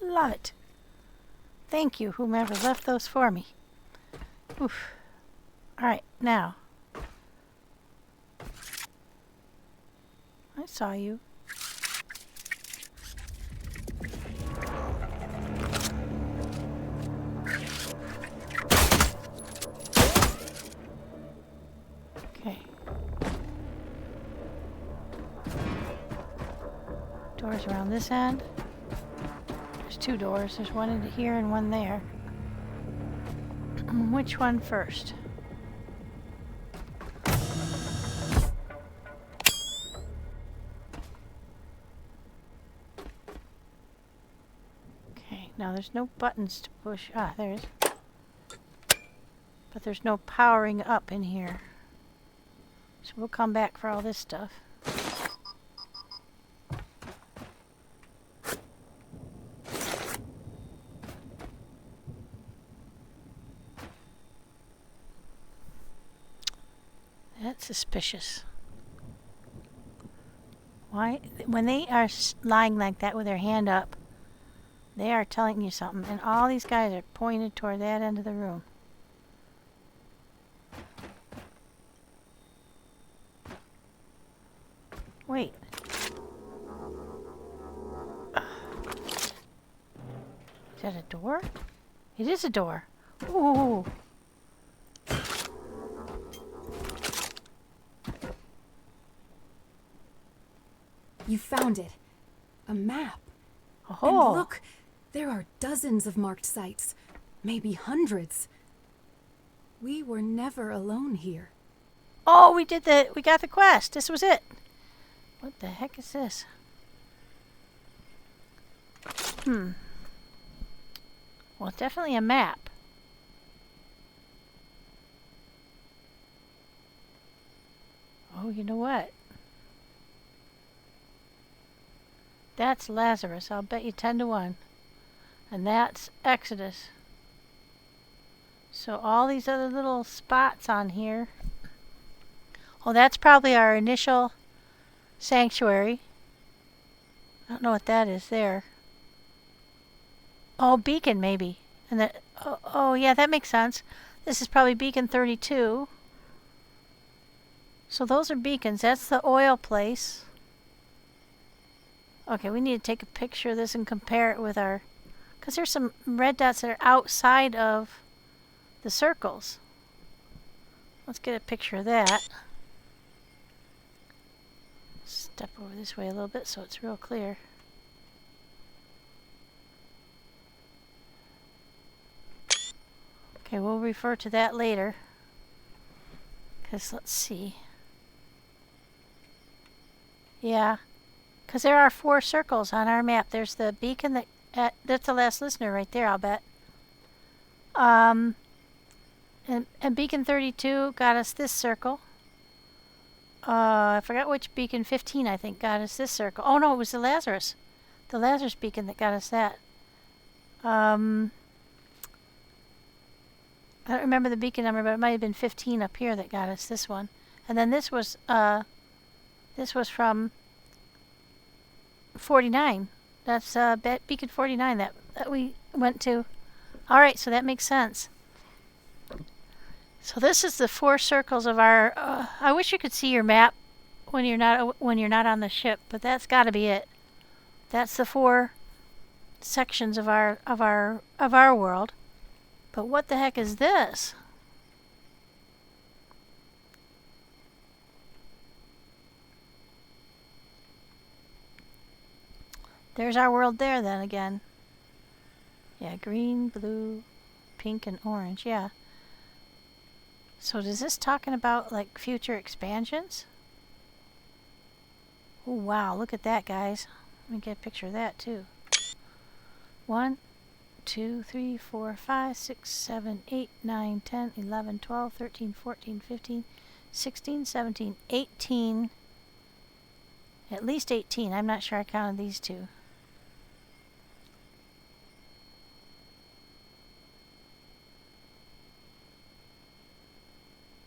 S1: Love it. Thank you, whomever left those for me. Oof. Alright, now. I saw you. Okay. Doors around this end. There's 2 doors. There's one into here and one there. Which one first? Okay, now there's no buttons to push. Ah, there is. But there's no powering up in here. So we'll come back for all this stuff. That's suspicious. Why? When they are lying like that with their hand up, they are telling you something. And all these guys are pointed toward that end of the room. Wait. Is that a door? It is a door. Ooh.
S2: You found it. A map.
S1: Oh.
S2: And look, there are dozens of marked sites. Maybe hundreds. We were never alone here.
S1: Oh, we got the quest. This was it. What the heck is this? Well, it's definitely a map. Oh, you know what? That's Lazarus. I'll bet you 10 to 1. And that's Exodus. So all these other little spots on here. Oh, that's probably our initial sanctuary. I don't know what that is there. Oh, beacon maybe. And that. Oh, yeah, that makes sense. This is probably beacon 32. So those are beacons. That's the oil place. Okay, we need to take a picture of this and compare it with our... Because there's some red dots that are outside of the circles. Let's get a picture of that. Step over this way a little bit so it's real clear. Okay, we'll refer to that later. Because let's see. Yeah. Because there are 4 circles on our map. There's the beacon that's the last listener right there, I'll bet. And beacon 32 got us this circle. I forgot which beacon 15 I think got us this circle. Oh no, it was the Lazarus beacon that got us that. I don't remember the beacon number, but it might have been 15 up here that got us this one. And then this was from 49. That's beacon 49 that we went to. All right, so that makes sense. So this is the 4 circles of our. I wish you could see your map when you're not on the ship, but that's got to be it. That's the 4 sections of our world. But what the heck is this? There's our world there then again. Yeah, green, blue, pink, and orange. Yeah. So is this talking about like future expansions? Oh wow, look at that, guys. Let me get a picture of that too. 1, 2, 3, 4, 5, 6, 7, 8, 9, 10, 11, 12, 13, 14, 15, 16, 17, 18. At least 18. I'm not sure I counted these 2.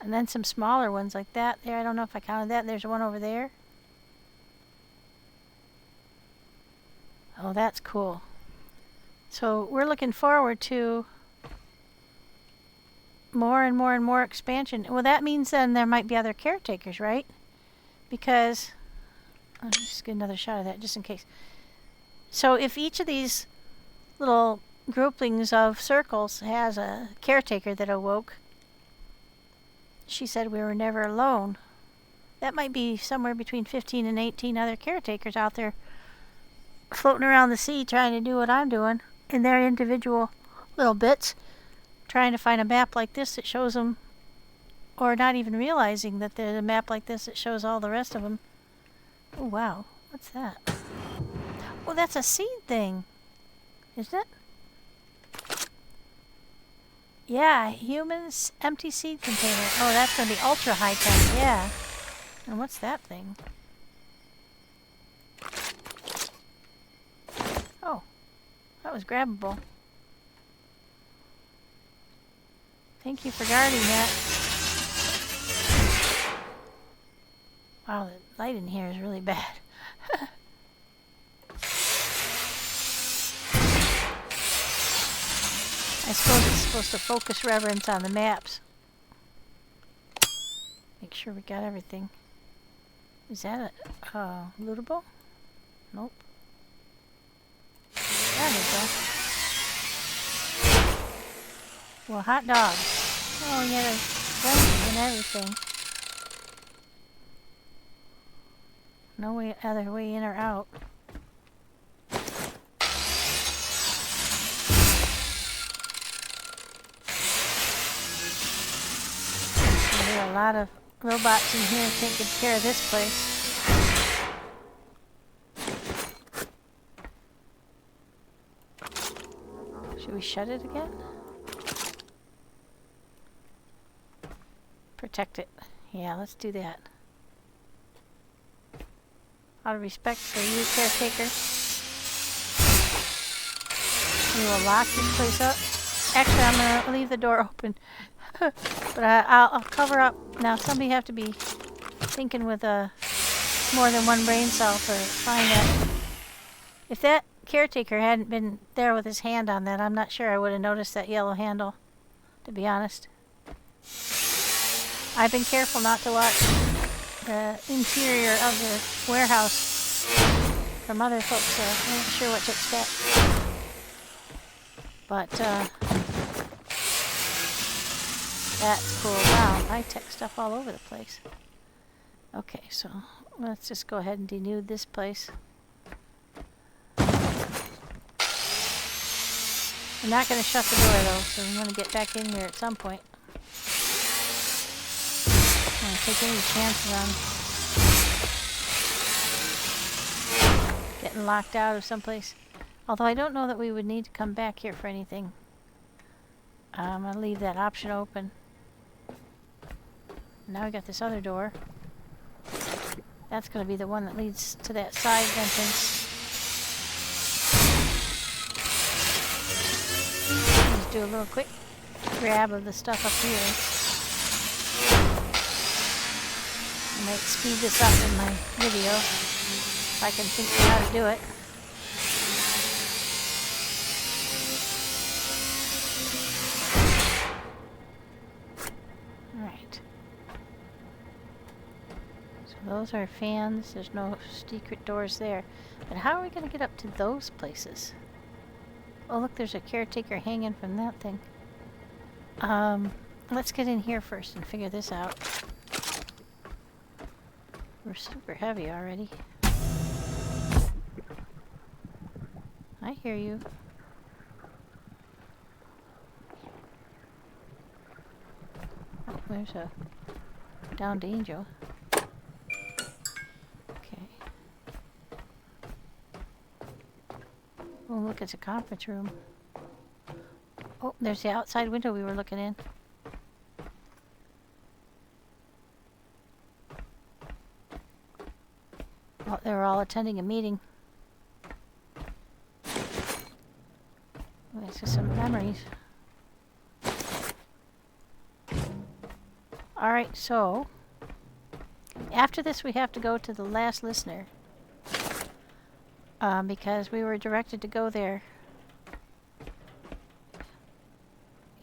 S1: And then some smaller ones like that there. I don't know if I counted that. There's one over there. Oh, that's cool. So we're looking forward to more and more and more expansion. Well, that means then there might be other caretakers, right? Because, I'll just get another shot of that just in case. So if each of these little groupings of circles has a caretaker that awoke, she said we were never alone. That might be somewhere between 15 and 18 other caretakers out there floating around the sea trying to do what I'm doing in their individual little bits, trying to find a map like this that shows them, or not even realizing that there's a map like this that shows all the rest of them. Oh wow, what's that? Oh, that's a seed thing, isn't it? Yeah, humans empty seed container. Oh, that's going to be ultra high tech, yeah. And what's that thing? Oh, that was grabbable. Thank you for guarding that. Wow, the light in here is really bad. I suppose it's supposed to focus reverence on the maps. Make sure we got everything. Is that a lootable? Nope. There we go. Well, hot dog. Oh, yeah, there's guns and everything. No way, other way in or out. There are a lot of robots in here taking care of this place. Should we shut it again? Protect it. Yeah, let's do that. Out of respect for you, caretaker, we will lock this place up. Actually, I'm going to leave the door open. But I'll cover up. Now, somebody have to be thinking with more than one brain cell to find that. If that caretaker hadn't been there with his hand on that, I'm not sure I would have noticed that yellow handle, to be honest. I've been careful not to watch the interior of the warehouse from other folks, so I'm not sure what to expect. But, That's cool. Wow, high-tech stuff all over the place. Okay, so let's just go ahead and denude this place. I'm not going to shut the door though, so I'm going to get back in here at some point. I'm going to take any chances on getting locked out of someplace. Although I don't know that we would need to come back here for anything. I'm going to leave that option open. Now we got this other door. That's going to be the one that leads to that side entrance. Just do a little quick grab of the stuff up here. I might speed this up in my video if I can think of how to do it. Those are fans. There's no secret doors there. But how are we going to get up to those places? Oh, look, there's a caretaker hanging from that thing. Let's get in here first and figure this out. We're super heavy already. I hear you. Oh, there's a downed angel. Oh, look, it's a conference room. Oh, there's the outside window we were looking in. Oh, they were all attending a meeting. It's just some memories. Alright, so after this we have to go to the last listener. Because we were directed to go there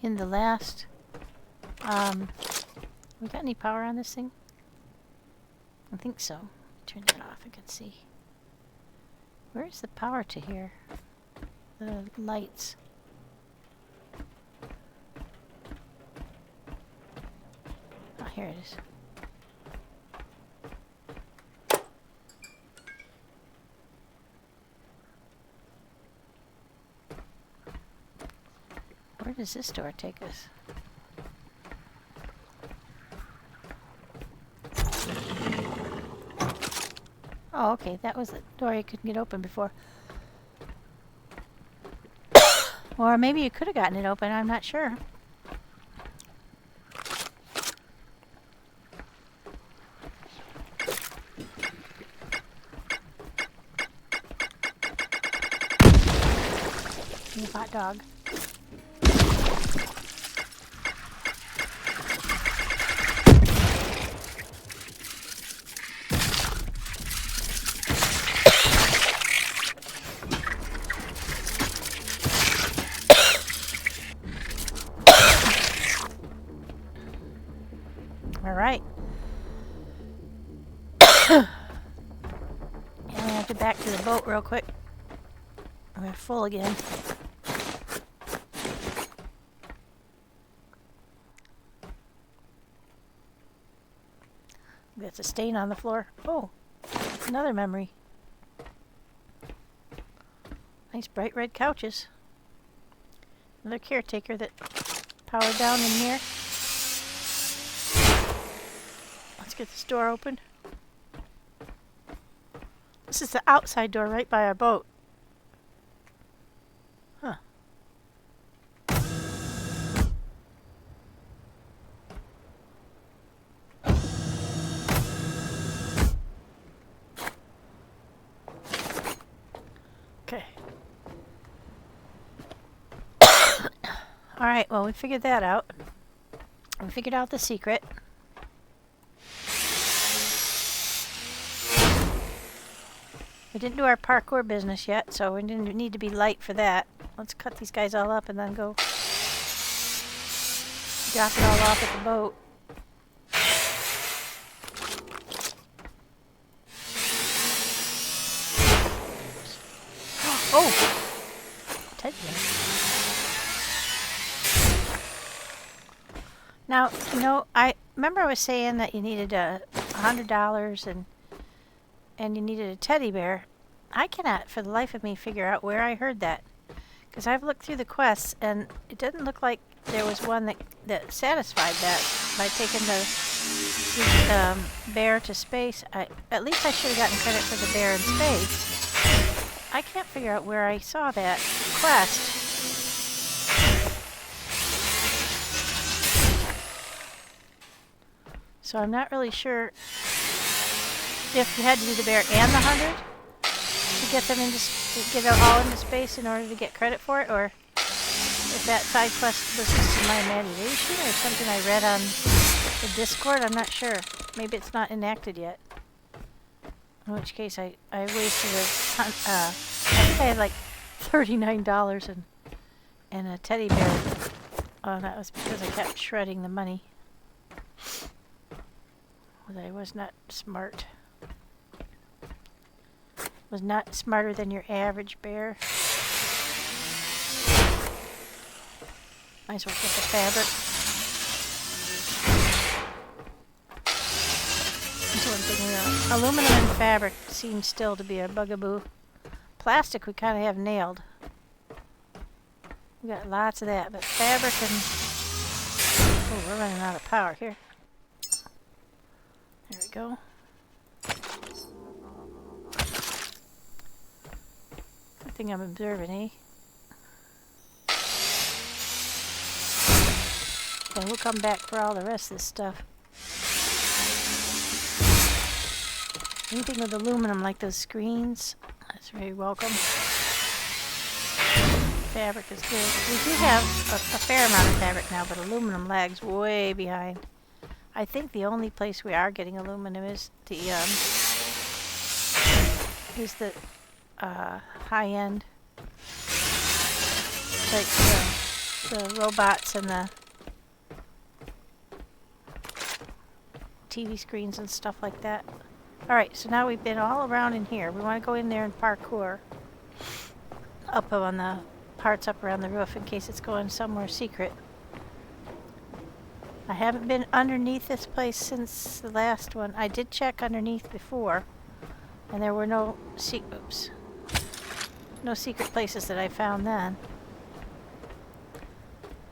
S1: in the last, we got any power on this thing? I think so. Turn that off, I can see. Where's the power to here? The lights. Oh, here it is. Where does this door take us? Oh, okay, that was the door you couldn't get open before. Or maybe you could have gotten it open, I'm not sure. You hot dog. Alright. And I have to back to the boat real quick. We're full again. That's a stain on the floor. Oh, another memory. Nice bright red couches. Another caretaker that powered down in here. Let's get this door open. This is the outside door right by our boat. Huh. Okay. Alright, well, we figured that out. We figured out the secret. We didn't do our parkour business yet, so we didn't need to be light for that. Let's cut these guys all up and then go drop it all off at the boat. Oh! Ted, Now, you know, I remember I was saying that you needed $100 and you needed a teddy bear. I cannot, for the life of me, figure out where I heard that. Because I've looked through the quests, and it didn't look like there was one that satisfied that by taking the bear to space. At least I should have gotten credit for the bear in space. I can't figure out where I saw that quest. So I'm not really sure if you had to do the bear and the 100 to get them to get it all into space in order to get credit for it, or if that side quest was just in my imagination or something I read on the Discord. I'm not sure. Maybe it's not enacted yet. In which case I wasted I think I had like $39 and a teddy bear. Oh, that was because I kept shredding the money. I was not smart. Was not smarter than your average bear. Might as well get the fabric. That's one thing. Aluminum and fabric seems still to be a bugaboo. Plastic we kind of have nailed. We got lots of that, but fabric and... Oh, we're running out of power here. There we go. Good thing I'm observing, eh? Okay, we'll come back for all the rest of this stuff. Anything with aluminum like those screens, that's very welcome. Fabric is good. We do have a fair amount of fabric now, but aluminum lags way behind. I think the only place we are getting aluminum is the high-end, like the robots and the TV screens and stuff like that. Alright, so now we've been all around in here. We want to go in there and parkour up on the parts up around the roof in case it's going somewhere secret. I haven't been underneath this place since the last one. I did check underneath before, and there were no secret places that I found then.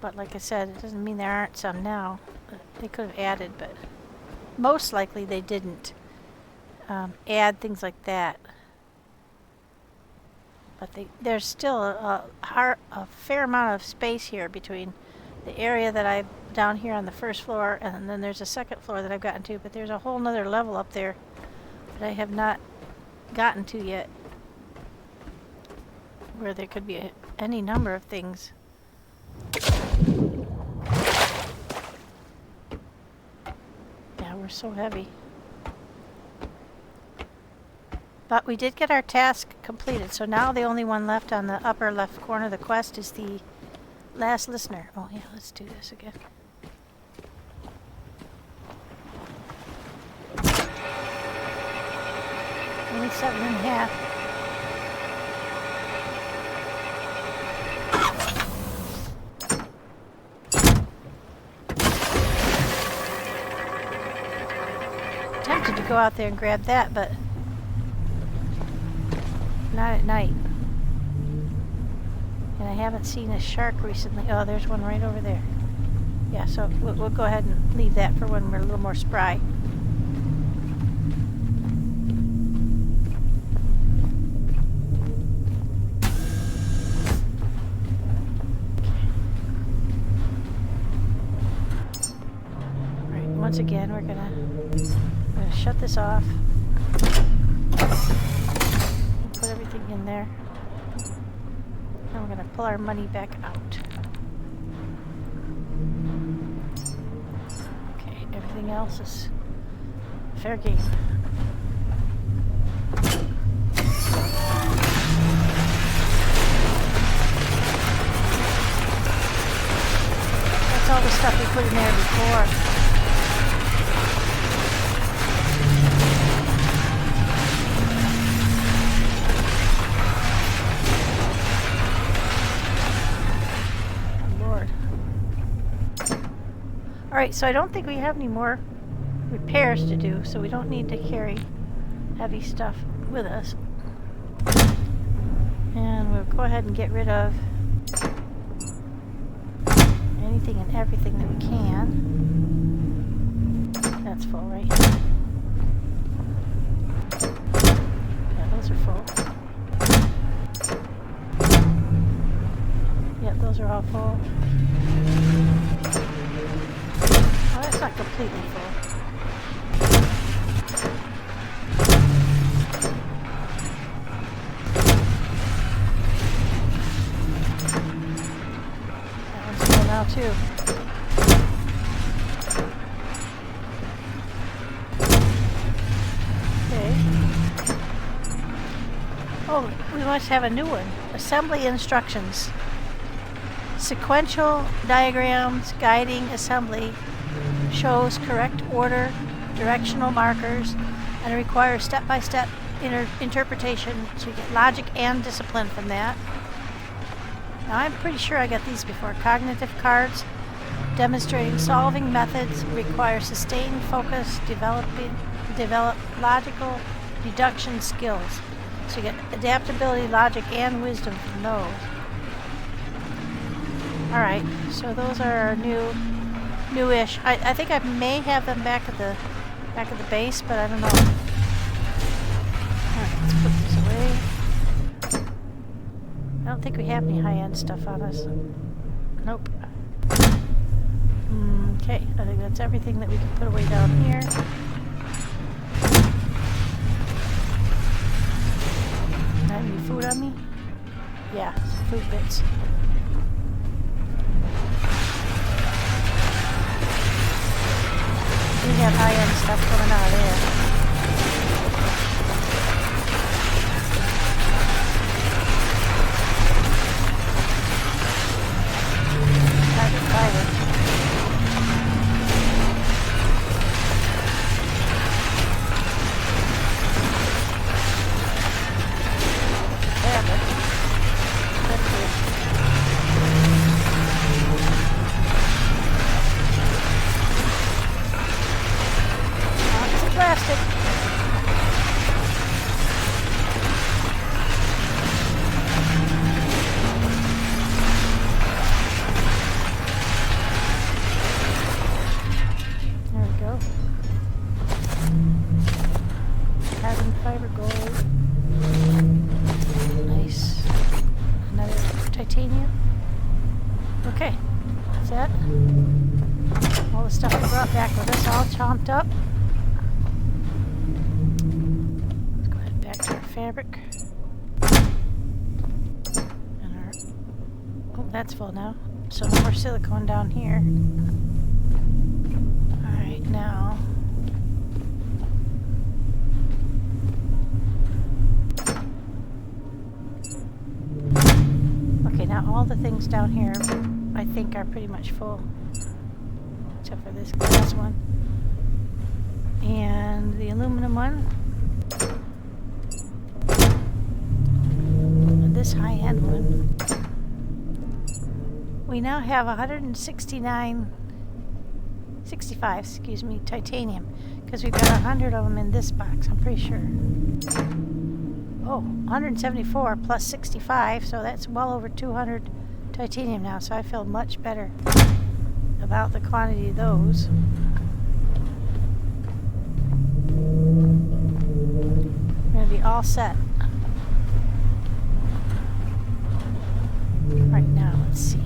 S1: But like I said, it doesn't mean there aren't some now. They could have added, but most likely they didn't add things like that. But there's still a fair amount of space here between the area that I've down here on the first floor, and then there's a second floor that I've gotten to, but there's a whole nother level up there that I have not gotten to yet, where there could be any number of things. Yeah, we're so heavy. But we did get our task completed, so now the only one left on the upper left corner of the quest is the last listener. Oh yeah, let's do this again. Only 7.5. Tempted to go out there and grab that, but not at night. And I haven't seen a shark recently. Oh, there's one right over there. Yeah, so we'll go ahead and leave that for when we're a little more spry. Alright, once again, we're gonna shut this off. Put everything in there. And we're going to pull our money back out. Okay, everything else is fair game. That's all the stuff we put in there before. Alright, so I don't think we have any more repairs to do, so we don't need to carry heavy stuff with us. And we'll go ahead and get rid of anything and everything that we can. That's full, right? Yeah, those are full. Yeah, those are all full. Oh, that's not completely full. That one's full now too. Okay. Oh, we must have a new one. Assembly instructions. Sequential diagrams guiding assembly shows correct order, directional markers, and it requires step-by-step interpretation, so you get logic and discipline from that. Now I'm pretty sure I got these before. Cognitive cards demonstrating solving methods require sustained focus, develop logical deduction skills. So you get adaptability, logic, and wisdom from those. Alright, so those are our newish. I think I may have them back at the base, but I don't know. Alright, let's put this away. I don't think we have any high-end stuff on us. Nope. Okay, I think that's everything that we can put away down here. Have any food on me? Yeah, some food bits. We have high-end stuff coming out of there. Carbon fiber. Fabric. That's good. Plastic. There we go. Carbon fiber gold. Nice. Another titanium. Okay, that's that. All the stuff we brought back with us all chomped up. Fabric. And our, oh, that's full now. So no more silicone down here. Alright, now. Okay, now all the things down here I think are pretty much full. Except for this glass one. And the aluminum one. This high-end one. We now have 65, excuse me, titanium, because we've got 100 of them in this box, I'm pretty sure. Oh, 174 plus 65, so that's well over 200 titanium now, so I feel much better about the quantity of those. We're going to be all set. Right now, let's see.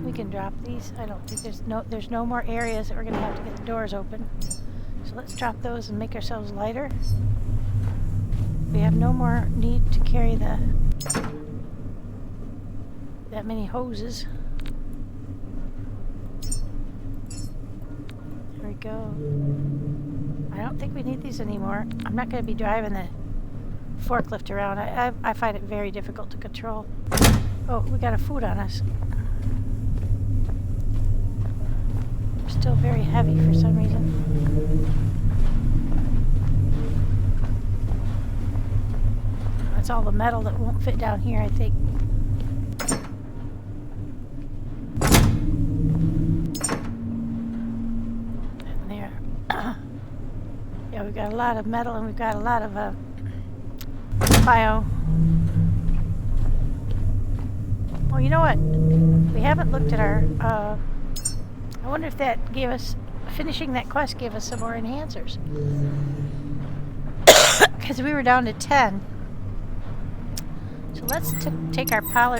S1: We can drop these. I don't think there's no more areas that we're gonna have to get the doors open. So let's drop those and make ourselves lighter. We have no more need to carry that many hoses. There we go. I don't think we need these anymore. I'm not going to be driving the forklift around. I find it very difficult to control. Oh, we got a food on us. We're still very heavy for some reason. That's all the metal that won't fit down here, I think. lot of metal and we've got a lot of bio. Oh, you know what? We haven't looked at our, I wonder if that gave us, finishing that quest gave us some more enhancers. Because we were down to 10. So let's take our power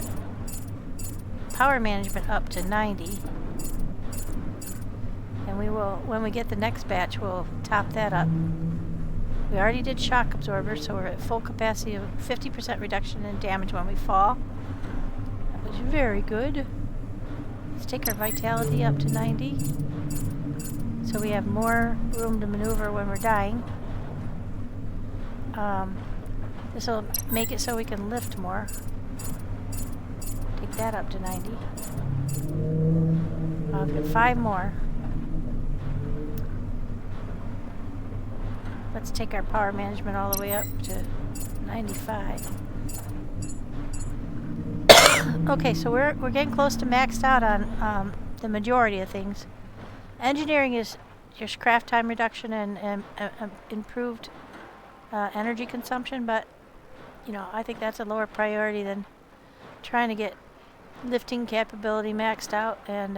S1: management up to 90. And we will, when we get the next batch, we'll top that up. We already did shock absorber, so we're at full capacity of 50% reduction in damage when we fall. That was very good. Let's take our vitality up to 90. So we have more room to maneuver when we're dying. This will make it so we can lift more. Take that up to 90. I've got 5 more. Let's take our power management all the way up to 95. Okay, so we're getting close to maxed out on the majority of things. Engineering is just craft time reduction and improved energy consumption, but you know, I think that's a lower priority than trying to get lifting capability maxed out. And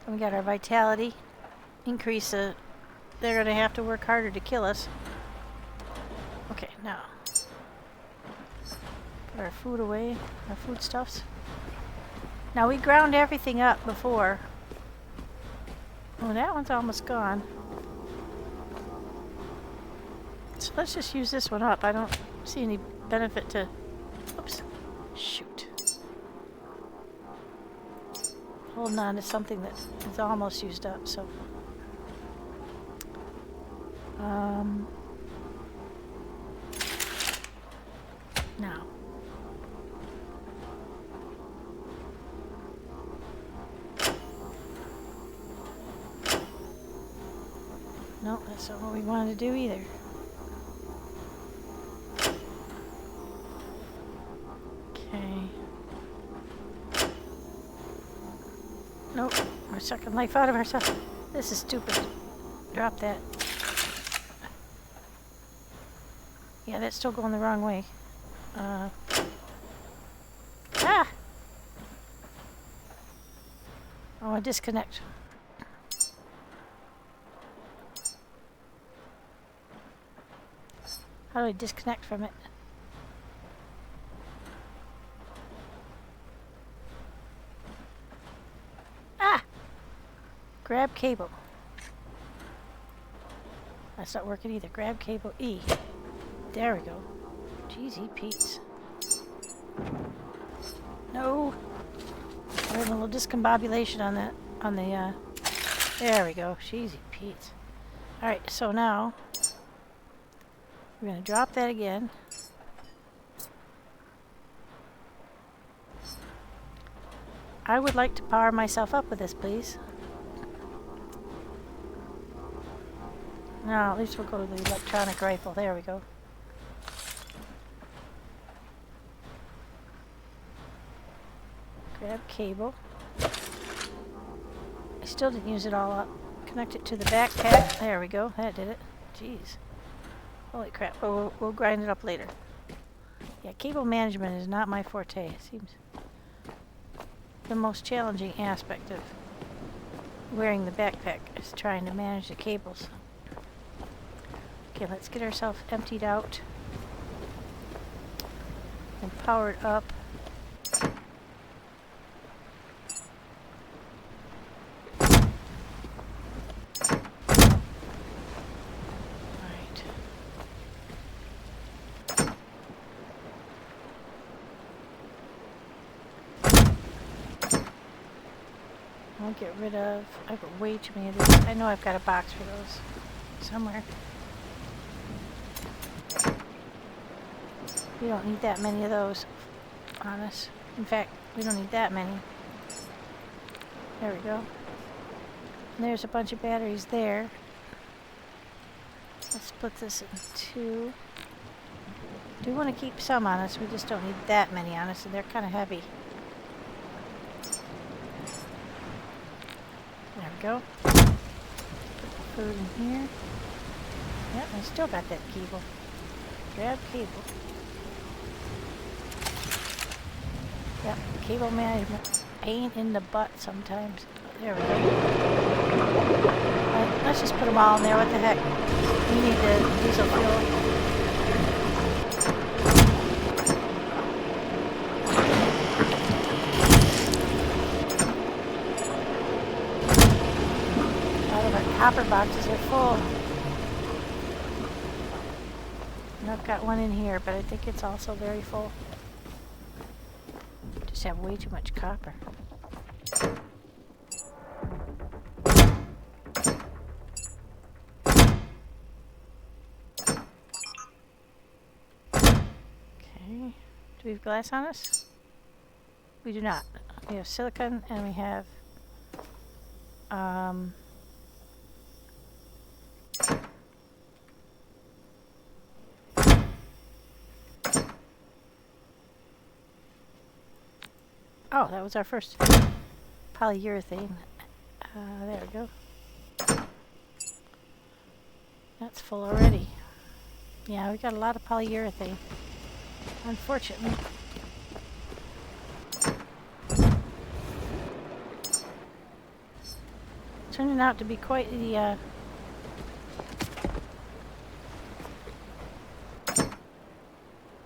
S1: we got our vitality increase. They're going to have to work harder to kill us. Okay, now put our food away, our foodstuffs. Now we ground everything up before. Oh, that one's almost gone. So let's just use this one up. I don't see any benefit to... Oops. Shoot. Holding on to something that is almost used up, so... Now. No, that's not what we wanted to do either. Okay. Nope, we're sucking life out of ourselves. This is stupid. Drop that. Yeah, that's still going the wrong way. Ah! I want to disconnect. How do I disconnect from it? Ah! Grab cable. That's not working either. Grab cable E. There we go. Jeez, Pete's. No! We're having a little discombobulation on that. On the, there we go. Jeezy Pete. Alright, so now we're going to drop that again. I would like to power myself up with this, please. No, at least we'll go to the electronic rifle. There we go. Grab cable. I still didn't use it all up. Connect it to the backpack. There we go. That did it. Jeez. Holy crap. Oh, we'll grind it up later. Yeah, cable management is not my forte. It seems the most challenging aspect of wearing the backpack is trying to manage the cables. Okay, let's get ourselves emptied out and powered up. I'll get rid of... I've got way too many of these. I know I've got a box for those somewhere. We don't need that many of those on us. In fact, we don't need that many. There we go. And there's a bunch of batteries there. Let's split this in two. Do want to keep some on us. We just don't need that many on us, and they're kind of heavy. There we go. Put the food in here. Yep, I still got that cable. Grab cable. Yep, cable management. Pain in the butt sometimes. There we go. Right, let's just put them all in there. What the heck? We need the diesel fuel. Copper boxes are full. And I've got one in here, but I think it's also very full. Just have way too much copper. Okay. Do we have glass on us? We do not. We have silicone and we have oh, that was our first polyurethane. There we go. That's full already. Yeah, we got a lot of polyurethane, unfortunately. Turning out to be quite the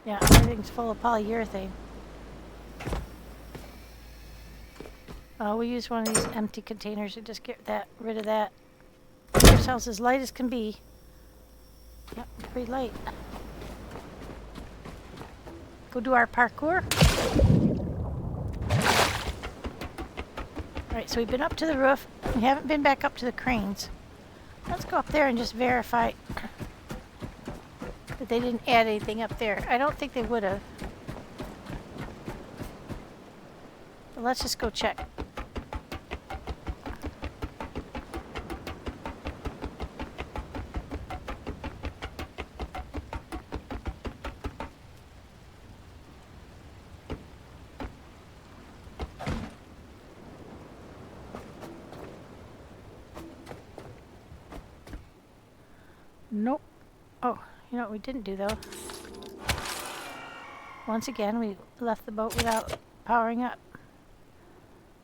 S1: yeah, everything's full of polyurethane. We use one of these empty containers to just get rid of that. Make ourselves as light as can be. Yep, pretty light. Go do our parkour. Alright, so we've been up to the roof. We haven't been back up to the cranes. Let's go up there and just verify that they didn't add anything up there. I don't think they would have. But let's just go check. Nope. Oh, you know what we didn't do though? Once again, we left the boat without powering up.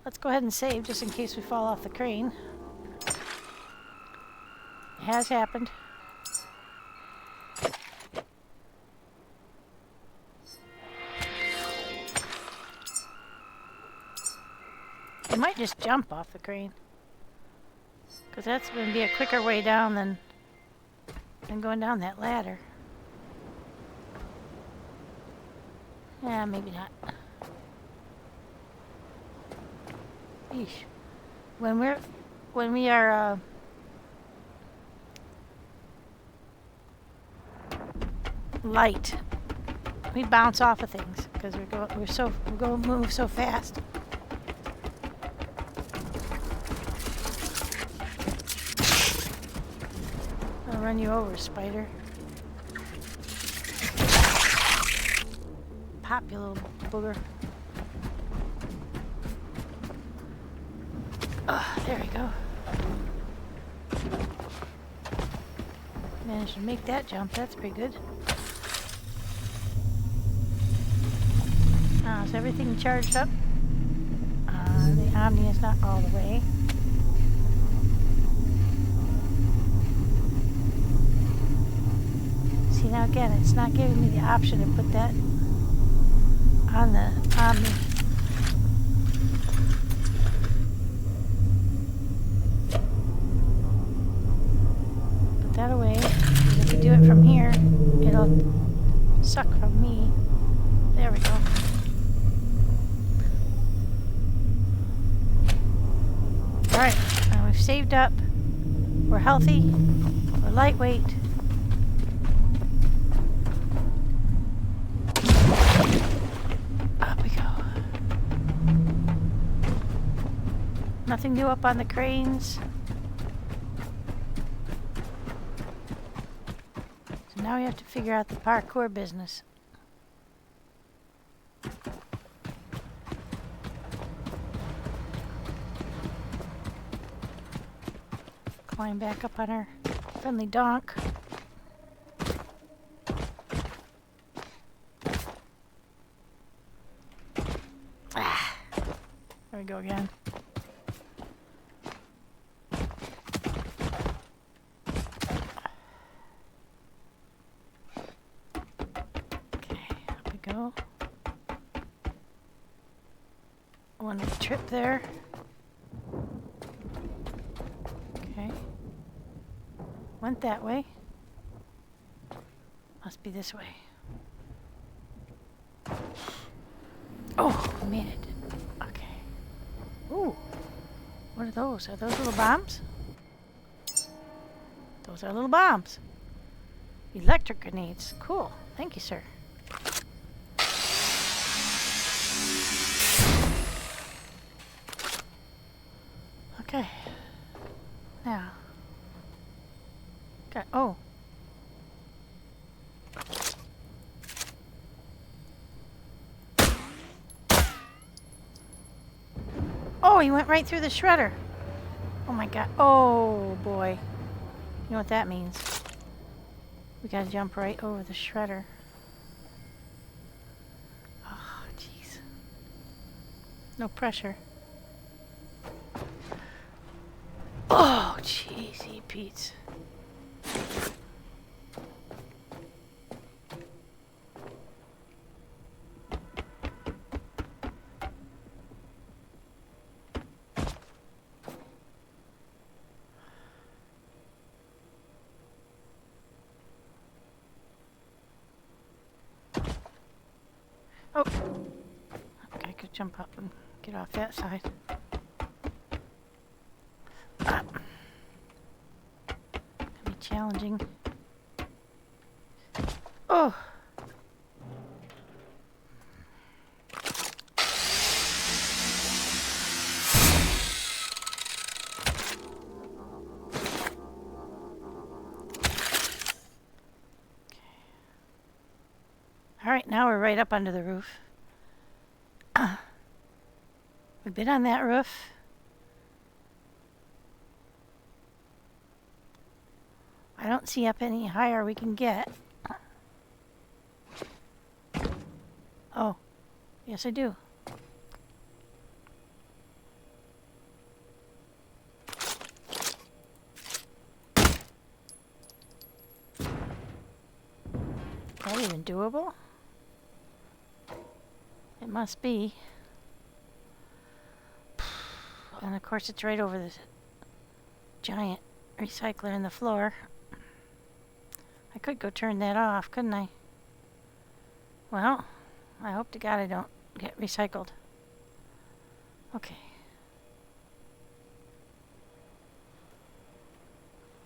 S1: Let's go ahead and save just in case we fall off the crane. It has happened. I might just jump off the crane, because that's going to be a quicker way down than going down that ladder. Yeah, maybe not. Eesh. When we are light, we bounce off of things because we move so fast. I'll run you over, spider. Pop, you little booger. There we go. Managed to make that jump. That's pretty good. Is everything charged up? The Omni is not all the way. See, now again, it's not giving me the option to put that on the Omni. Put that away. If you do it from here, it'll suck from me. There we go. Alright, now we've saved up. We're healthy. We're lightweight. Up we go. Nothing new up on the cranes. So now we have to figure out the parkour business. Climb back up on our friendly donk. go again. Okay, up we go. One trip there. Okay. Went that way. Must be this way. Oh, I made it. Okay. Ooh. What are those? Are those little bombs? Those are little bombs. Electric grenades. Cool. Thank you, sir. Okay. Now. Okay. Oh. Oh, he went right through the shredder. Oh my god. Oh boy. You know what that means? We gotta jump right over the shredder. Oh, jeez. No pressure. Oh, jeez, Pete. Oh. Okay, I could jump up and get off that side. Gonna be challenging. Oh. Alright, now we're right up under the roof. We've been on that roof. I don't see up any higher we can get. Oh, yes I do. That even doable? It must be. And of course it's right over this giant recycler in the floor. I could go turn that off, couldn't I? Well, I hope to God I don't get recycled. Okay.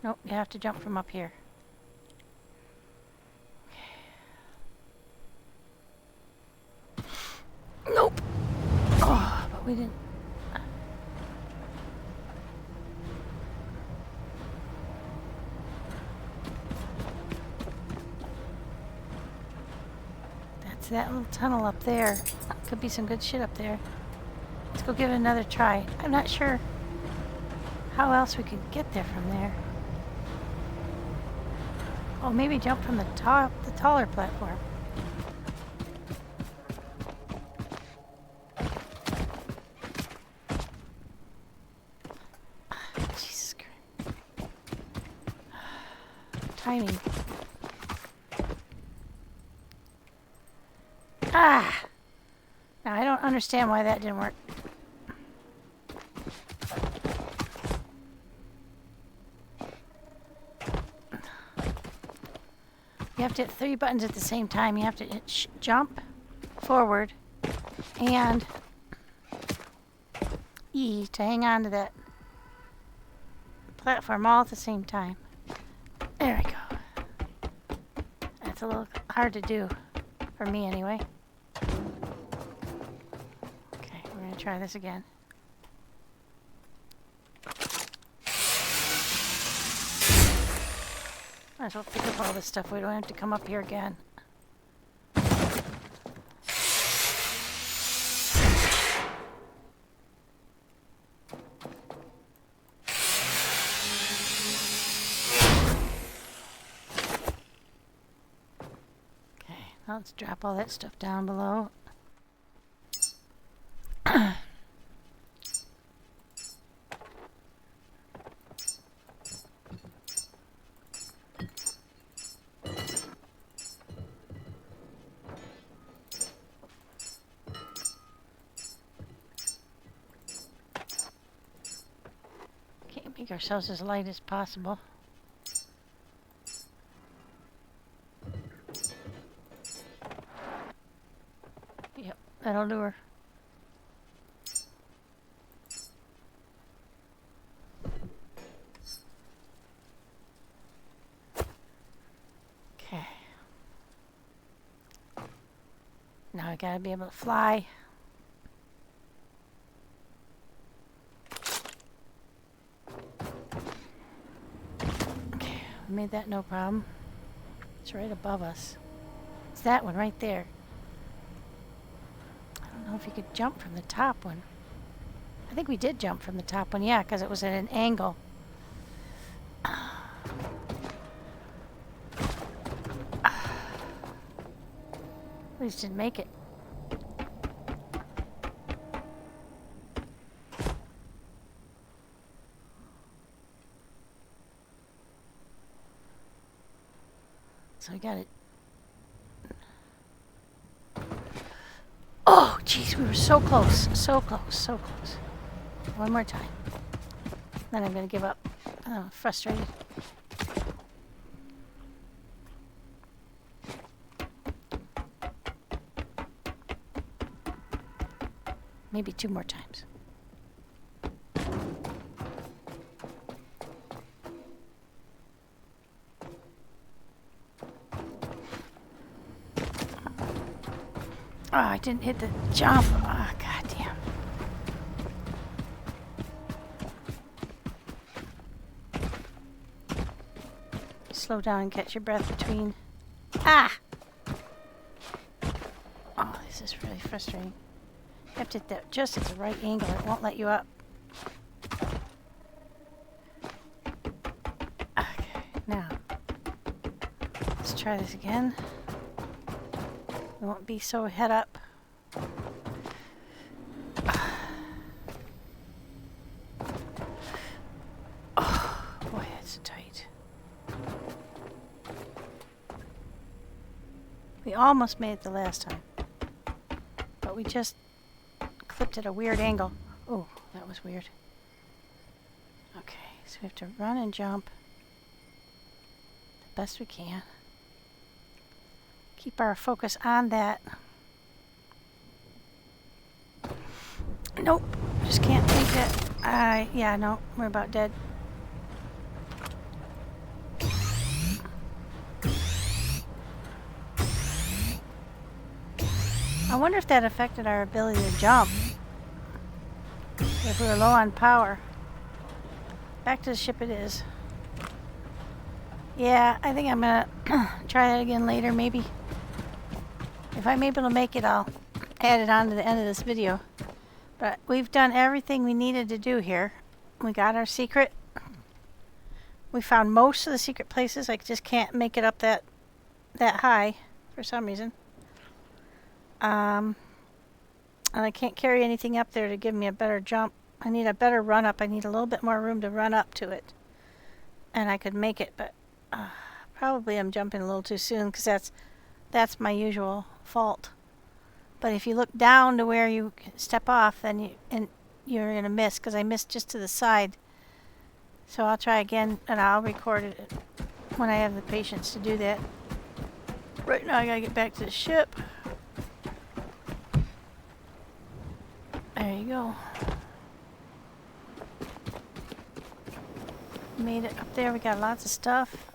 S1: Nope, you have to jump from up here. Nope. Oh, but we didn't. That's that little tunnel up there. Could be some good shit up there. Let's go give it another try. I'm not sure how else we could get there from there. Oh, maybe jump from the top, the taller platform. Jesus Christ. Timing. Ah! Now, I don't understand why that didn't work. You have to hit 3 buttons at the same time. You have to hit jump, forward, and E to hang on to that platform all at the same time. There we go. That's a little hard to do, for me anyway. Okay, we're going to try this again. Might as well pick up all this stuff. We don't have to come up here again. Okay, now let's drop all that stuff down below. make ourselves as light as possible. Yep, that'll do her. Okay. Now I gotta be able to fly. Okay, we made that no problem. It's right above us. It's that one right there. I don't know if you could jump from the top one. I think we did jump from the top one, yeah, because it was at an angle. We just didn't make it. So I got it. Oh, jeez, we were so close. So close, so close. One more time. Then I'm going to give up. Oh, frustrated. Maybe 2 more times. Oh, I didn't hit the jump. Oh, goddamn. Slow down and catch your breath between. Ah! Oh, this is really frustrating. You have to hit that just at the right angle. It won't let you up. Okay, now. Let's try this again. We won't be so head up. Oh, boy, that's tight. We almost made it the last time. But we just clipped at a weird angle. Oh, that was weird. Okay, so we have to run and jump the best we can. Keep our focus on that. Nope, just can't make that. Yeah, no, we're about dead. I wonder if that affected our ability to jump. If we were low on power. Back to the ship it is. Yeah, I think I'm gonna try that again later, maybe. If I'm able to make it, I'll add it on to the end of this video. But we've done everything we needed to do here. We got our secret. We found most of the secret places. I just can't make it up that high for some reason. And I can't carry anything up there to give me a better jump. I need a better run up. I need a little bit more room to run up to it. And I could make it, but probably I'm jumping a little too soon because that's my usual fault. But if you look down to where you step off, then you're gonna miss, because I missed just to the side. So I'll try again, and I'll record it when I have the patience to do that. Right now I gotta get back to the ship. There you go. Made it up there. We got lots of stuff.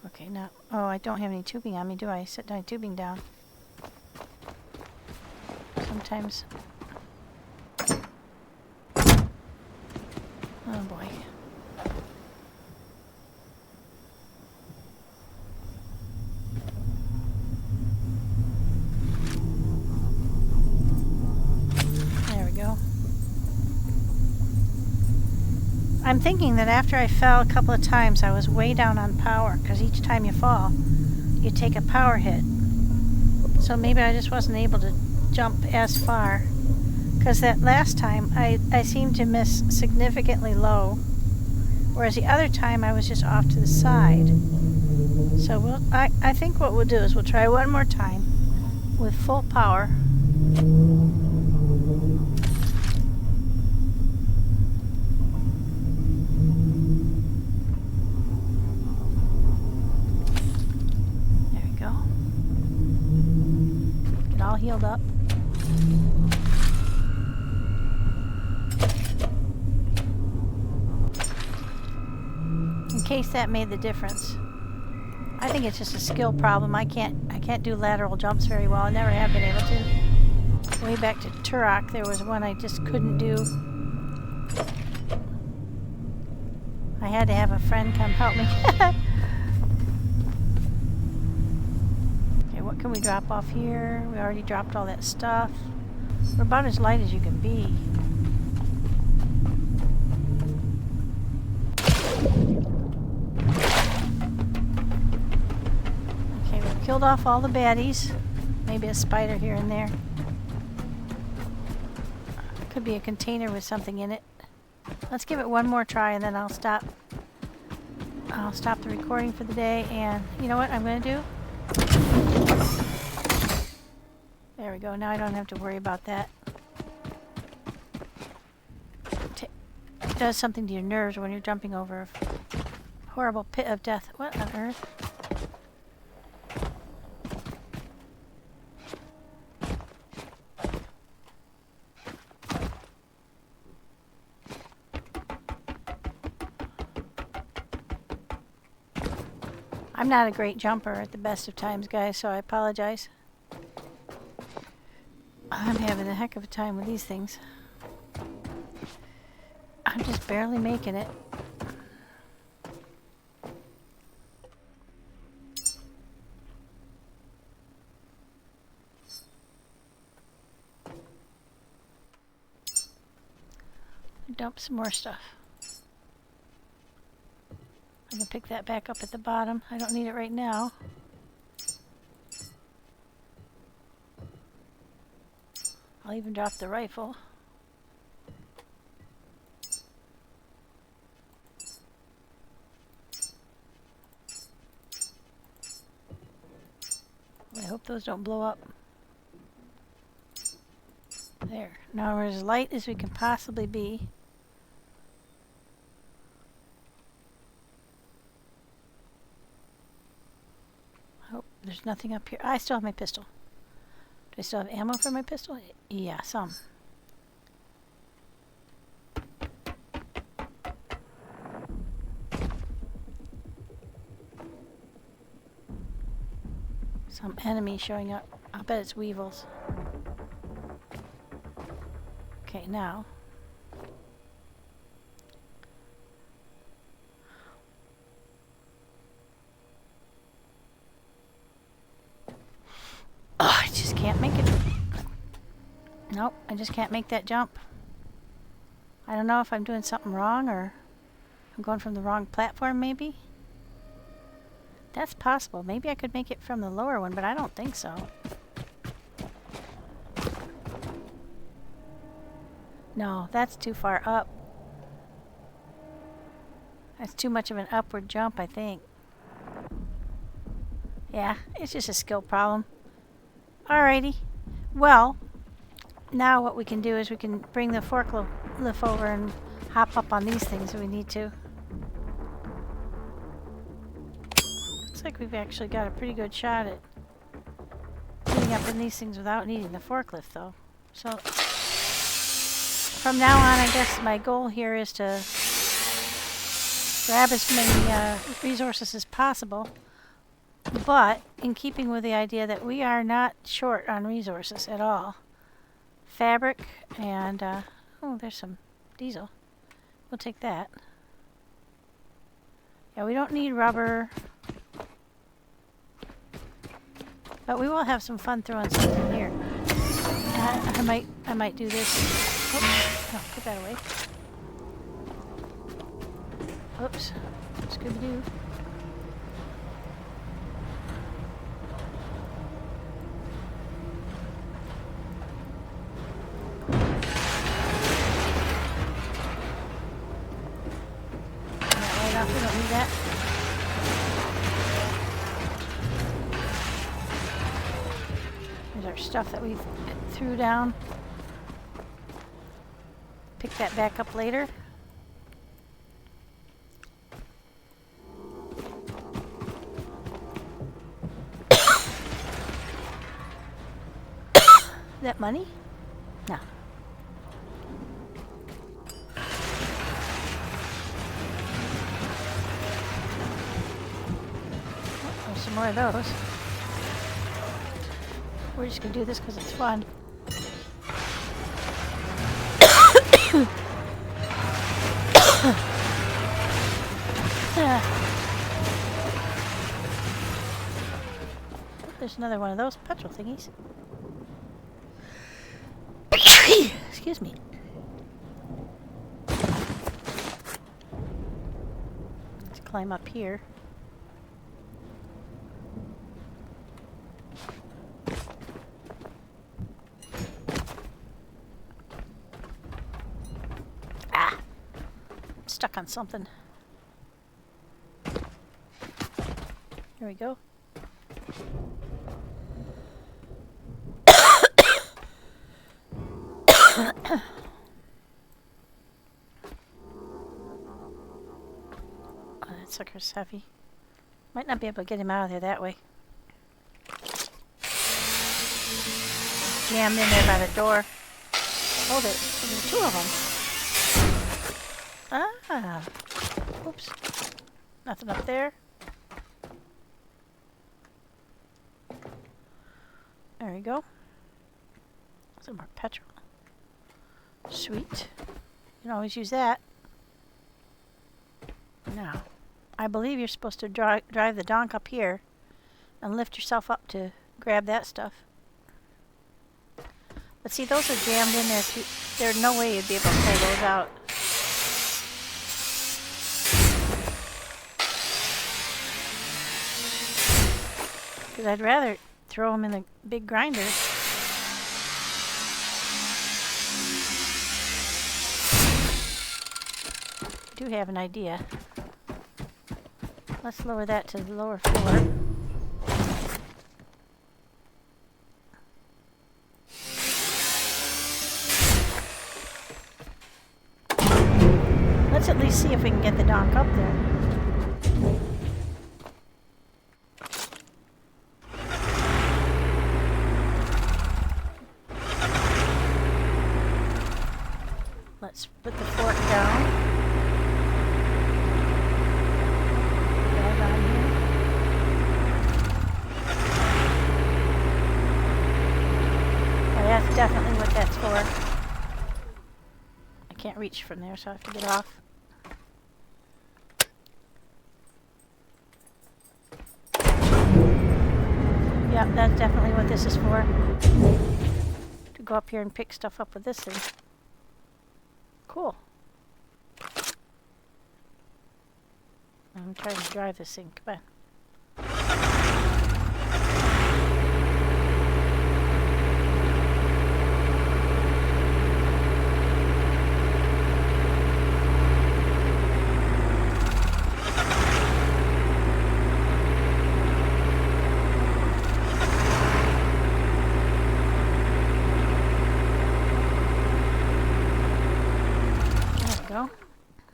S1: Okay, now, oh, I don't have any tubing on me, do I? Set my tubing down. Sometimes. Oh boy. There we go. I'm thinking that after I fell a couple of times, I was way down on power, because each time you fall, you take a power hit. So maybe I just wasn't able to jump as far, because that last time I seemed to miss significantly low, whereas the other time I was just off to the side. So I think what we'll do is we'll try one more time with full power. healed up. In case that made the difference. I think it's just a skill problem. I can't do lateral jumps very well. I never have been able to. Way back to Turok, there was one I just couldn't do. I had to have a friend come help me. Okay, what can we drop off here? We already dropped all that stuff. We're about as light as you can be. Okay, we've killed off all the baddies. Maybe a spider here and there. Could be a container with something in it. Let's give it one more try and then I'll stop. I'll stop the recording for the day, and you know what I'm going to do? There we go. Now I don't have to worry about that. It does something to your nerves when you're jumping over a horrible pit of death. What on earth? I'm not a great jumper at the best of times, guys, so I apologize. I'm having a heck of a time with these things. I'm just barely making it. Dump some more stuff. I can pick that back up at the bottom. I don't need it right now. I'll even drop the rifle. I hope those don't blow up. There. Now we're as light as we can possibly be. Oh, there's nothing up here. I still have my pistol. Do I still have ammo for my pistol? Yeah, some. Some enemy showing up. I'll bet it's weevils. Okay, now. Oh, I just can't make it. Nope, I just can't make that jump. I don't know if I'm doing something wrong or I'm going from the wrong platform, maybe? That's possible. Maybe I could make it from the lower one, but I don't think so. No, that's too far up. That's too much of an upward jump, I think. Yeah, it's just a skill problem. Alrighty. Well, now what we can do is we can bring the forklift over and hop up on these things if we need to. Looks like we've actually got a pretty good shot at getting up in these things without needing the forklift, though. So from now on, I guess my goal here is to grab as many resources as possible, but in keeping with the idea that we are not short on resources at all. Fabric and, oh, there's some diesel. We'll take that. Yeah, we don't need rubber, but we will have some fun throwing something here. I might do this. Oops. Oh, put that away. Oops. Scooby-Doo. Right off, we don't need that. There's our stuff that we threw down. Pick that back up later. that money? No. Oh, there's some more of those. We're just gonna do this because it's fun. There's another one of those petrol thingies. Excuse me. Let's climb up here. Ah! I'm stuck on something. Here we go. Oh, that sucker's heavy. Might not be able to get him out of there that way. Jammed in there by the door. Oh, there's two of them. Ah. Oops. Nothing up there. There we go. Some more petrol. Sweet. You can always use that. Now, I believe you're supposed to drive the donk up here and lift yourself up to grab that stuff. But see, those are jammed in there too. There's no way you'd be able to pull those out. Because I'd rather throw them in the big grinder. I do have an idea. Let's lower that to the lower floor. Let's at least see if we can get the donk up there. Let's put the fork down. Drag on here. Oh, that's definitely what that's for. I can't reach from there, so I have to get off. Yep, that's definitely what this is for. To go up here and pick stuff up with this thing. Cool. I'm trying to drive this thing. Come on.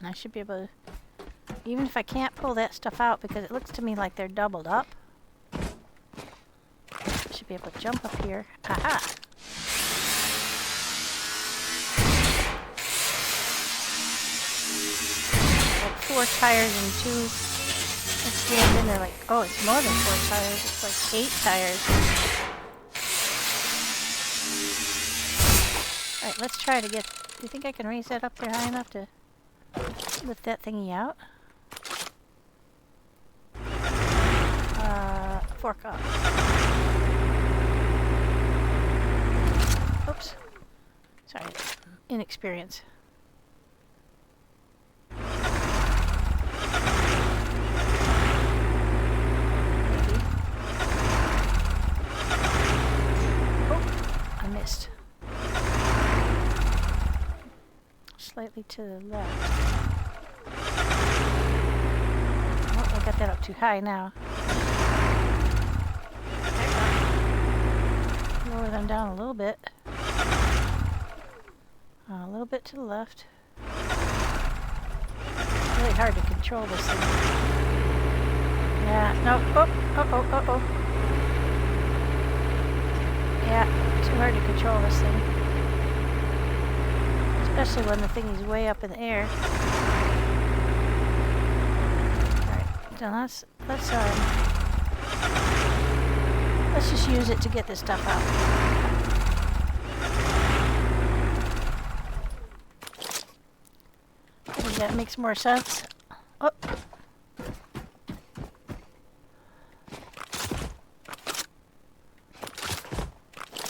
S1: I should be able to, even if I can't pull that stuff out because it looks to me like they're doubled up, I should be able to jump up here. Aha! Like 4 tires and 2. It's jammed in there like, oh, it's more than 4 tires. It's like 8 tires. Alright, let's try to get, do you think I can raise that up there high enough to lift that thingy out? Fork up. Oops. Sorry, inexperience. Maybe. Oh, I missed. Slightly to the left. Oh, I got that up too high now. Lower them down a little bit. A little bit to the left. Really hard to control this thing. Yeah, no, oh. Yeah, too hard to control this thing. Especially when the thing is way up in the air. Alright, so let's just use it to get this stuff out. I think that makes more sense. Oh.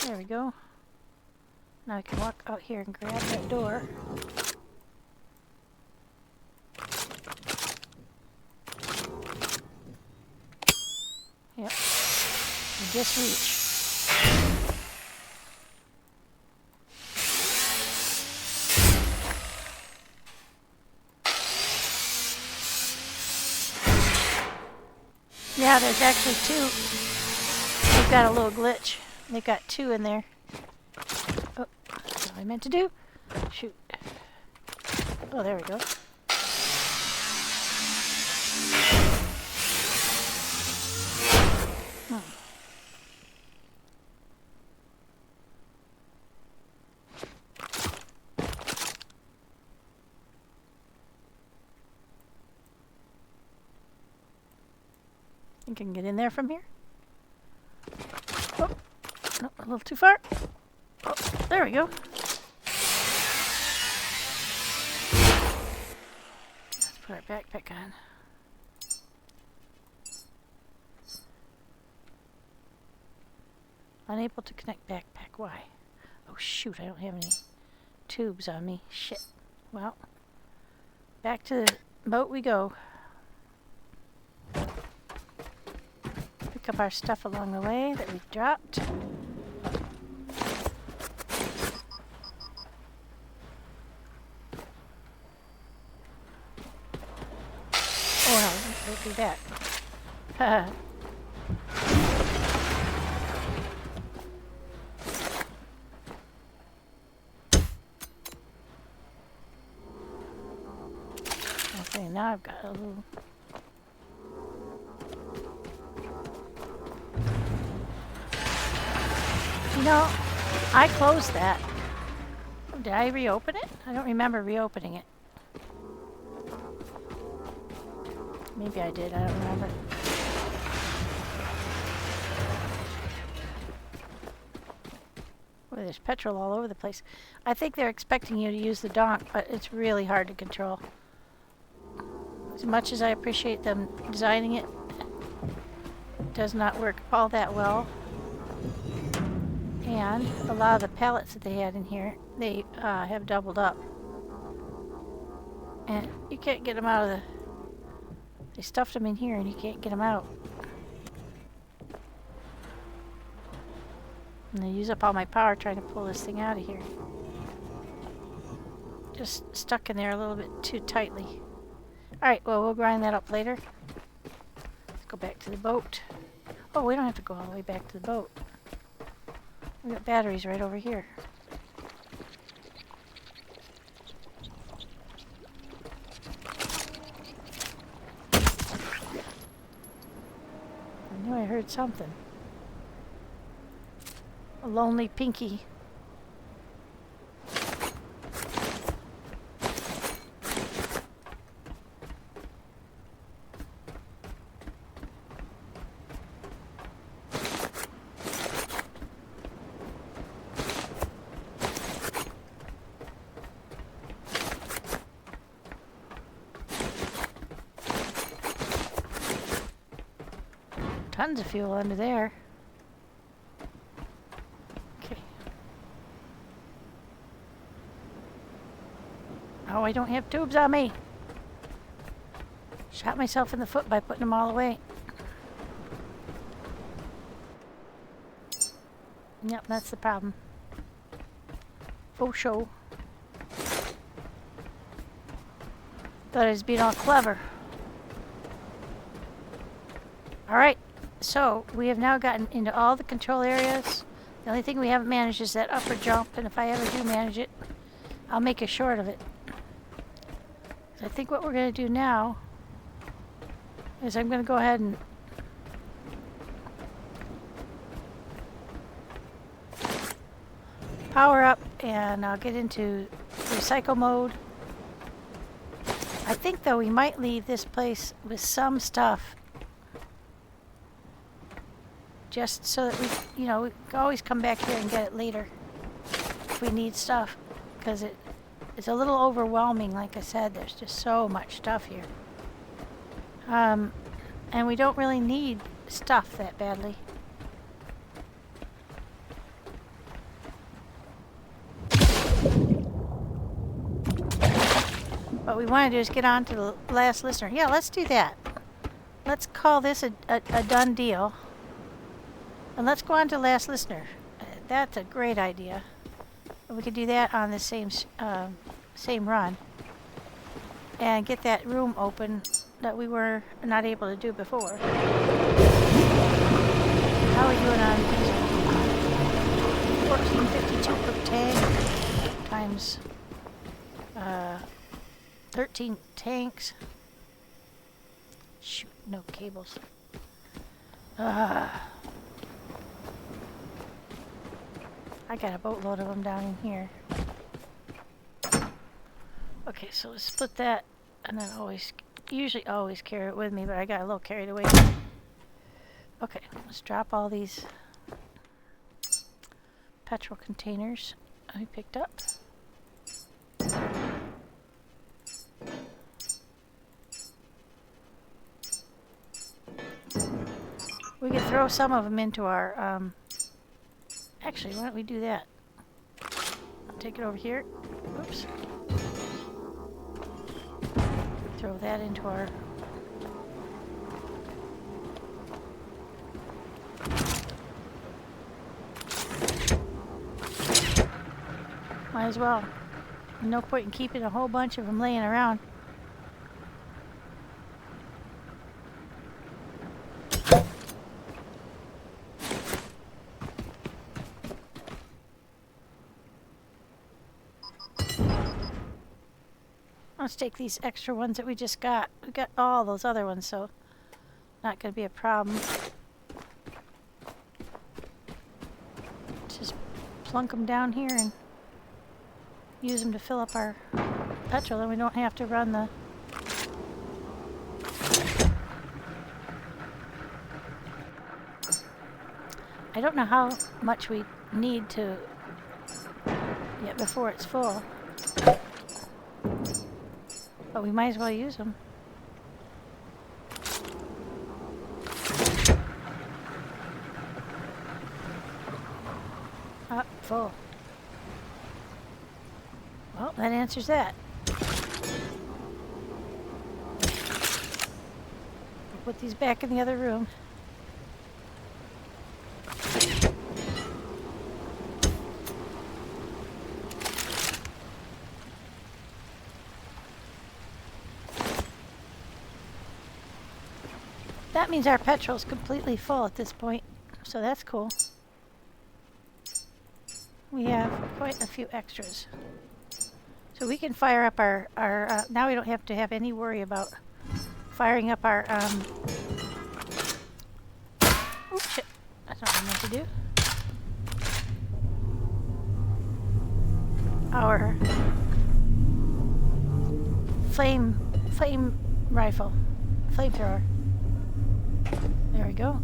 S1: There we go. Now I can walk out here and grab that door. Yep. And just reach. Yeah, there's actually two. They've got a little glitch. They've got two in there. Oh, that's what I meant to do. Shoot. Oh, there we go. Think I can get in there from here? Oh, no, a little too far. Oh, there we go. Let's put our backpack on. Unable to connect backpack. Why? Oh shoot, I don't have any tubes on me. Shit. Well, back to the boat we go. Pick up our stuff along the way that we've dropped. Oh no, don't do that. Okay, now I've got a little... You know, I closed that. Did I reopen it? I don't remember reopening it. Maybe I did, I don't remember. Boy, there's petrol all over the place. I think they're expecting you to use the donk, but it's really hard to control. As much as I appreciate them designing it, it does not work all that well. And a lot of the pallets that they had in here, they have doubled up. And you can't get them out of the... They stuffed them in here and you can't get them out. And they use up all my power trying to pull this thing out of here. Just stuck in there a little bit too tightly. Alright, well, we'll grind that up later. Let's go back to the boat. Oh, we don't have to go all the way back to the boat. We got batteries right over here. I knew I heard something. A lonely Pinky. Tons of fuel under there. Okay. Oh, I don't have tubes on me. Shot myself in the foot by putting them all away. Yep, that's the problem. Faux show. Thought I was being all clever. Alright. So, we have now gotten into all the control areas. The only thing we haven't managed is that upper jump, and if I ever do manage it, I'll make a short of it. So I think what we're going to do now is I'm going to go ahead and power up and I'll get into recycle mode. I think though we might leave this place with some stuff just so that we can always come back here and get it later if we need stuff, because it's a little overwhelming. Like I said, there's just so much stuff here. And we don't really need stuff that badly. What we want to do is get on to the last listener. Yeah, let's do that. Let's call this a done deal. And let's go on to last listener. That's a great idea. We could do that on the same run. And get that room open that we were not able to do before. How are we doing on diesel? 1452 per tank times 13 tanks. Shoot, no cables. I got a boatload of them down in here. Okay, so let's split that, and then usually always carry it with me, but I got a little carried away. Okay, let's drop all these petrol containers I picked up. We could throw some of them into our, actually, why don't we do that? Take it over here. Oops. Throw that into our... Might as well. No point in keeping a whole bunch of them laying around. Let's take these extra ones that we just got. We got all those other ones, so not going to be a problem. Just plunk them down here and use them to fill up our petrol, and we don't have to run the... I don't know how much we need to get before it's full. But we might as well use them. Up, full. Well, that answers that. We'll put these back in the other room. That means our petrol's completely full at this point, so that's cool. We have quite a few extras. So we can fire up our now we don't have to have any worry about firing up our, oh shit, that's not what I meant to do. Our flame rifle, flamethrower. There we go.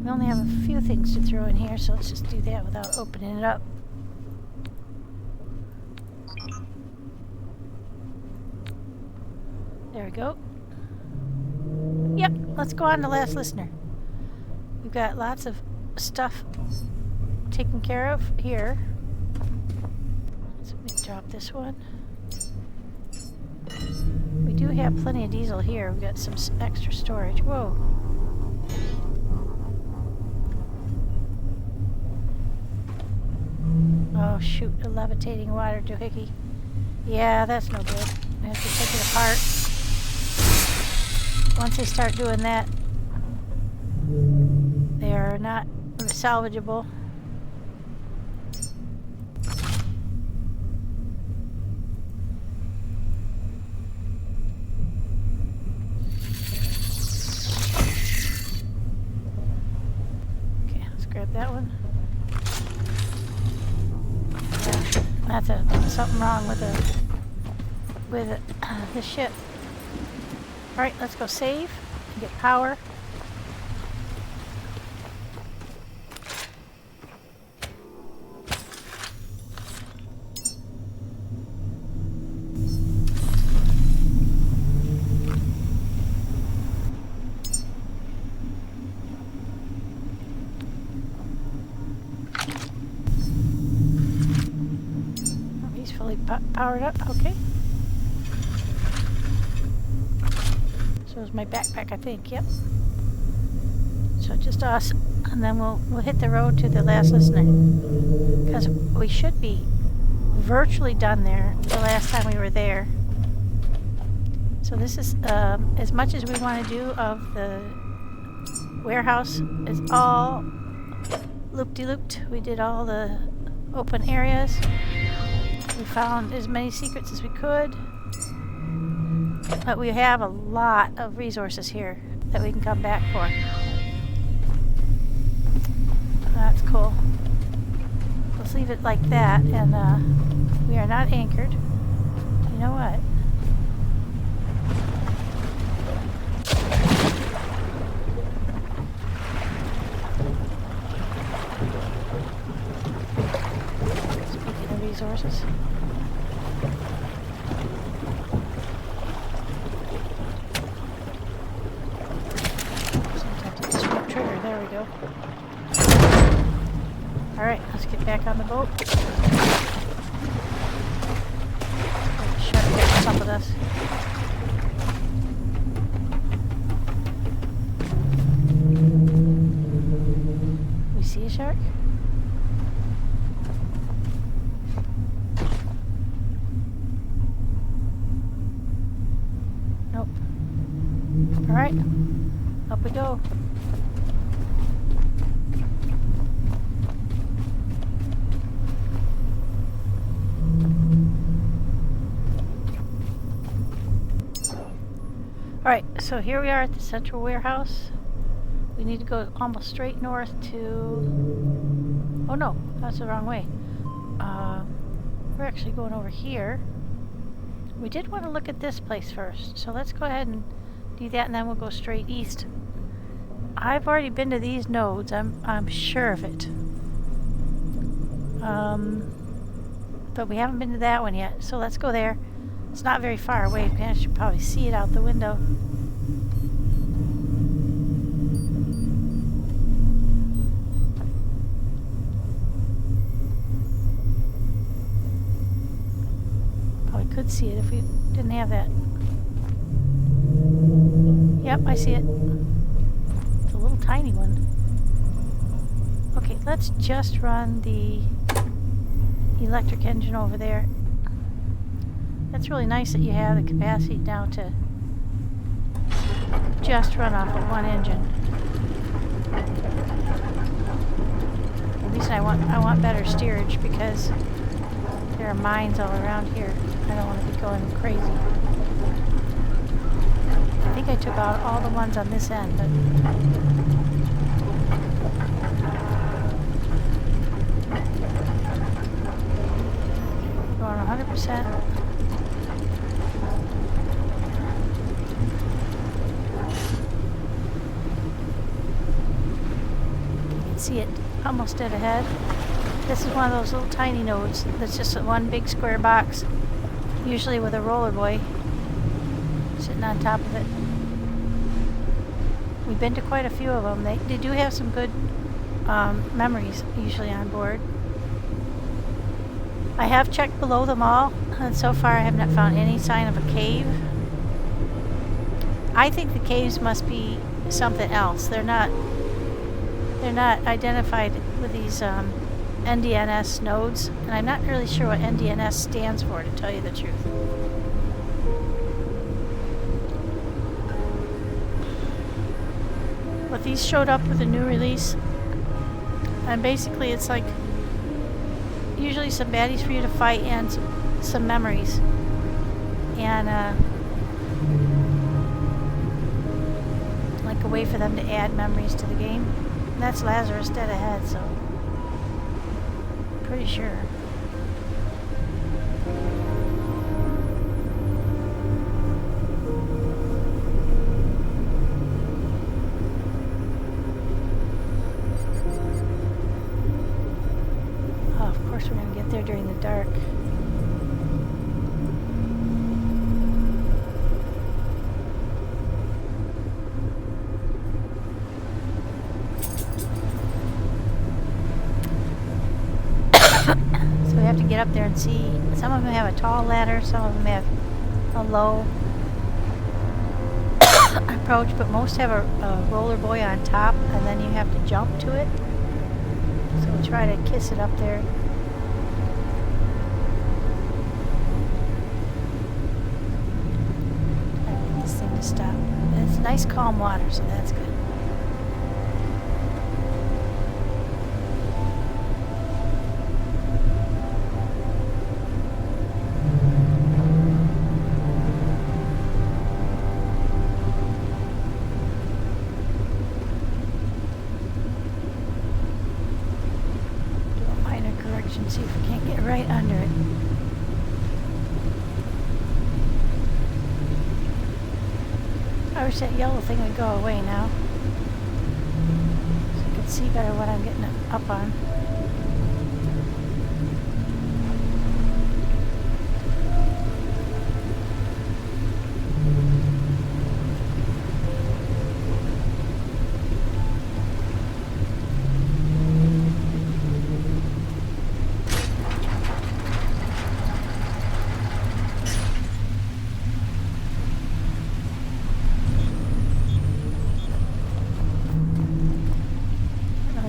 S1: We only have a few things to throw in here, so let's just do that without opening it up. There we go. Yep, let's go on to last listener. We've got lots of stuff taken care of here. So we drop this one. We do have plenty of diesel here. We've got some extra storage. Whoa. Oh shoot, a levitating water doohickey. Yeah, that's no good. We have to take it apart. Once they start doing that, they are not salvageable. something wrong with the ship. Alright, let's go save and get power. Powered up, okay. So is my backpack, I think, yep. So just us, and then we'll hit the road to the last listener. Because we should be virtually done there the last time we were there. So this is, as much as we want to do of the warehouse, is all loop-de-looped. We did all the open areas. We found as many secrets as we could, but we have a lot of resources here that we can come back for. That's cool. Let's leave it like that, and we are not anchored. You know what? Speaking of resources. Trigger, there we go. Alright, let's get back on the boat. Shark catches up with us. We see a shark? Nope. Alright, up we go. Alright, so here we are at the central warehouse. We need to go almost straight north to... Oh no, that's the wrong way. We're actually going over here. We did want to look at this place first, so let's go ahead and do that, and then we'll go straight east. I've already been to these nodes, I'm sure of it. But we haven't been to that one yet, so let's go there. It's not very far away. I should probably see it out the window. Probably could see it if we didn't have that. Yep, I see it. It's a little tiny one. Okay, let's just run the electric engine over there. That's really nice that you have the capacity now to just run off of one engine. The reason I want better steerage because there are mines all around here. I don't want to be going crazy. I think I took out all the ones on this end, but going 100%. See it almost dead ahead. This is one of those little tiny nodes that's just one big square box, usually with a roller boy sitting on top of it. We've been to quite a few of them. They do have some good memories usually on board. I have checked below them all, and so far I have not found any sign of a cave. I think the caves must be something else. They're not identified with these NDNS nodes, and I'm not really sure what NDNS stands for, to tell you the truth. But these showed up with a new release, and basically it's like usually some baddies for you to fight and some memories, and like a way for them to add memories to the game. And that's Lazarus dead ahead, so pretty sure. Oh, of course we're gonna get there during the dark. So we have to get up there and see. Some of them have a tall ladder, some of them have a low approach, but most have a roller buoy on top, and then you have to jump to it. So we'll try to kiss it up there. Try to get this thing to stop. And it's nice calm water, so that's good. And see if we can't get right under it. I wish that yellow thing would go away now, so I can see better what I'm getting up on.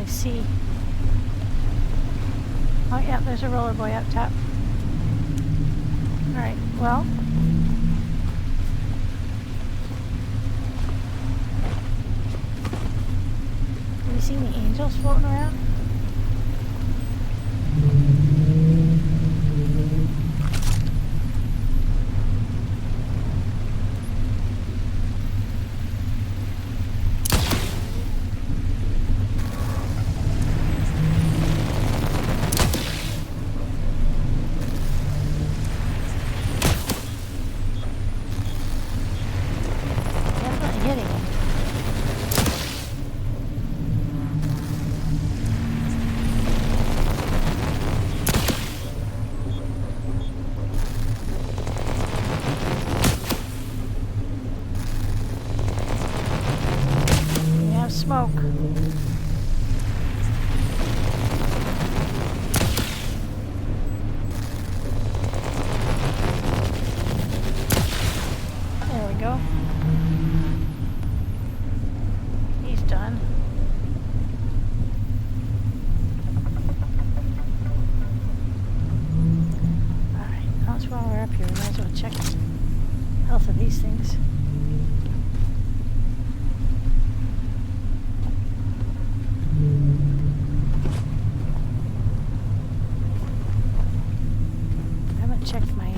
S1: See. Oh yeah, there's a roller buoy up top. Alright, well. Have you seen the angels floating around? Hitting him. We have smoke. There we go. Done. Alright, now while we're up here, we might as well check the health of these things. I haven't checked my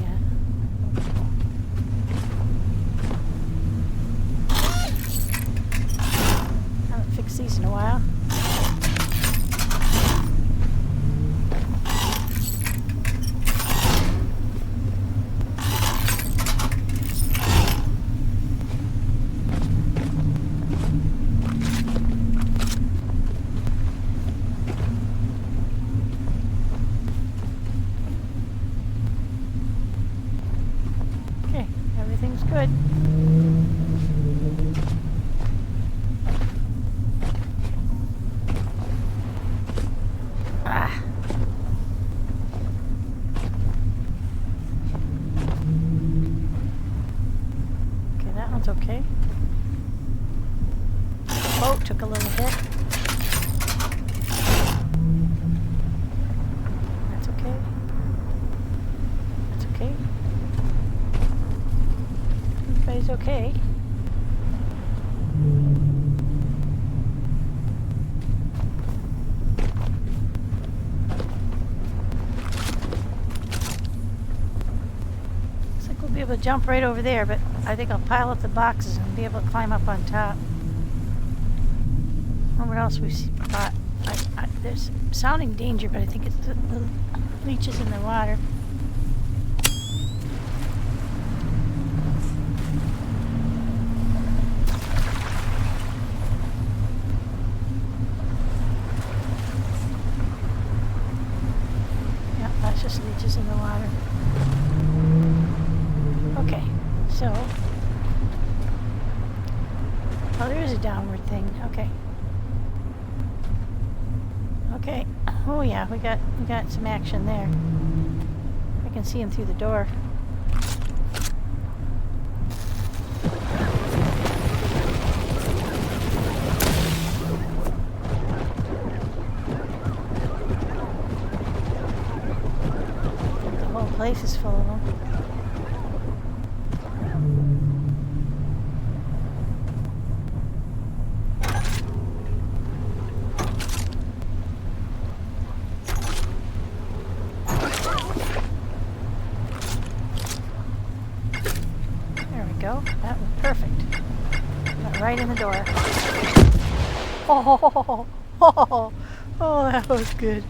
S1: these in a while. Okay, everything's good. Okay. The boat took a little hit. That's okay. That's okay. Everybody's okay. Looks like we'll be able to jump right over there, but I think I'll pile up the boxes and be able to climb up on top. Or what else we spot? There's sounding danger, but I think it's the leeches in the water. So, oh, there is a downward thing. Okay. Okay. Oh yeah, we got some action there. I can see him through the door. The whole place is full of them. Go. That was perfect. Went right in the door. Oh, oh, oh, that was good.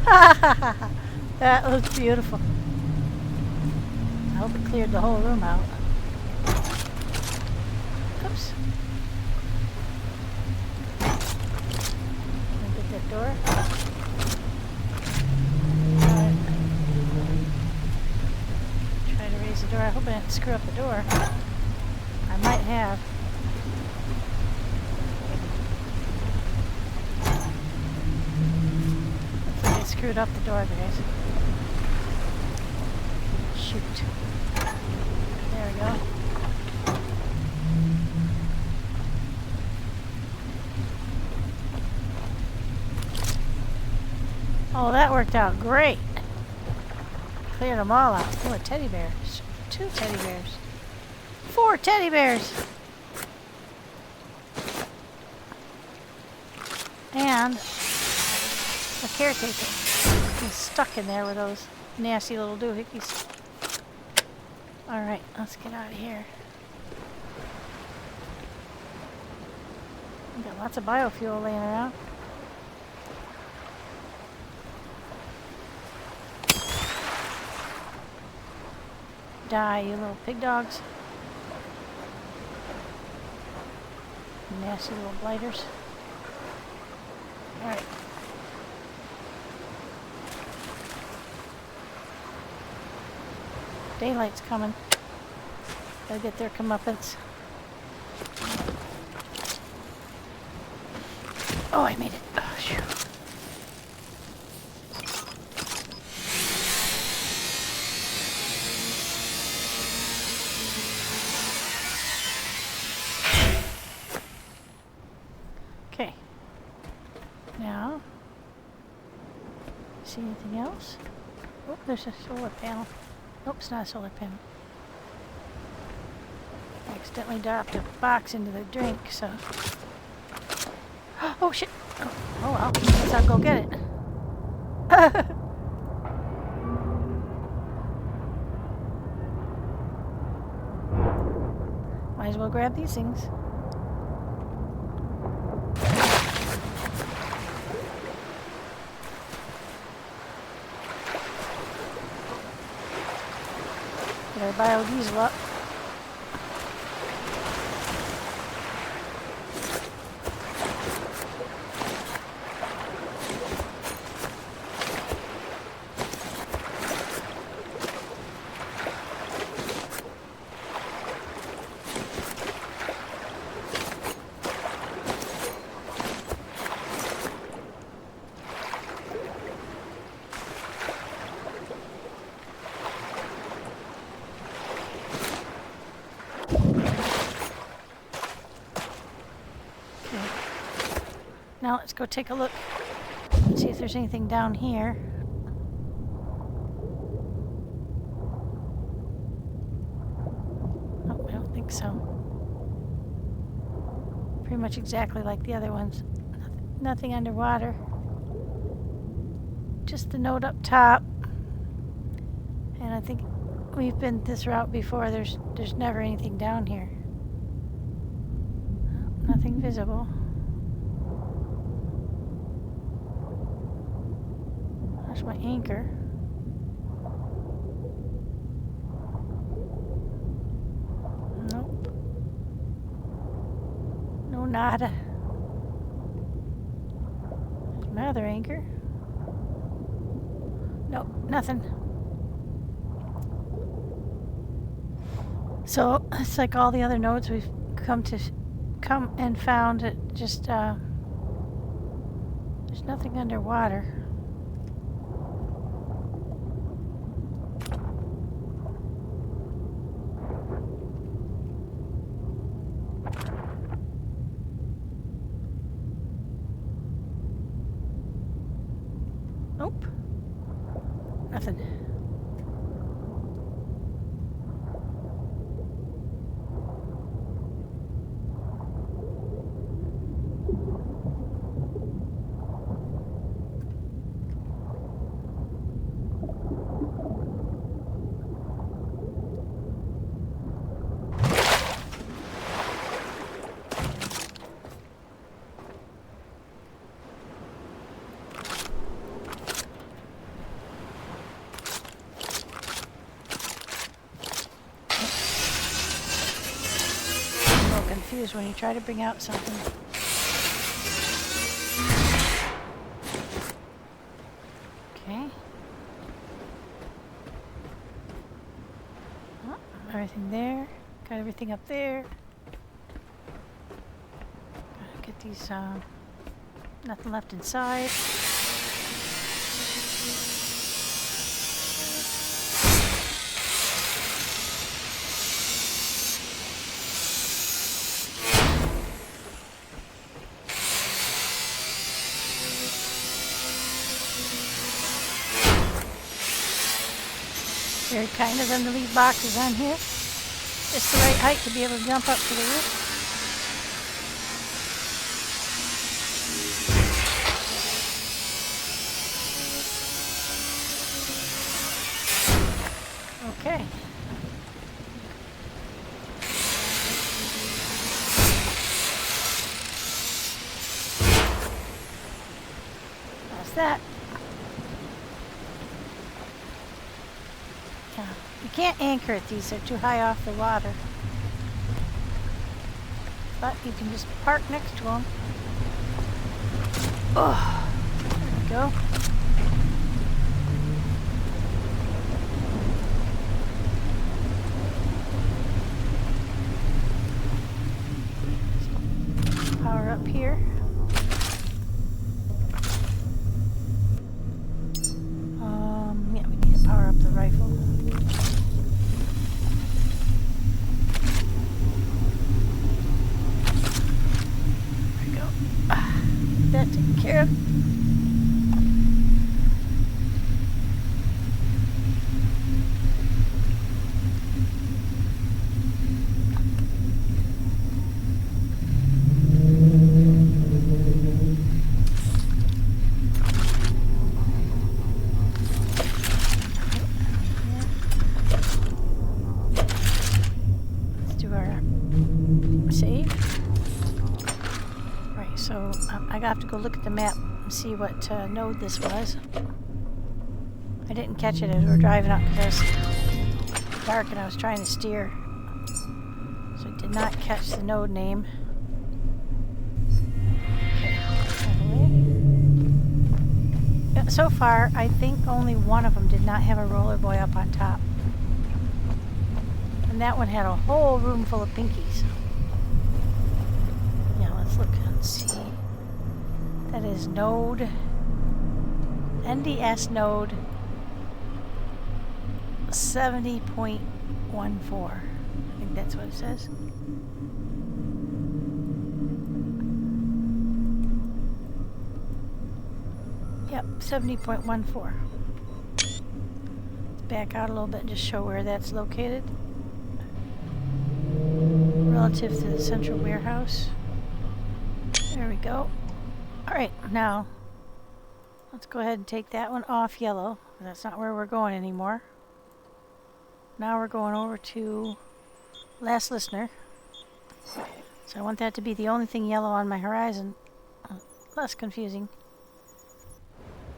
S1: That was beautiful. I hope it cleared the whole room out. Oops. Can I get that door? Try to raise the door. I hope I didn't screw up the door. I might have. Looks like I screwed up the door, guys. Shoot. There we go. Oh, that worked out great. Cleared them all out. Oh, a teddy bear. 2 teddy bears. 4 teddy bears! And a caretaker. He's stuck in there with those nasty little doohickeys. Alright, let's get out of here. We got lots of biofuel laying around. Die, you little pig dogs. Nasty little blighters. Alright. Daylight's coming. Gotta get their comeuppance. Oh, I made it. Oh, shoot. Okay. Now, see anything else? Oh, there's a solar panel. Nope, it's not a solar panel. I accidentally dropped a box into the drink, so. Oh shit! Oh well, guess I'll go get it. Might as well grab these things. Get our biodiesel up. Now let's go take a look and see if there's anything down here. Oh, I don't think so. Pretty much exactly like the other ones. Nothing underwater. Just the note up top. And I think we've been this route before. There's never anything down here. Nothing visible. There's my anchor. Nope. No nada. There's my other anchor. Nope, nothing. So it's like all the other nodes we've come and found. It just there's nothing underwater. Nope. Nothing. Confused when you try to bring out something. Okay. Oh, everything there. Got everything up there. Gotta get these, nothing left inside. Very kind of them to leave boxes on here. Just the right height to be able to jump up to the roof. Okay. That's that. Yeah. You can't anchor at these, they're too high off the water. But you can just park next to them. Oh, there we go. Power up here. Yeah, we need to power up the rifle. There we go. That taken care of. I have to go look at the map and see what node this was. I didn't catch it as we were driving up because it was dark and I was trying to steer. So I did not catch the node name. Okay, yeah, so far, I think only one of them did not have a roller boy up on top. And that one had a whole room full of pinkies. Yeah, let's look and see. That is node, NDS node 70.14. I think that's what it says. Yep, 70.14. Let's back out a little bit and just show where that's located. Relative to the central warehouse. There we go. Alright, now let's go ahead and take that one off yellow. That's not where we're going anymore. Now we're going over to Last Listener. So I want that to be the only thing yellow on my horizon. Less confusing.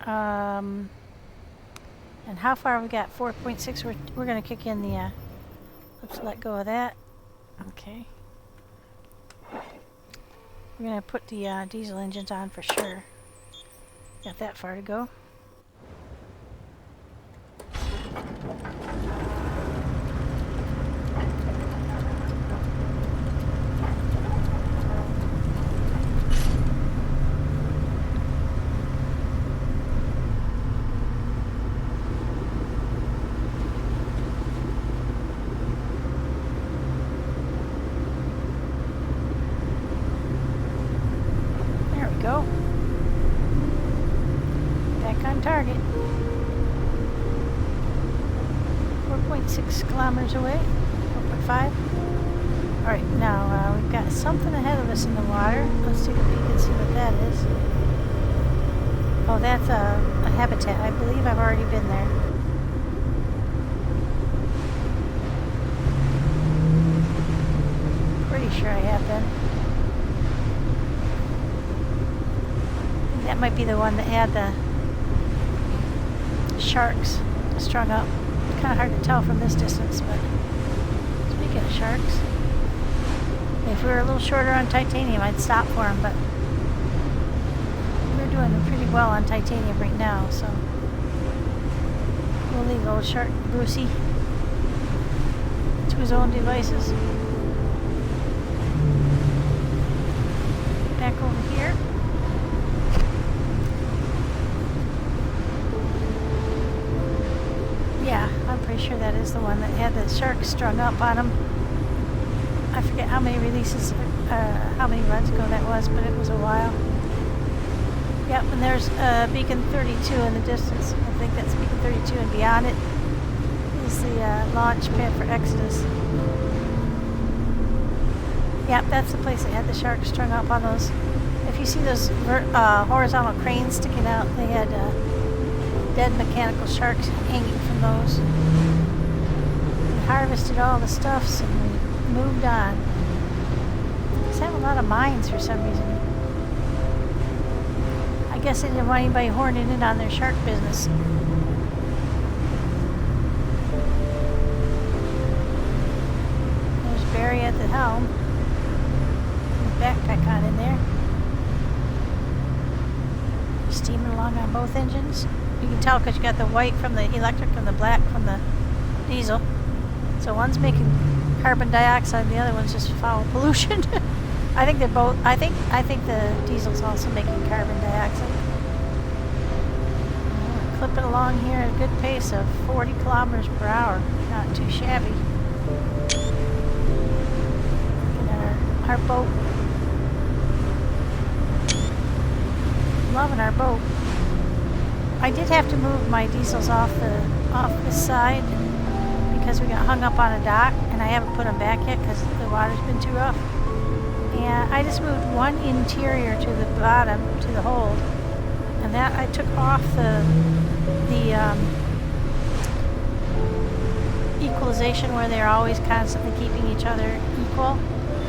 S1: And how far we got? 4.6. We're going to kick in the... let's let go of that. Okay. We're going to put the diesel engines on for sure. Got that far to go. 1.6 kilometers away. 1.5. Alright, now we've got something ahead of us in the water. Let's take a peek and see what that is. Oh, that's a habitat. I believe I've already been there. Pretty sure I have been. I think that might be the one that had the sharks strung up. It's kind of hard to tell from this distance, but speaking of sharks, if we were a little shorter on titanium, I'd stop for them, but we're doing pretty well on titanium right now, so we'll leave old shark Brucey to his own devices. Back over here. Yeah, I'm pretty sure that is the one that had the shark strung up on him. I forget how many releases, how many runs ago that was, but it was a while. Yep, and there's Beacon 32 in the distance. I think that's Beacon 32, and beyond it is the launch pad for Exodus. Yep, that's the place that had the sharks strung up on those. If you see those horizontal cranes sticking out, they had dead mechanical sharks hanging from those. We harvested all the stuffs and we moved on. Just have a lot of mines for some reason. I guess they didn't want anybody horning in on their shark business. There's Barry at the helm. His backpack on in there. Steaming along on both engines. You can tell because you got the white from the electric and the black from the diesel. So one's making carbon dioxide, and the other one's just foul pollution. I think they're both. I think the diesel's also making carbon dioxide. We're clipping along here at a good pace of 40 kilometers per hour. Not too shabby. Looking at our boat. Loving our boat. I did have to move my diesels off this side because we got hung up on a dock, and I haven't put them back yet because the water's been too rough. And I just moved one interior to the bottom, to the hold, and that I took off the equalization where they're always constantly keeping each other equal.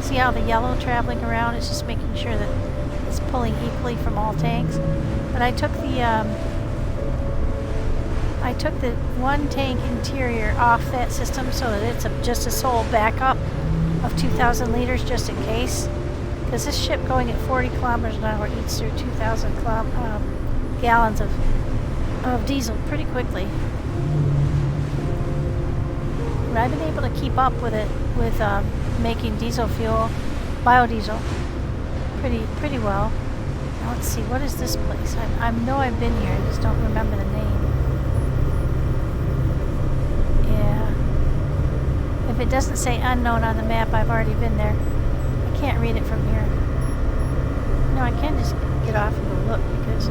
S1: See how the yellow traveling around is just making sure that it's pulling equally from all tanks. But I took the one tank interior off that system so that it's just a sole backup of 2,000 liters just in case. Because this ship going at 40 kilometers an hour eats through 2,000 gallons of diesel pretty quickly. But I've been able to keep up with it with making diesel fuel, biodiesel, pretty well. Now let's see, what is this place? I know I've been here, I just don't remember the name. Yeah. If it doesn't say unknown on the map, I've already been there. I can't read it from here. No, I can just get off and go look because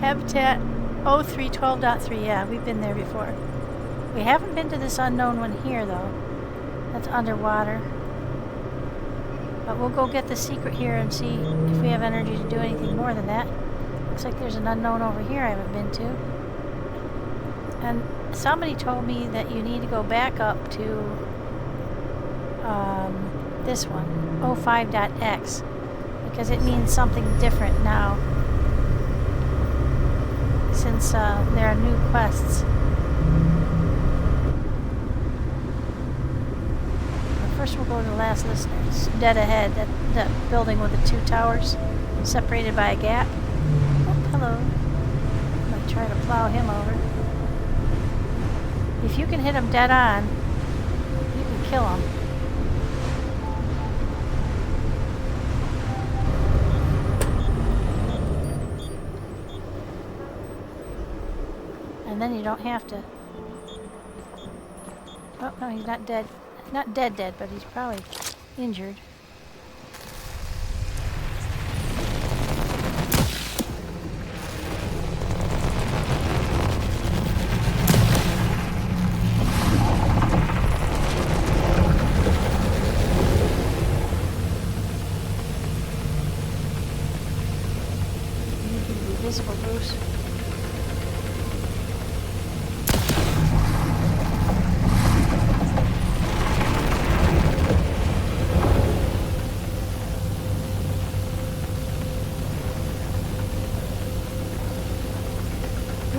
S1: Habitat 0312.3, yeah, we've been there before. We haven't been to this unknown one here though. That's underwater. But we'll go get the secret here and see if we have energy to do anything more than that. Looks like there's an unknown over here I haven't been to. And somebody told me that you need to go back up to this one, 05.x, because it means something different now. Since there are new quests. First we'll go to the last listener. It's dead ahead, that building with the two towers separated by a gap. Oh, hello. I'm going to try to plow him over. If you can hit him dead on, you can kill him. And then you don't have to... Oh, no, he's not dead. Not dead, but he's probably injured.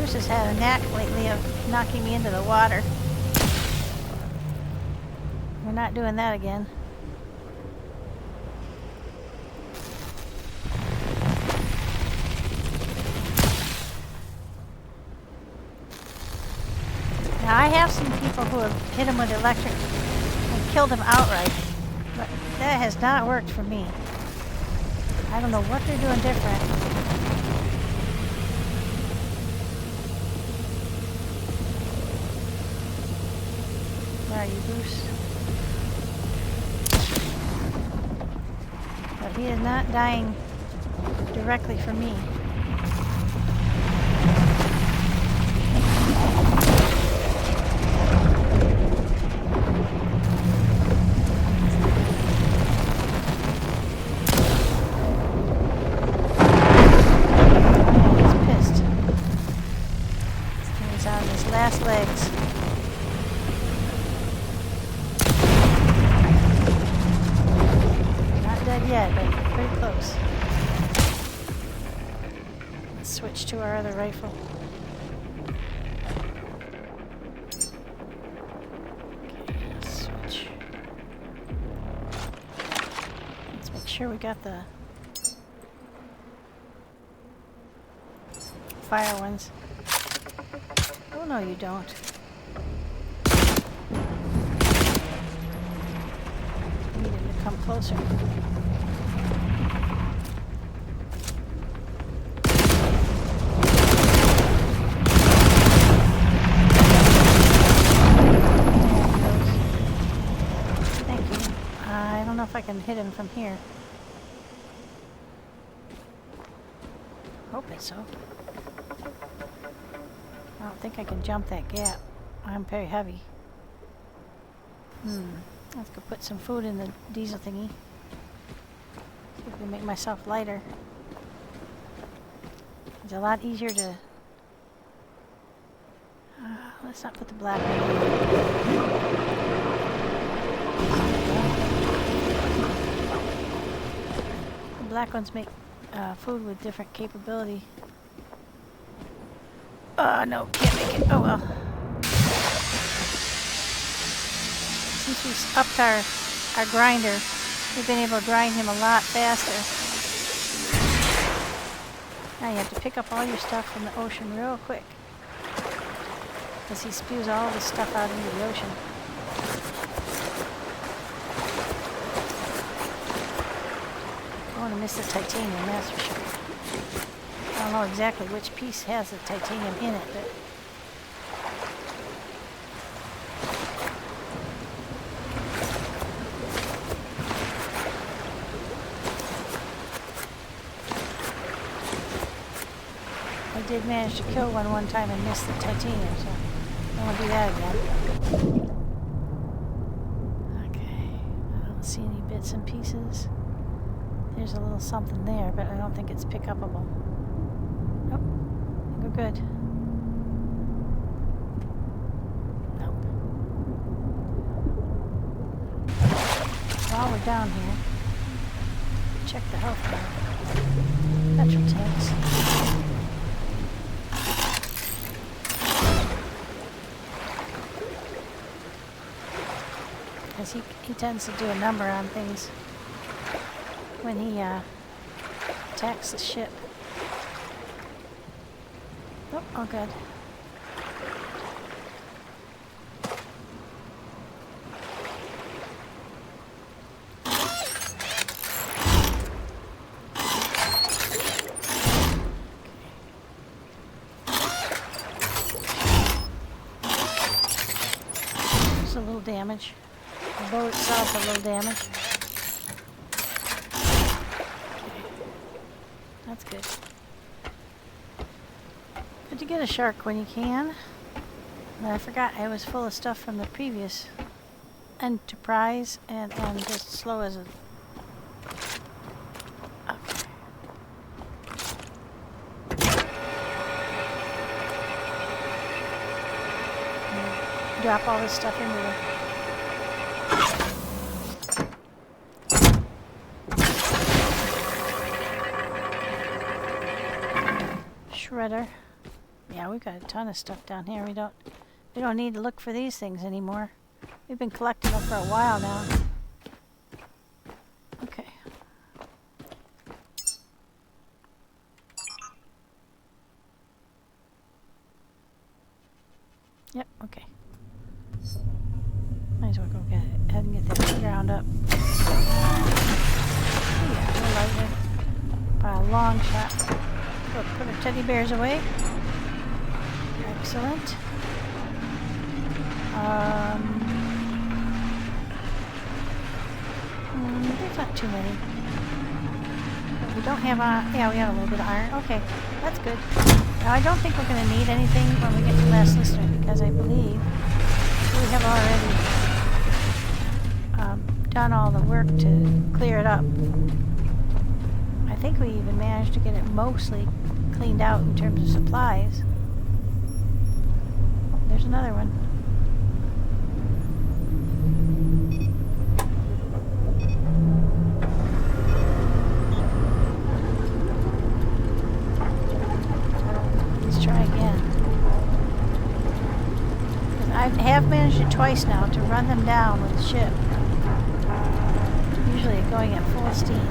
S1: Bruce has had a knack lately of knocking me into the water. We're not doing that again. Now, I have seen people who have hit him with electric and killed him outright, but that has not worked for me. I don't know what they're doing different. Where are you, Bruce? But he is not dying directly for me. Last legs. Not dead yet, but pretty close. Let's switch to our other rifle. Okay, let's switch. Let's make sure we got the fire ones. Oh, no, you don't. I need him to come closer. Thank you. I don't know if I can hit him from here. Hope it's so. I don't think I can jump that gap. I'm very heavy. Let's go put some food in the diesel thingy. See if I can make myself lighter. It's a lot easier to... let's not put the black one in. The black ones make food with different capability. No, can't make it. Oh well. Since we've upped our grinder, we've been able to grind him a lot faster. Now you have to pick up all your stuff from the ocean real quick, because he spews all this stuff out into the ocean. I want to miss the titanium, that's for sure. I don't know exactly which piece has the titanium in it, but I did manage to kill one time and miss the titanium, so I don't want to do that again. Okay, I don't see any bits and pieces. There's a little something there, but I don't think it's pick-upable. Nope. We're good. Nope. While we're down here, check the health bar. Petrol tanks. Because he tends to do a number on things when he attacks the ship. Oh, all good. Just a little damage. The boat itself a little damage. That's good. Good to get a shark when you can. But I forgot I was full of stuff from the previous Enterprise and just slow as a... Okay. Drop all this stuff into the... shredder. Yeah, Yeah, we've got a ton of stuff down here. We don't need to look for these things anymore. We've been collecting them for a while now. Okay. Yep, okay. Might as well go ahead and get that ground up. Yeah, we'll light it by a long shot. Go put our teddy bears away. Excellent. There's not too many. But we don't have, yeah, we have a little bit of iron. Okay, that's good. Now, I don't think we're going to need anything when we get to Last Listener, because I believe we have already done all the work to clear it up. I think we even managed to get it mostly cleaned out in terms of supplies. Oh, there's another one. Let's try again. I have managed it twice now to run them down with the ship. Usually going at full steam.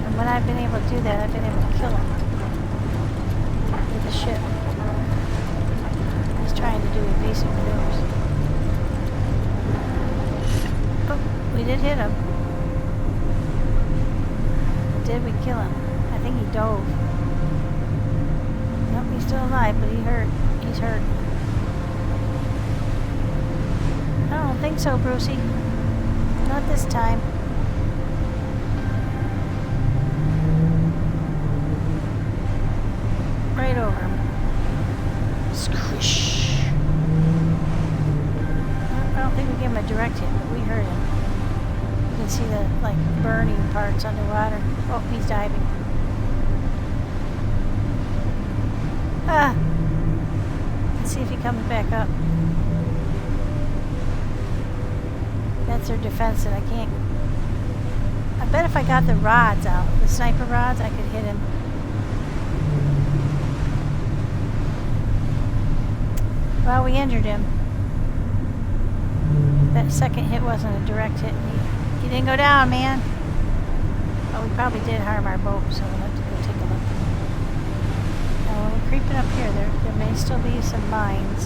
S1: And when I've been able to do that, I've been able to kill them with the ship. He's trying to do evasive maneuvers. Oh, we did hit him. Did we kill him? I think he dove. Nope, he's still alive, but he's hurt. I don't think so, Brucey. Not this time. Right over him. Squish. I don't think we gave him a direct hit, but we hurt him. You can see the, like, burning parts underwater. Oh, he's diving. Ah! Let's see if he comes back up. That's their defense, and I can't... I bet if I got the rods out, the sniper rods, I could hit him. Well, we injured him. That second hit wasn't a direct hit. He didn't go down, man. Oh, we probably did harm our boat, so we'll have to go take a look. Now, when we're creeping up here, there may still be some mines.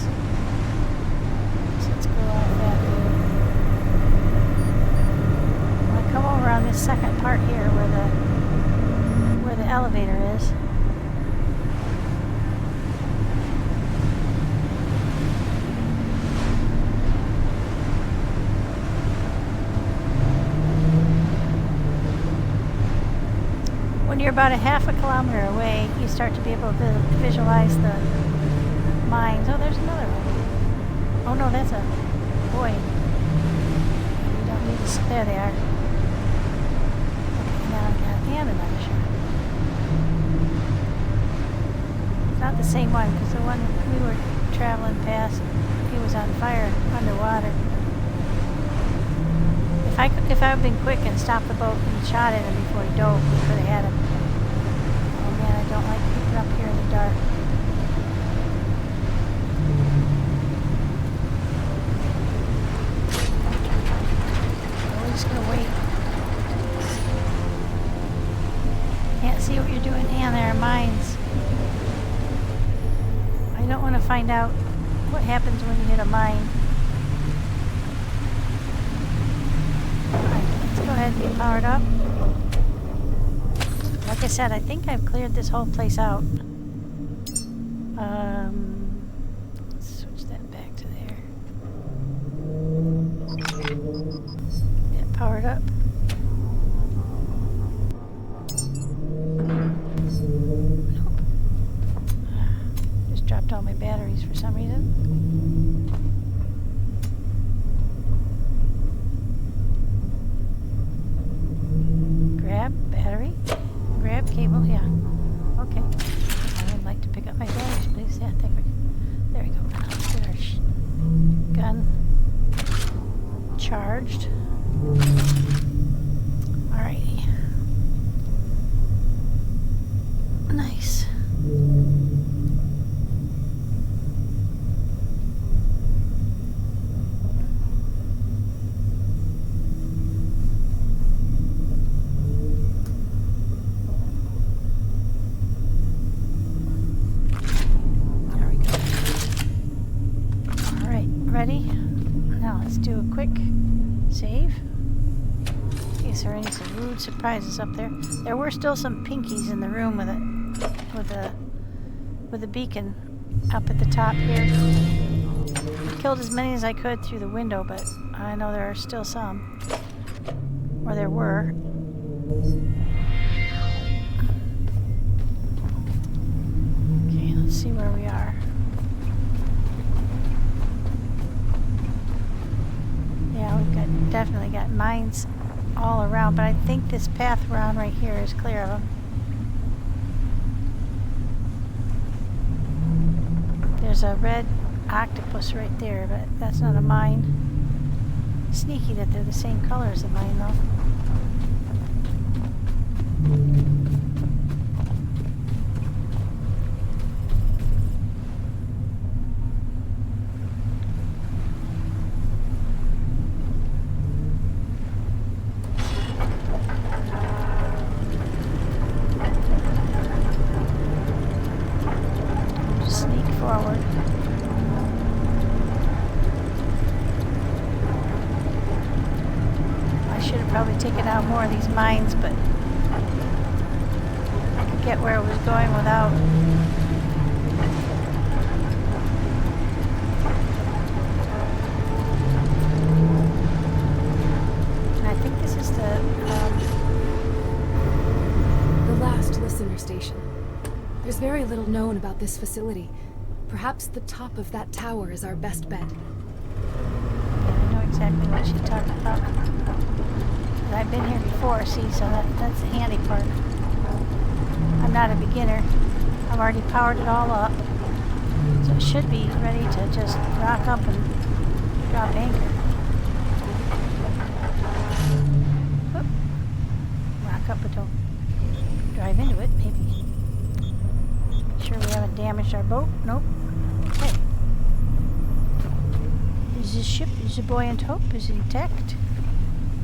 S1: So let's go off that way. Come over on this second part here where the elevator is. When you're about a half a kilometer away, you start to be able to visualize the mines. Oh, there's another one. Oh no, that's a boy. You don't need to. There they are. And another shot. It's not the same one, because the one we were traveling past, he was on fire underwater. If I had been quick and stopped the boat and shot at him before he dove, we could have had him. Oh man, I don't like creeping up here in the dark. We're just gonna wait. Can't see what you're doing. And there are mines. I don't want to find out what happens when you hit a mine. Alright, let's go ahead and get powered up. Like I said, I think I've cleared this whole place out. Let's switch that back to there. Get powered up. Dropped all my batteries for some reason. Grab battery. Grab cable. Yeah. Okay. I would like to pick up my batteries, please. Yeah, there we go. Let's get our gun charged. Alrighty. Nice. Now let's do a quick save. In case there are any some rude surprises up there. There were still some pinkies in the room with a beacon up at the top here. I killed as many as I could through the window, but I know there are still some. Or there were. Okay, let's see where we are. Yeah, we've definitely got mines all around, but I think this path we're on right here is clear of them. There's a red octopus right there, but that's not a mine. Sneaky that they're the same color as the mine, though. Just sneak forward. I should have probably taken out more of these mines, but I could get where it was going without. And I think this is the
S2: last listener station. There's very little known about this facility. Perhaps the top of that tower is our best bet.
S1: yeah, I know exactly what she talked about. And I've been here before, see, so that's the handy part. I'm not a beginner. I've already powered it all up. So it should be ready to just rock up and drop anchor. Whoop. Rock up, but don't drive into it, maybe. Make sure we haven't damaged our boat. Nope. Okay. Is this ship, is it buoyant hope? Is it intact?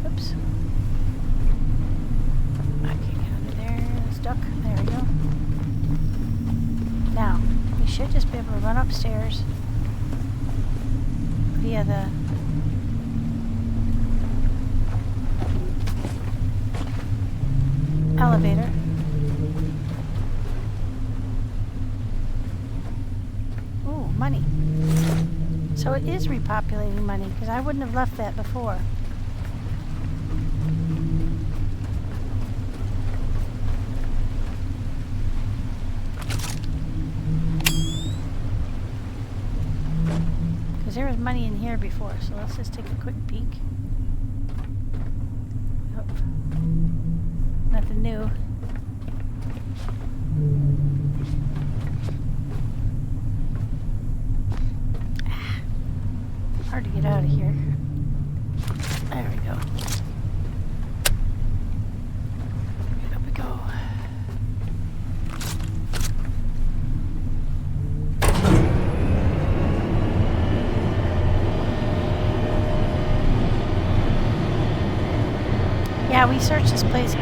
S1: Oops. I can't get under there. Stuck. There we go. Now, we should just be able to run upstairs via the elevator. Ooh, money. So it is repopulating money, because I wouldn't have left that before. Because there was money in here before, so let's just take a quick peek. Nope. Nothing new. Hard to get out of here. There we go. Up we go. Yeah, we searched this place.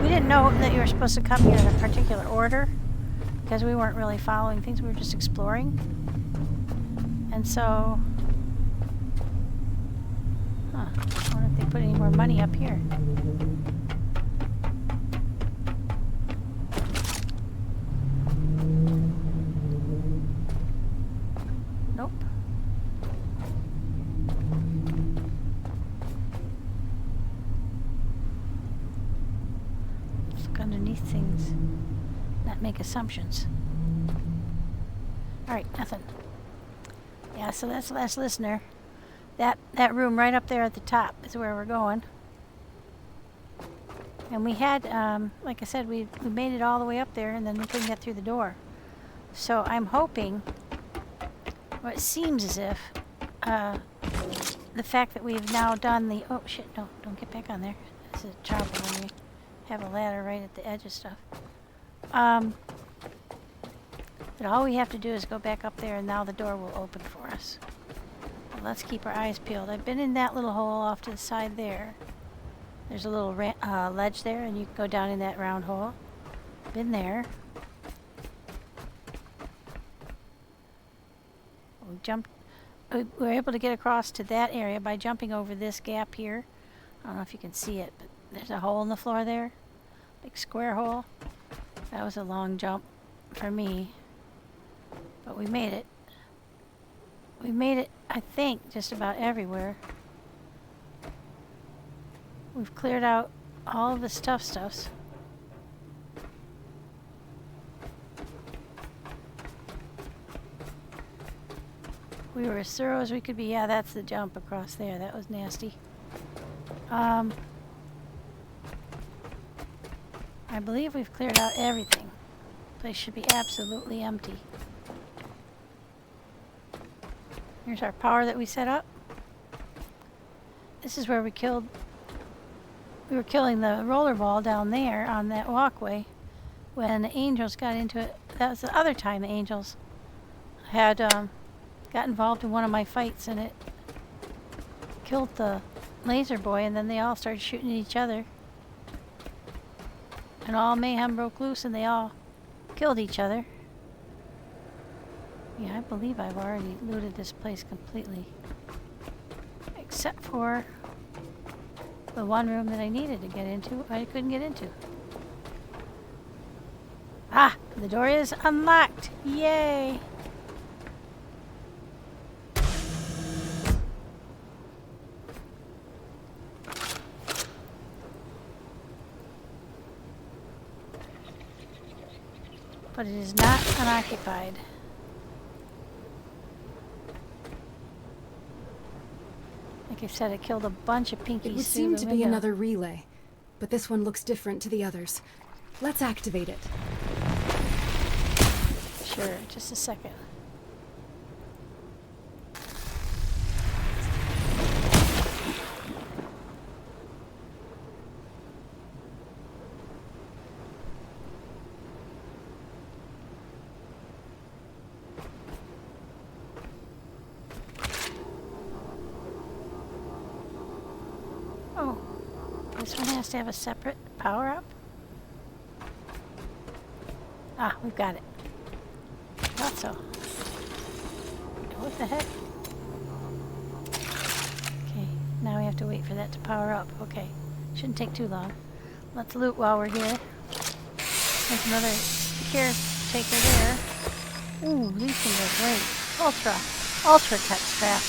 S1: We didn't know that you were supposed to come here in a particular order because we weren't really following things. We were just exploring. And so... Huh. I wonder if they put any more money up here. Nope. Let's look underneath things. Not make assumptions. Alright, nothing. Yeah, so that's the last listener. That room right up there at the top is where we're going. And we had, like I said, we made it all the way up there and then we couldn't get through the door. So I'm hoping, or it seems as if, the fact that we've now done the, oh shit, no, don't get back on there. This is trouble when we have a ladder right at the edge of stuff. But all we have to do is go back up there and now the door will open for us. Let's keep our eyes peeled. I've been in that little hole off to the side there. There's a little ledge there, and you can go down in that round hole. Been there. We jumped we were able to get across to that area by jumping over this gap here. I don't know if you can see it, but there's a hole in the floor there. Big square hole. That was a long jump for me. But we made it. We made it, I think, just about everywhere. We've cleared out all of the stuffs. We were as thorough as we could be. Yeah, that's the jump across there. That was nasty. I believe we've cleared out everything. Place should be absolutely empty. Here's our power that we set up. This is where we were killing the rollerball down there on that walkway when the angels got into it. That was the other time the angels had got involved in one of my fights, and it killed the laser boy, and then they all started shooting at each other. And all mayhem broke loose, and they all killed each other. Yeah, I believe I've already looted this place completely. Except for the one room that I needed to get into, I couldn't get into. Ah! The door is unlocked! Yay! But it is not unoccupied. Like I said, it killed a bunch of pinkies.
S2: It would seem to be another relay, but this one looks different to the others. Let's activate it.
S1: Sure, just a second. Oh, this one has to have a separate power-up? Ah, we've got it. Thought so. What the heck? Okay, now we have to wait for that to power up. Okay, shouldn't take too long. Let's loot while we're here. There's another caretaker there. Ooh, these things are great. Ultra cut scrap.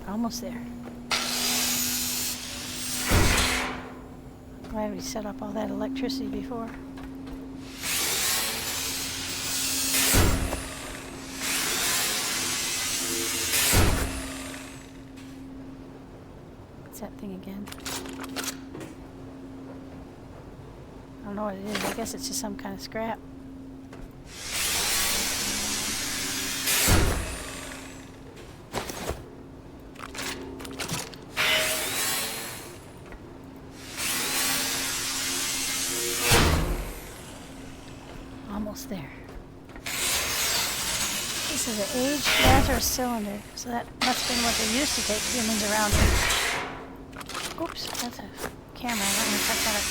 S1: Almost there. Glad we set up all that electricity before. What's that thing again? I don't know what it is. I guess it's just some kind of scrap. Almost there. This is an aged Lazarus cylinder, so that must have been what they used to take humans around in. Oops, that's a camera. I'm not going to cut that up.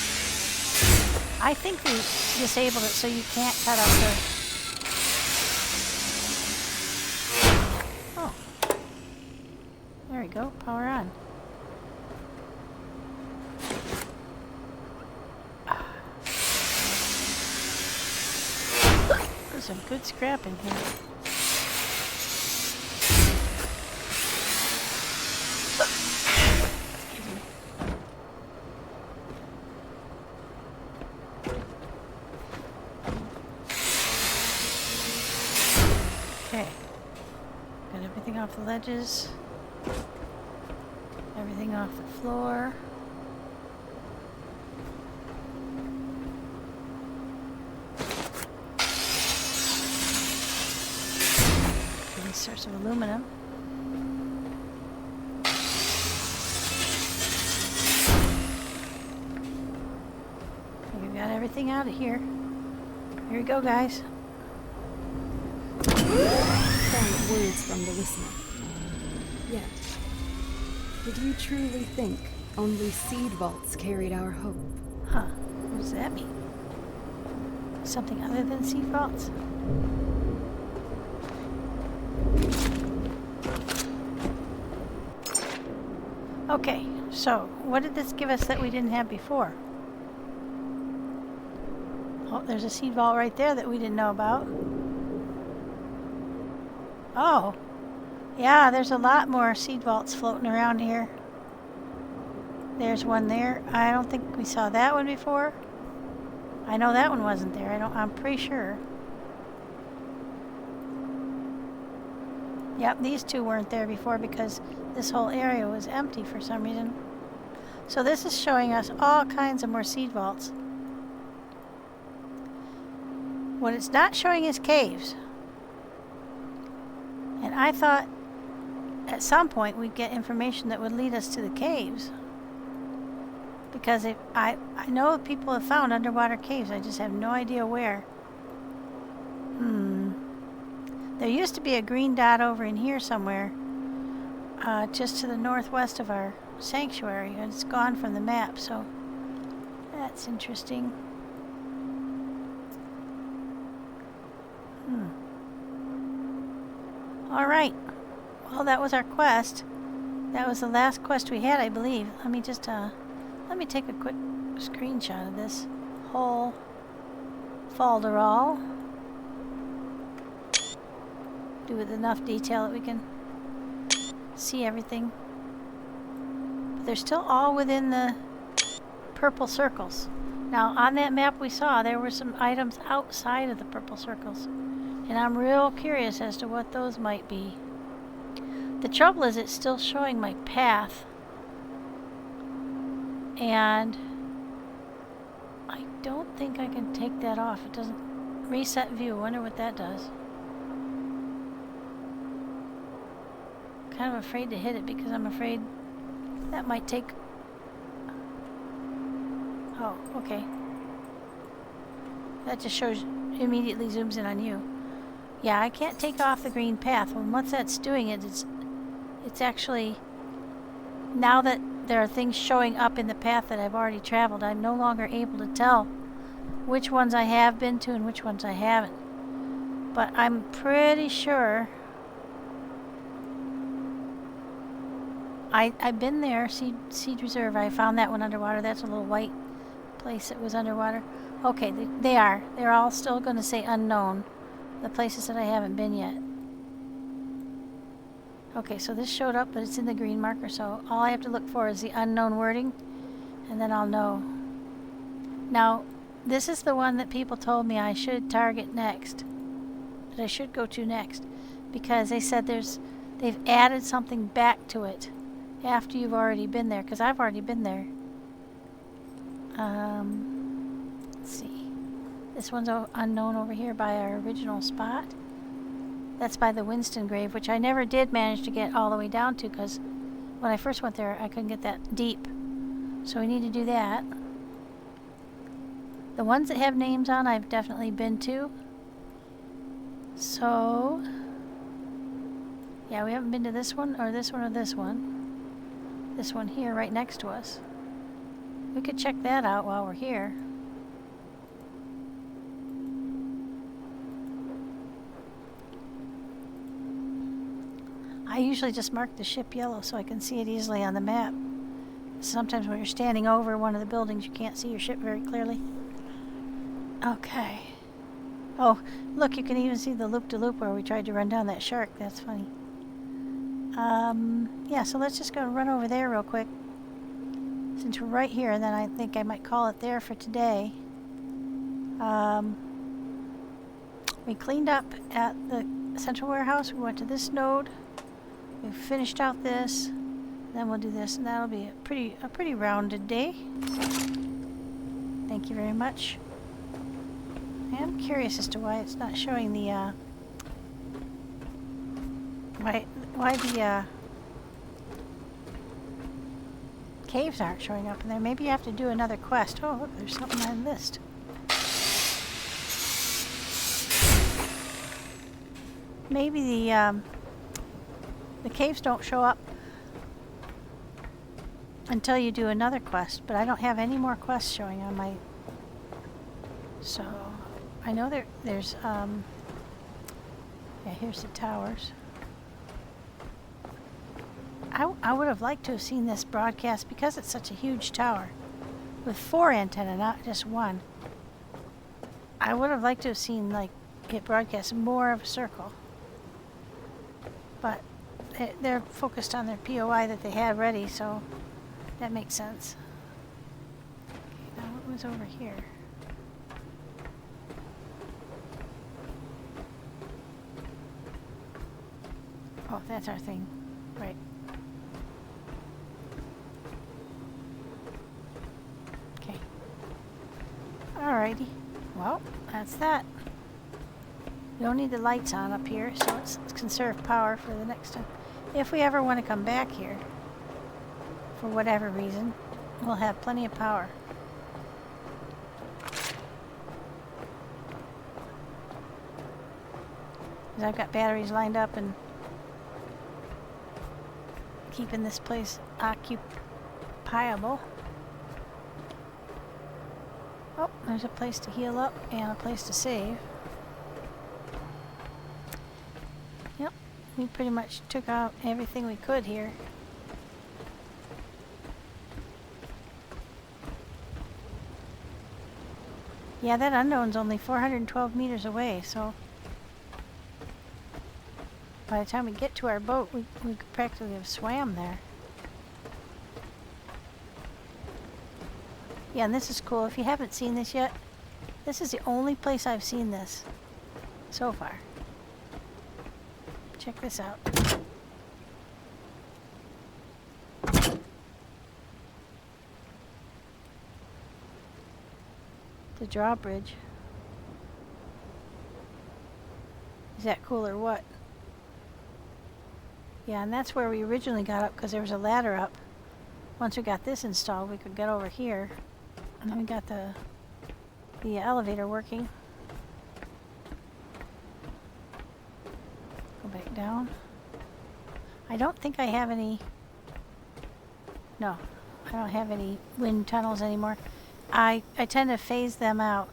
S1: I think they disabled it so you can't cut up the... Oh. There we go. Power on. There's some good scrap in here. Excuse me. Okay. Got everything off the ledges. Everything off the floor. Source of aluminum. We've got everything out of here. Here we go, guys.
S2: Silent words from the listener. Yet, Did you truly think only seed vaults carried our hope?
S1: Huh. What does that mean? Something other than seed vaults? Okay, so what did this give us that we didn't have before? Oh, there's a seed vault right there that we didn't know about. Oh, yeah, there's a lot more seed vaults floating around here. There's one there. I don't think we saw that one before. I know that one wasn't there. I'm pretty sure. Yep, these two weren't there before because this whole area was empty for some reason. So this is showing us all kinds of more seed vaults. What it's not showing is caves. And I thought at some point we'd get information that would lead us to the caves. Because if I know people have found underwater caves, I just have no idea where. There used to be a green dot over in here somewhere, just to the northwest of our sanctuary, and it's gone from the map, so that's interesting. All right. Well, that was our quest. That was the last quest we had, I believe. Let me just, let me take a quick screenshot of this whole folderol. Do with enough detail that we can see everything. But they're still all within the purple circles. Now, on that map we saw, there were some items outside of the purple circles. And I'm real curious as to what those might be. The trouble is it's still showing my path. And I don't think I can take that off. It doesn't reset view. I wonder what that does. Kind of afraid to hit it because I'm afraid that might take... Oh, okay. That just shows, immediately zooms in on you. Yeah, I can't take off the green path. Well, once that's doing it, it's actually... Now that there are things showing up in the path that I've already traveled, I'm no longer able to tell which ones I have been to and which ones I haven't. But I'm pretty sure... I've been there, Seed Reserve. I found that one underwater. That's a little white place that was underwater. Okay, they are. They're all still going to say unknown. The places that I haven't been yet. Okay, so this showed up, but it's in the green marker, so all I have to look for is the unknown wording, and then I'll know. Now, this is the one that people told me I should target next. That I should go to next. Because they said they've added something back to it. After you've already been there, because I've already been there. Let's see. This one's unknown over here by our original spot. That's by the Winston grave, which I never did manage to get all the way down to, because when I first went there, I couldn't get that deep. So we need to do that. The ones that have names on, I've definitely been to. So, yeah, we haven't been to this one, or this one, or this one. This one here, right next to us. We could check that out while we're here. I usually just mark the ship yellow so I can see it easily on the map. Sometimes when you're standing over one of the buildings, you can't see your ship very clearly. Okay. Oh, look, you can even see the loop-de-loop where we tried to run down that shark. That's funny. Yeah, so let's just go run over there real quick. Since we're right here, and then I think I might call it there for today. We cleaned up at the central warehouse. We went to this node. We finished out this. Then we'll do this, and that'll be a pretty rounded day. Thank you very much. I am curious as to why it's not showing the why the caves aren't showing up in there. Maybe you have to do another quest. Oh, look, there's something I missed. Maybe the caves don't show up until you do another quest, but I don't have any more quests showing on my... So, I know there's, yeah, here's the towers. I would have liked to have seen this broadcast because it's such a huge tower with 4 antennae, not just one. I would have liked to have seen, like, it broadcast more of a circle. But they're focused on their POI that they had ready, so that makes sense. Okay, now what was over here? Oh, that's our thing. Right. Okay. Alrighty. Well, that's that. We don't need the lights on up here, so let's conserve power for the next time. If we ever want to come back here, for whatever reason, we'll have plenty of power. Because I've got batteries lined up and keeping this place occupiable. Oh, there's a place to heal up and a place to save. Yep, we pretty much took out everything we could here. Yeah, that unknown's only 412 meters away, so by the time we get to our boat, we could practically have swam there. Yeah, and this is cool. If you haven't seen this yet, this is the only place I've seen this so far. Check this out. The drawbridge. Is that cool or what? Yeah, and that's where we originally got up because there was a ladder up. Once we got this installed, we could get over here. And then we got the elevator working. Go back down. I don't think I have any... No, I don't have any wind tunnels anymore. I tend to phase them out.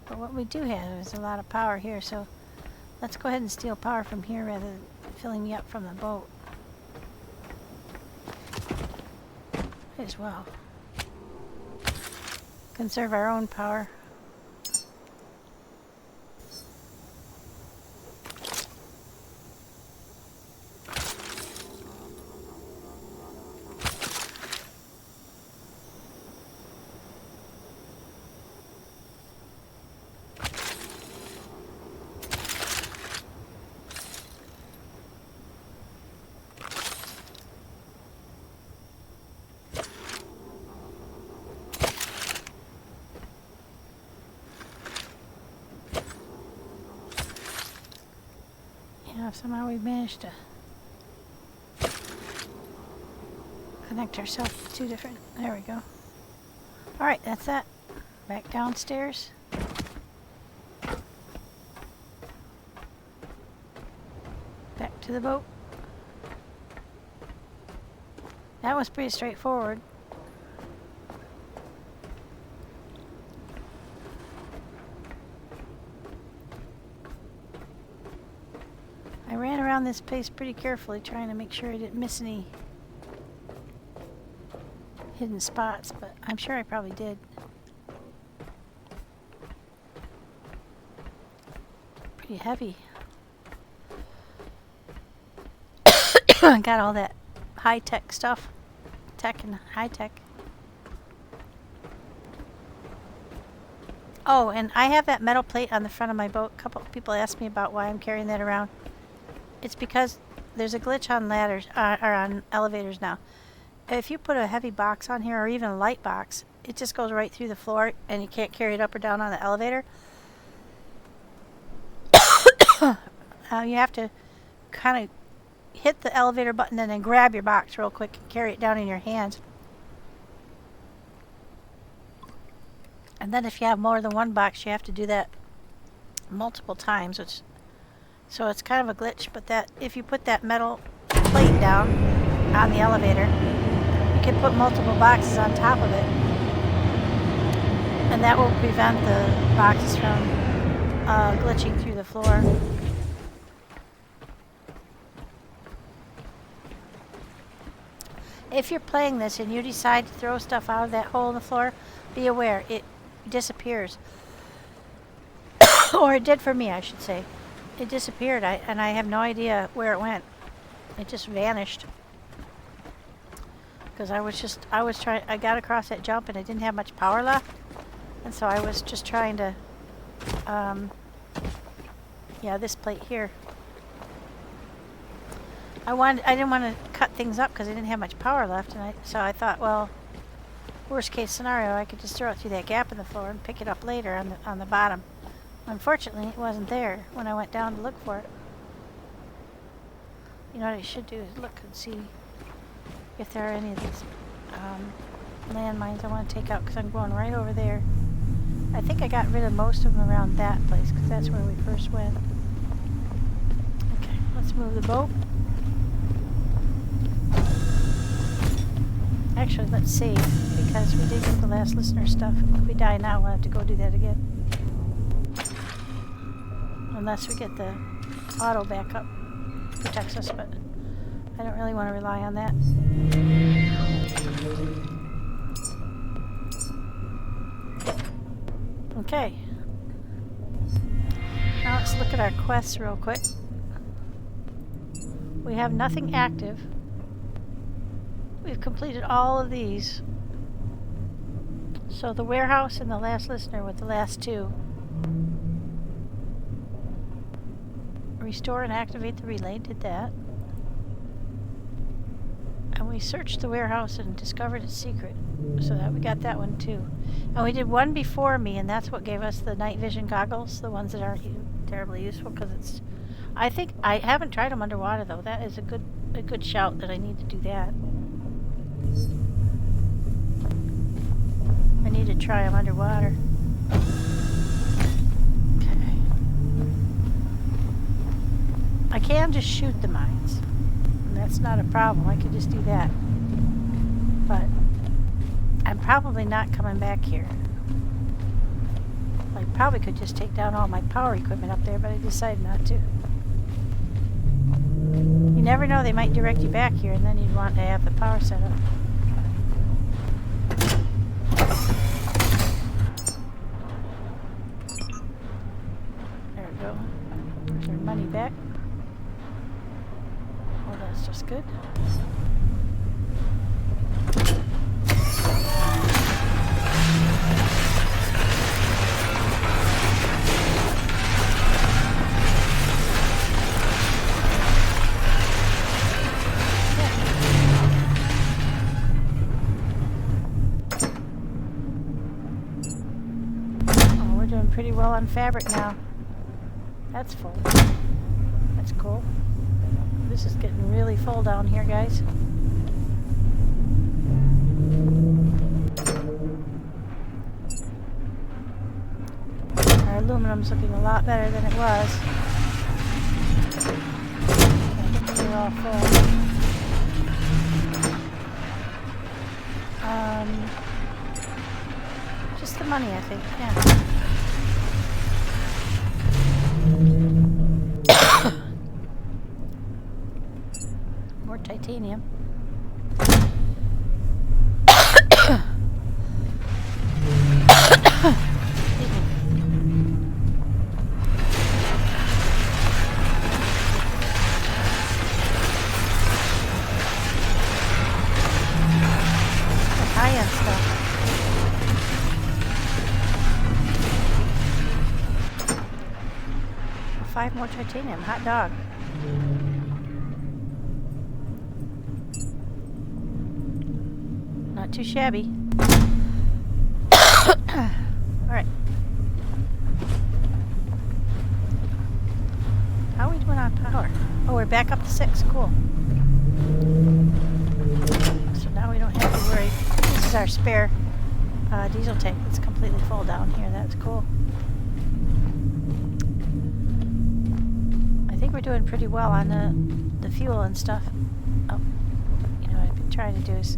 S1: But what we do have is a lot of power here, so let's go ahead and steal power from here rather than filling me up from the boat. Might as well. Conserve our own power. Yeah, somehow we managed to connect ourselves to 2 different... There we go. Alright, that's that. Back downstairs. Back to the boat. That was pretty straightforward. I ran around this place pretty carefully trying to make sure I didn't miss any hidden spots, but I'm sure I probably did. Pretty heavy. Got all that high-tech stuff. Tech and high-tech. Oh, and I have that metal plate on the front of my boat. A couple people asked me about why I'm carrying that around. It's because there's a glitch on ladders, or on elevators now. If you put a heavy box on here, or even a light box, it just goes right through the floor, and you can't carry it up or down on the elevator. You have to kind of hit the elevator button and then grab your box real quick and carry it down in your hands. And then if you have more than one box, you have to do that multiple times, which... So it's kind of a glitch, but that if you put that metal plate down on the elevator, could put multiple boxes on top of it. And that will prevent the boxes from glitching through the floor. If you're playing this and you decide to throw stuff out of that hole in the floor, be aware, it disappears. Or it did for me, I should say. It disappeared, and I have no idea where it went. It just vanished. Because I got across that jump and I didn't have much power left. And so I was just trying to, yeah, this plate here. I didn't want to cut things up because I didn't have much power left, and so I thought, well, worst case scenario, I could just throw it through that gap in the floor and pick it up later on the bottom. Unfortunately, it wasn't there when I went down to look for it. You know what I should do is look and see if there are any of these landmines I want to take out, because I'm going right over there. I think I got rid of most of them around that place because that's where we first went. Okay, let's move the boat. Actually, let's save, because we did get the last listener stuff. If we die now, we'll have to go do that again. Unless we get the auto backup. Protects us, but I don't really want to rely on that. Okay. Now let's look at our quests real quick. We have nothing active. We've completed all of these. So the warehouse and the last listener with the last two. Restore and activate the relay, did that. And we searched the warehouse and discovered its secret. So that we got that one too. And we did one before me, and that's what gave us the night vision goggles, the ones that aren't terribly useful because it's... I think I haven't tried them underwater though. That is a good shout that I need to do that. I need to try them underwater. Okay. I can just shoot the mines. And that's not a problem. I could just do that. But I'm probably not coming back here. I probably could just take down all my power equipment up there, but I decided not to. You never know, they might direct you back here and then you'd want to have the power set up. There we go. There's our money back. Well, that's just good. Pretty well on fabric now. That's full. That's cool. This is getting really full down here, guys. Our aluminum's looking a lot better than it was. I think they're all full. Just the money, I think, yeah. More titanium. High-end stuff. 5 more titanium. Hot dog. Not too shabby. Alright. How are we doing on power? Oh, we're back up to 6. Cool. So now we don't have to worry. This is our spare diesel tank that's completely full down here. That's cool. I think we're doing pretty well on the fuel and stuff. Oh, you know what I've been trying to do is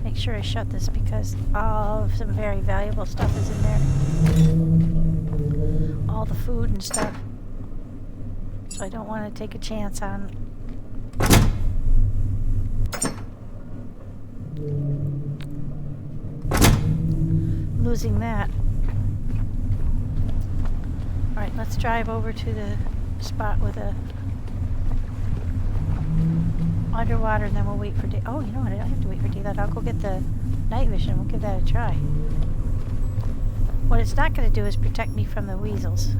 S1: Make sure I shut this because some very valuable stuff is in there. All the food and stuff. So I don't want to take a chance on losing that. Alright, let's drive over to the spot with a underwater, and then we'll wait for day. Oh, you know what? I don't have to wait for daylight. I'll go get the night vision. We'll give that a try. What it's not going to do is protect me from the weasels.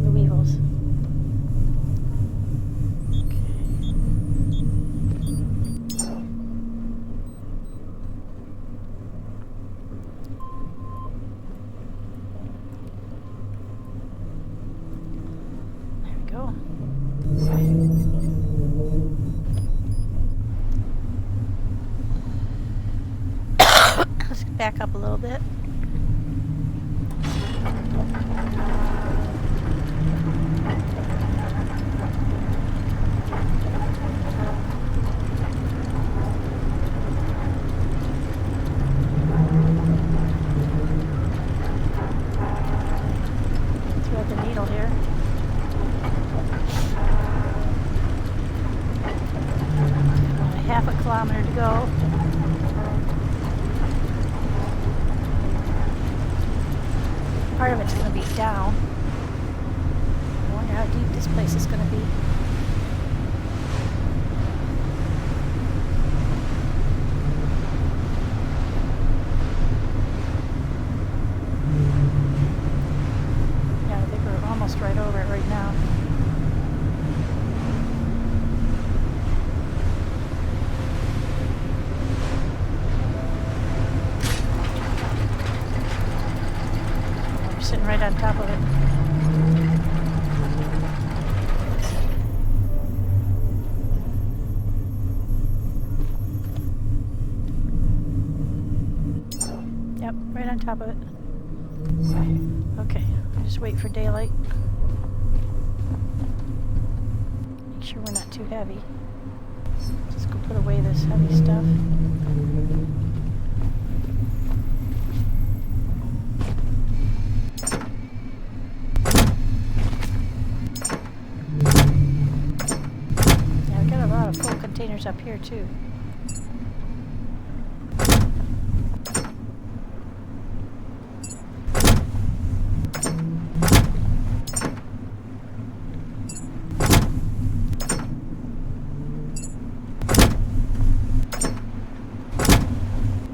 S1: The weevils. There we go. Let's back up a little bit. Thread the needle here. Half a kilometer to go. Part of it's going to be down. I wonder how deep this place is going to be. Yeah, I think we're almost right over it right now. Sitting right on top of it. Yep, right on top of it. Okay, I'll just wait for daylight. Make sure we're not too heavy. Just go put away this heavy stuff. Full containers up here too.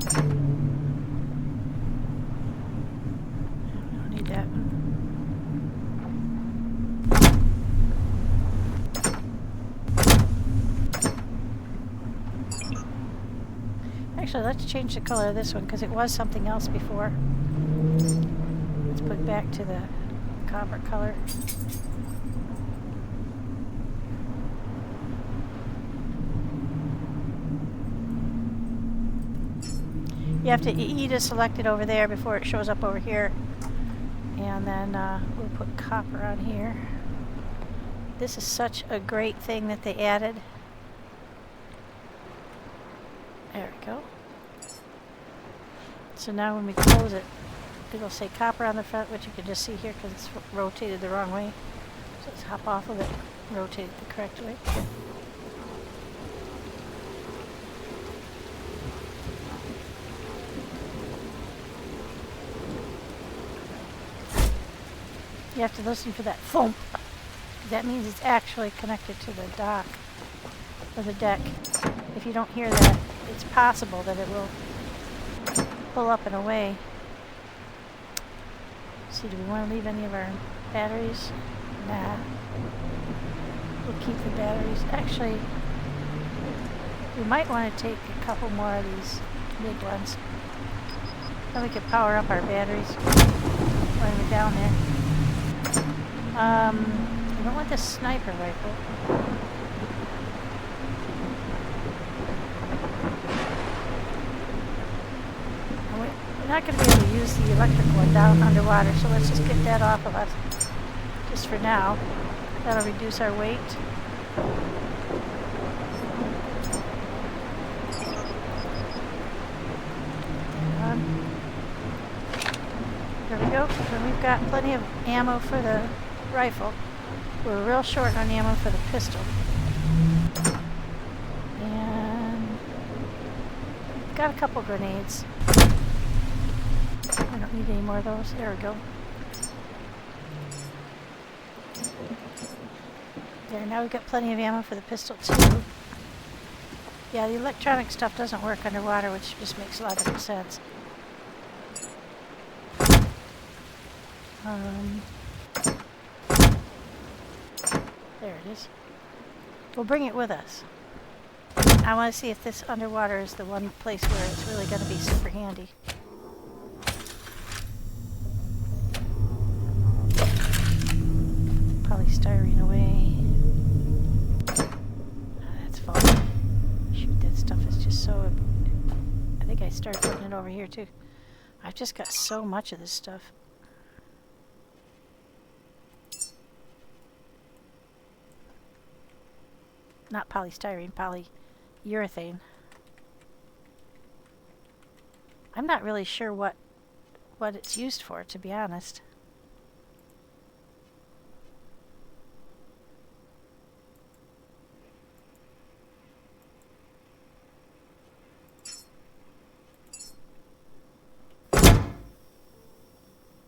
S1: I don't need that. Actually, let's change the color of this one because it was something else before. Let's put it back to the copper color. You have to E to select it over there before it shows up over here. And then we'll put copper on here. This is such a great thing that they added. There we go. So now when we close it, it'll say copper on the front, which you can just see here because it's rotated the wrong way. So let's hop off of it, rotate it the correct way. You have to listen for that thump. That means it's actually connected to the dock or the deck. If you don't hear that, it's possible that it will pull up and away. Let's see, do we want to leave any of our batteries? Nah. We'll keep the batteries. Actually, we might want to take a couple more of these big ones. Then we can power up our batteries when we're down there. We don't want the sniper rifle. We're not going to be able to use the electric one down underwater, so let's just get that off of us just for now. That'll reduce our weight. There we go. And we've got plenty of ammo for the rifle. We're real short on ammo for the pistol. And got a couple grenades. I don't need any more of those. There we go. There, now we've got plenty of ammo for the pistol too. Yeah, the electronic stuff doesn't work underwater, which just makes a lot of sense. There it is. We'll bring it with us. I want to see if this underwater is the one place where it's really going to be super handy. Polystyrene away. That's falling. Shoot, that stuff is just so... I think I started putting it over here too. I've just got so much of this stuff. Not polystyrene, polyurethane. I'm not really sure what it's used for, to be honest.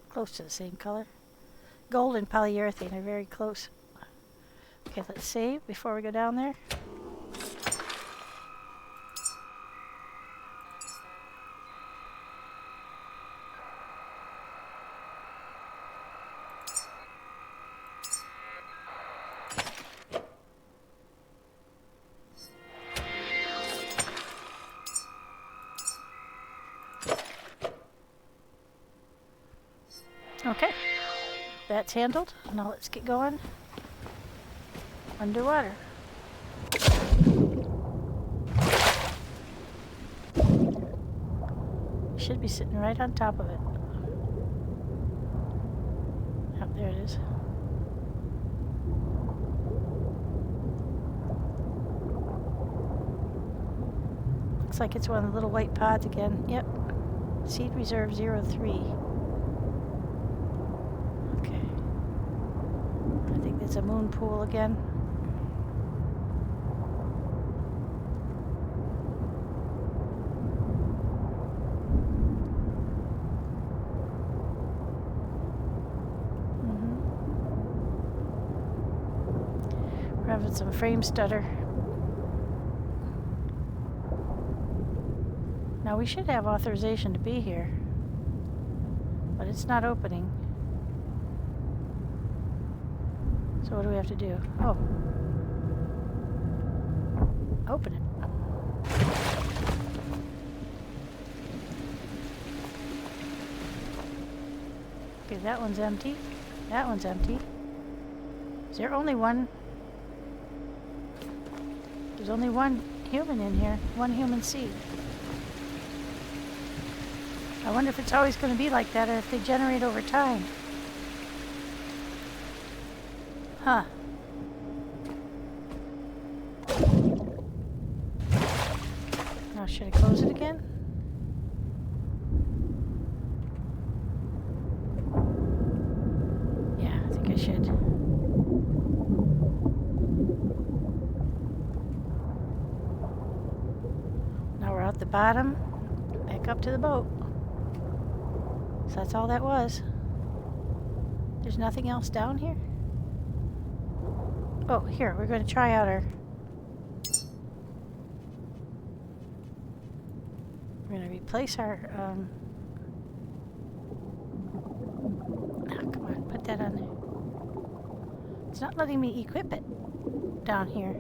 S1: Close to the same color. Gold and polyurethane are very close. Okay, let's save before we go down there. Okay, that's handled. Now let's get going. Underwater. Should be sitting right on top of it. Oh, there it is. Looks like it's one of the little white pods again. Yep. Seed reserve 03. Okay. I think it's a moon pool again. We're having some frame stutter. Now we should have authorization to be here, but it's not opening. So what do we have to do? Oh. Open it. Okay, that one's empty. That one's empty. Is there only one? There's only one human in here. One human seed. I wonder if it's always going to be like that or if they generate over time. Huh. Now should I close it again? Yeah, I think I should. Now we're out the bottom, back up to the boat. So that's all that was. There's nothing else down here? Oh, here, we're going to try out our... We're going to replace our... Oh, come on, put that on there. It's not letting me equip it down here.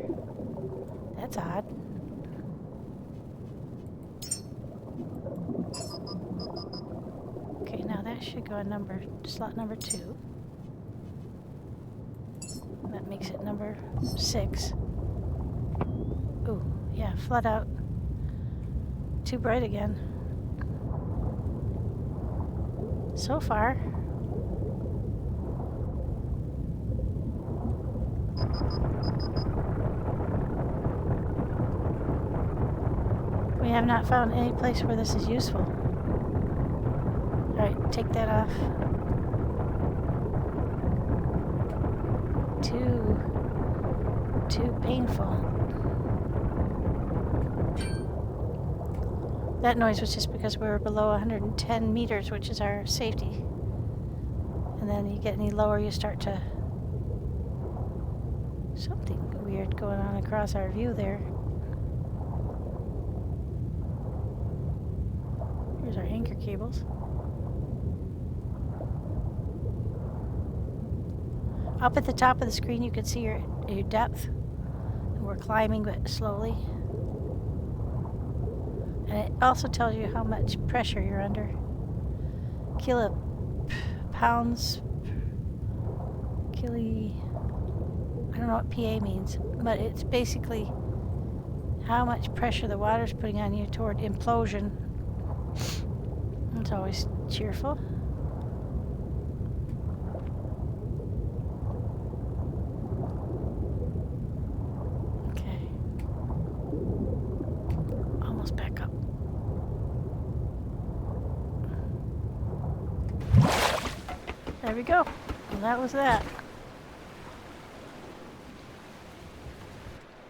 S1: That's odd. Okay, now that should go on slot number 2. That makes it number 6. Ooh, yeah, flood out. Too bright again. So far. We have not found any place where this is useful. Alright, take that off. Too painful. That noise was just because we were below 110 meters, which is our safety. And then you get any lower, you start to... Something weird going on across our view there. Here's our anchor cables. Up at the top of the screen you can see your depth. And we're climbing but slowly. And it also tells you how much pressure you're under. Pounds, I don't know what PA means, but it's basically how much pressure the water's putting on you toward implosion. It's always cheerful. Okay. Almost back up. There we go. Well, that was that.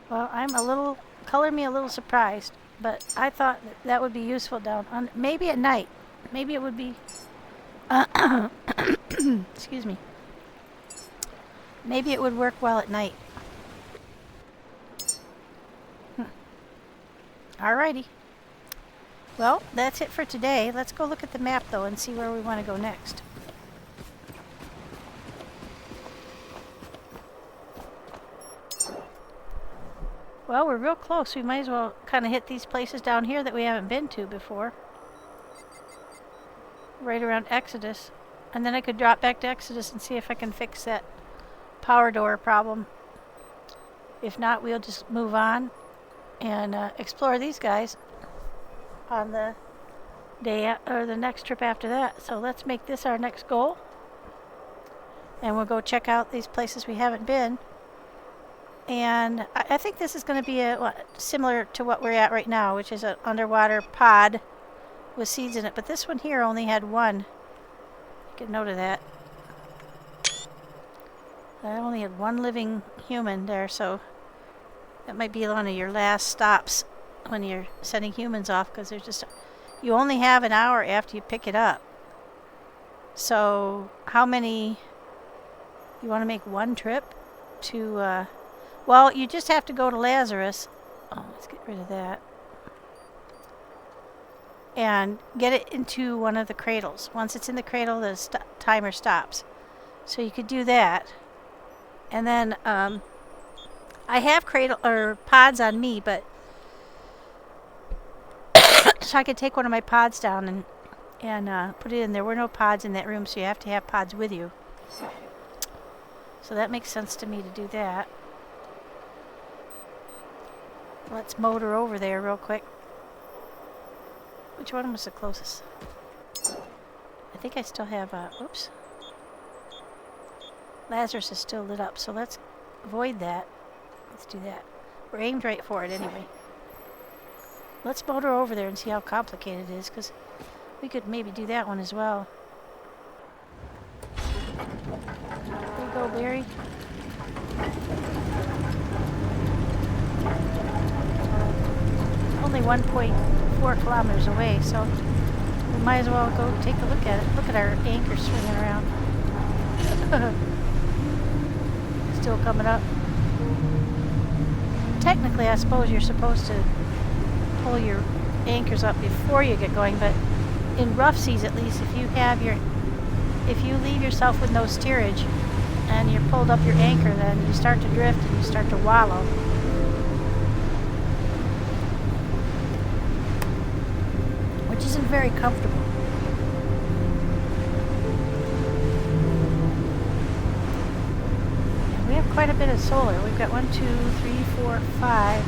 S1: Well, color me a little surprised, but I thought that would be useful down on, maybe at night. Maybe it would be, excuse me. Maybe it would work well at night. Alrighty. Well, that's it for today. Let's go look at the map though and see where we want to go next. Well, we're real close. We might as well kind of hit these places down here that we haven't been to before. Right around Exodus. And then I could drop back to Exodus and see if I can fix that power door problem. If not, we'll just move on and explore these guys on the day or the next trip after that. So let's make this our next goal. And we'll go check out these places we haven't been. And I think this is going to be similar to what we're at right now, which is an underwater pod with seeds in it. But this one here only had one. Get note of that. I only had one living human there, so that might be one of your last stops when you're sending humans off, because there's just, you only have an hour after you pick it up. So how many, you want to make one trip to, well, you just have to go to Lazarus. Oh, let's get rid of that. And get it into one of the cradles. Once it's in the cradle, the timer stops. So you could do that. And then I have cradle or pods on me, but so I could take one of my pods down and put it in. There were no pods in that room, so you have to have pods with you. So that makes sense to me to do that. Let's motor over there real quick. Which one was the closest? I think I still have, oops. Lazarus is still lit up, so let's avoid that. Let's do that. We're aimed right for it anyway. Let's motor over there and see how complicated it is, because we could maybe do that one as well. There you go, Barry. Only 1.4 kilometers away, so we might as well go take a look at it. Look at our anchor swinging around. Still coming up. Technically, I suppose you're supposed to pull your anchors up before you get going, but in rough seas at least, if you leave yourself with no steerage and you're pulled up your anchor, then you start to drift and you start to wallow. Which isn't very comfortable. And we have quite a bit of solar. We've got 1, 2, 3, 4, 5,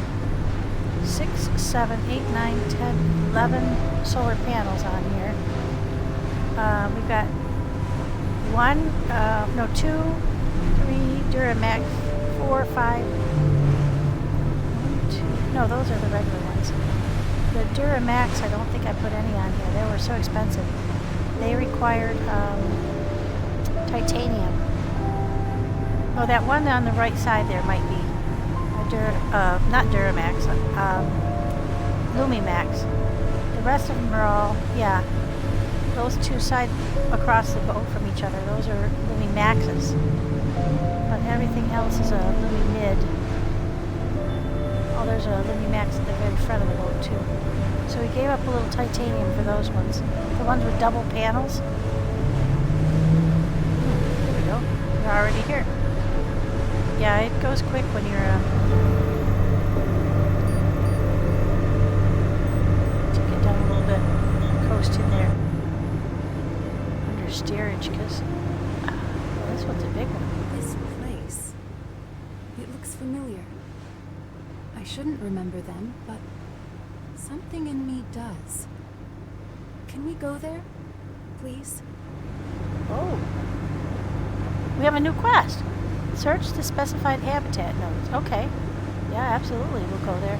S1: 6, 7, 8, 9, 10, 11 solar panels on here. We've got 2, 3 Duramax, 4, 5. 1, 2. No, those are the regular ones. The Duramax, I don't think I put any on here. They were so expensive. they required titanium. Oh, that one on the right side there might be not Duramax, Lumimax. The rest of them are all, yeah, those two side across the boat from each other, those are Lumimaxes. But everything else is a Lumimid. Oh, there's a Lumimax at the very front of the boat too. So we gave up a little titanium for those ones. The ones with double panels. There we go. We're already here. Yeah, it goes quick when you're to get down a little bit, coast in there under steerage, because this one's a big one.
S2: This place. It looks familiar. I shouldn't remember them, but something in me does. Can we go there? Please?
S1: Oh. We have a new quest. Search the specified habitat nodes. Okay. Yeah, absolutely. We'll go there.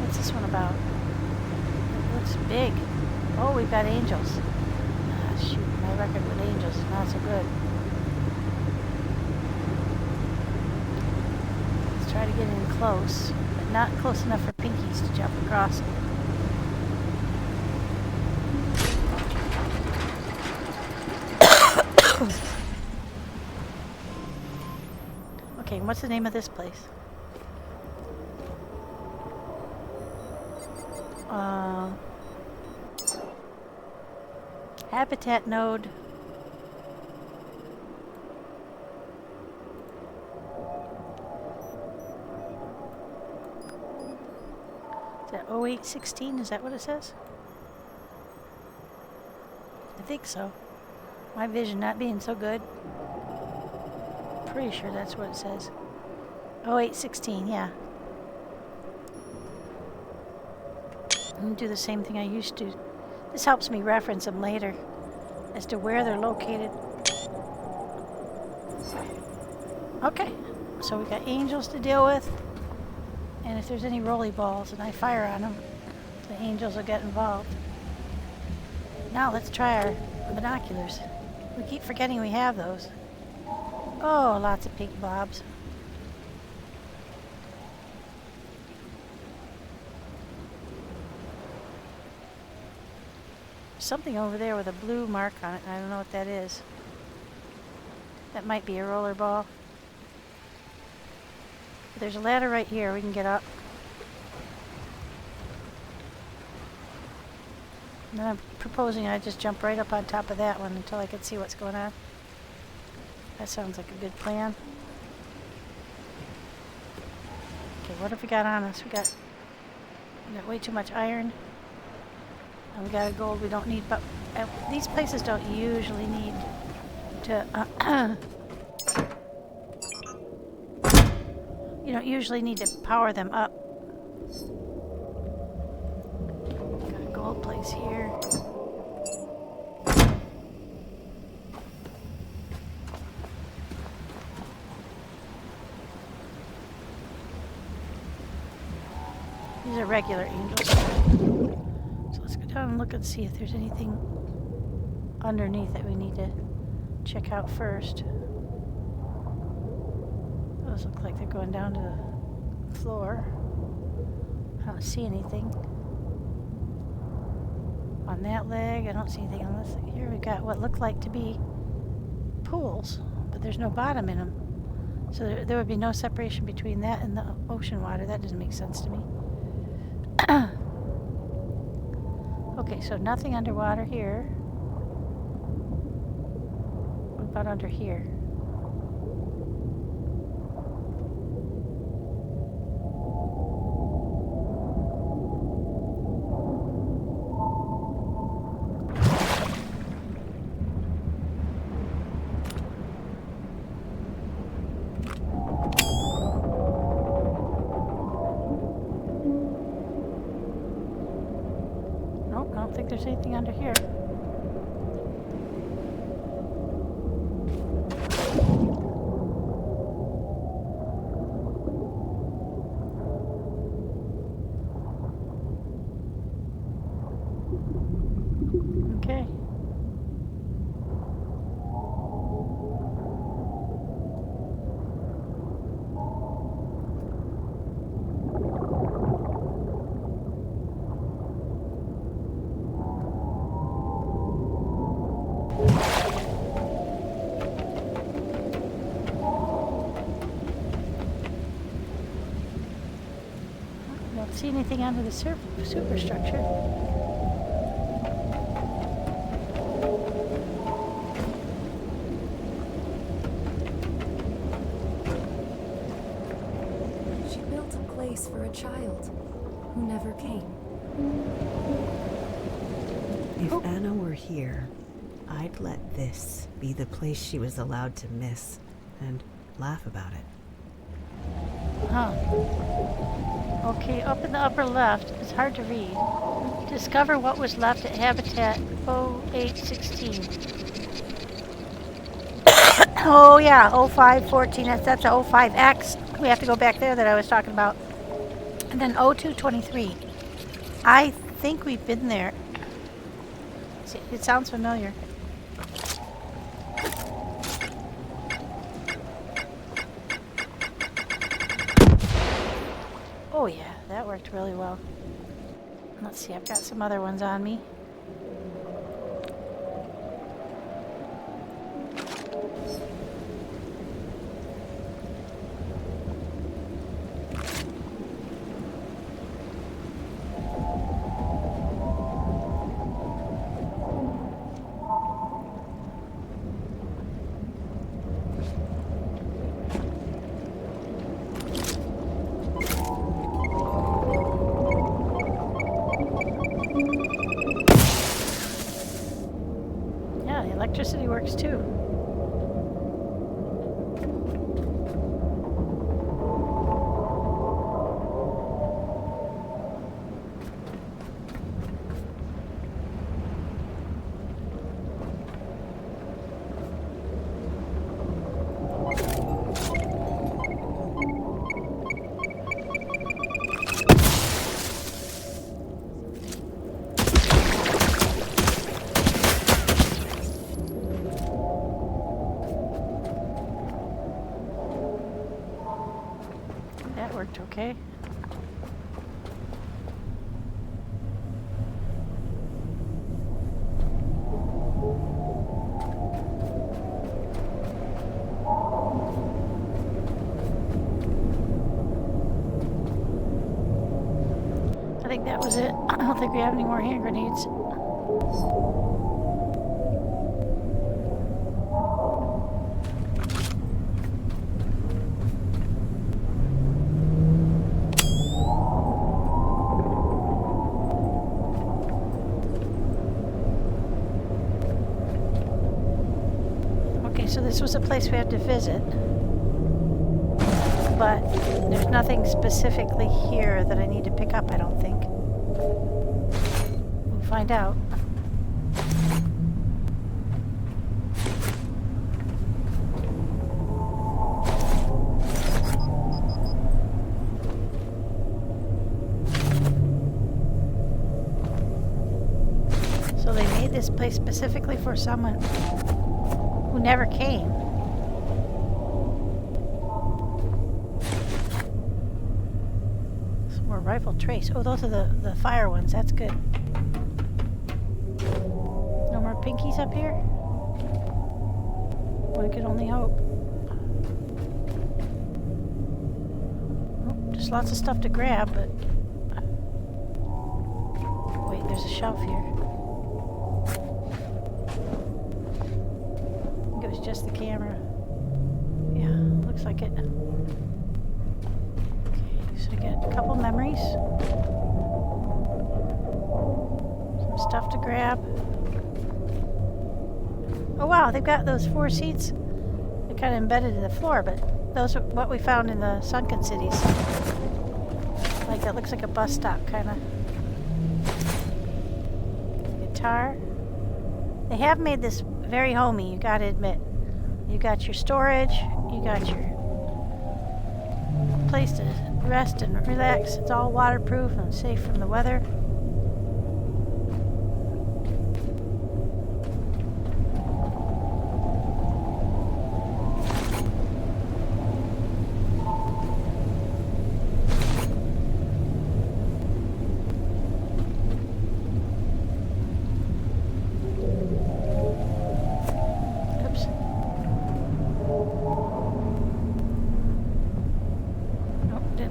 S1: What's this one about? It looks big. Oh, we've got angels. Ah, shoot. My record with angels is not so good. Let's try to get in close, but not close enough for pinkies to jump across. Okay, what's the name of this place? Habitat node. Is that 0816? Is that what it says? I think so. My vision not being so good. Pretty sure that's what it says. 0816, yeah. I'm gonna do the same thing I used to. This helps me reference them later as to where they're located. Okay, so we got angels to deal with, and if there's any rolly balls and I fire on them, the angels will get involved. Now let's try our binoculars. We keep forgetting we have those. Oh, lots of pink blobs. Something over there with a blue mark on it. I don't know what that is. That might be a roller ball. But there's a ladder right here. We can get up. And then I'm proposing I just jump right up on top of that one until I can see what's going on. That sounds like a good plan. Okay, what have we got on us? We got way too much iron. And we got a gold we don't need, but these places don't usually need to, you don't usually need to power them up. Got a gold place here. These are regular angels. So let's go down and look and see if there's anything underneath that we need to check out first. Those look like they're going down to the floor. I don't see anything. On that leg, I don't see anything on this. Here we've got what look like to be pools, but there's no bottom in them. So there would be no separation between that and the ocean water. That doesn't make sense to me. Okay, so nothing underwater here. What about under here? Nope, I don't think there's anything under here. Okay. see anything under the superstructure.
S2: She built a place for a child who never came.
S3: If Anna were here, I'd let this be the place she was allowed to miss and laugh about it.
S1: Huh. Okay, up in the upper left, it's hard to read. Discover what was left at Habitat 0816. Oh yeah, 0514, that's a 05X. We have to go back there that I was talking about. And then 0223. I think we've been there. See, it sounds familiar. Oh yeah, that worked really well. Let's see, I've got some other ones on me. Yeah, the electricity works too. That worked okay. I think that was it. I don't think we have any more hand grenades. Okay, so this was a place we had to visit. But there's nothing specifically here that I need to pick up, I don't think. We'll find out. So they made this place specifically for someone who never came. Rifle trace. Oh, those are the fire ones. That's good. No more pinkies up here? We could only hope. Oh, just lots of stuff to grab, but... Wait, there's a shelf here. I think it was just the camera. Yeah, looks like it. So I get a couple memories, some stuff to grab. Oh wow, they've got those 4 seats. They're kind of embedded in the floor, but those are what we found in the sunken cities. Like that looks like a bus stop kind of. Guitar. They have made this very homey, you gotta admit. You got your storage, you got your place to rest and relax. It's all waterproof and safe from the weather.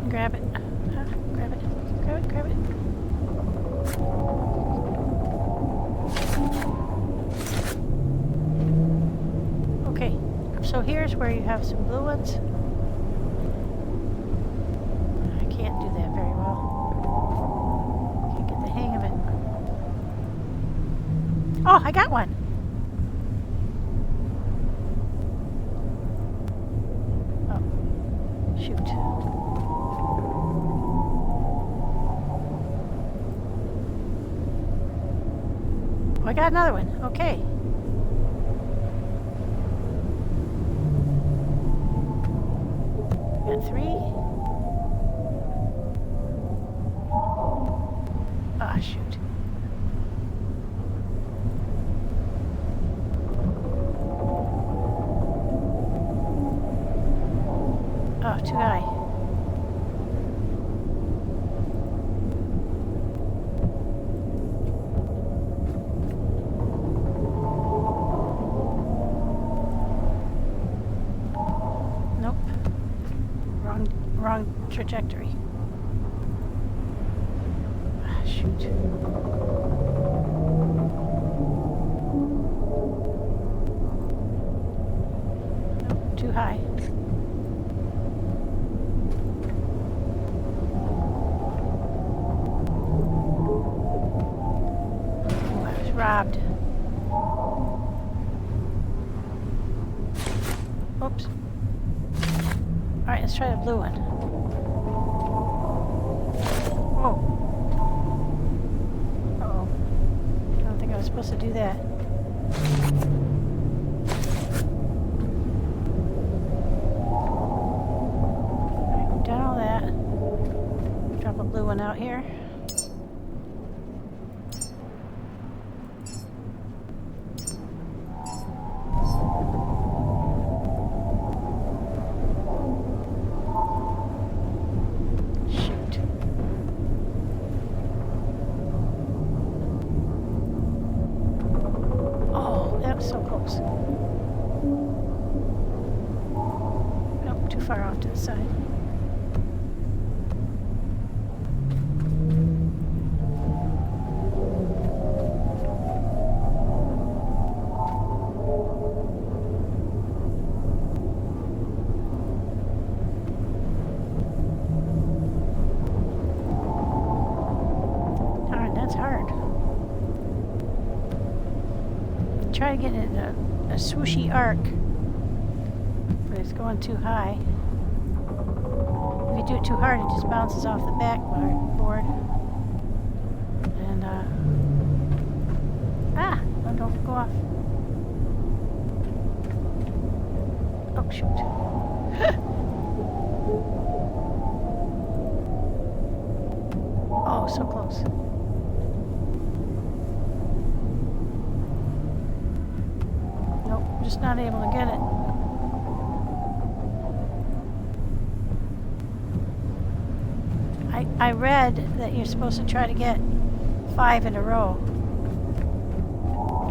S1: Grab it. Grab it. Grab it. So here's where you have some blue ones. I can't do that very well. Can't get the hang of it. Oh, I got one. Oh, shoot. Oh, I got another one. Okay. Got 3. Ah, shoot. Oh, too high. Nope. Wrong trajectory. Ah, shoot. Nope, too high. Ooh, I was robbed. Oops. Alright, let's try the blue one. Whoa. Uh-oh. I don't think I was supposed to do that. Alright, we've done all that. Drop a blue one out here. Shoot. Oh, that was so close. Nope, too far off to the side. Darn, that's hard. Try to get it in a swooshy arc, but it's going too high. If you do it too hard, it just bounces off the backboard. And, oh, don't go off. Oh, shoot. Oh, so close. Nope, just not able to get it. I read that you're supposed to try to get 5 in a row.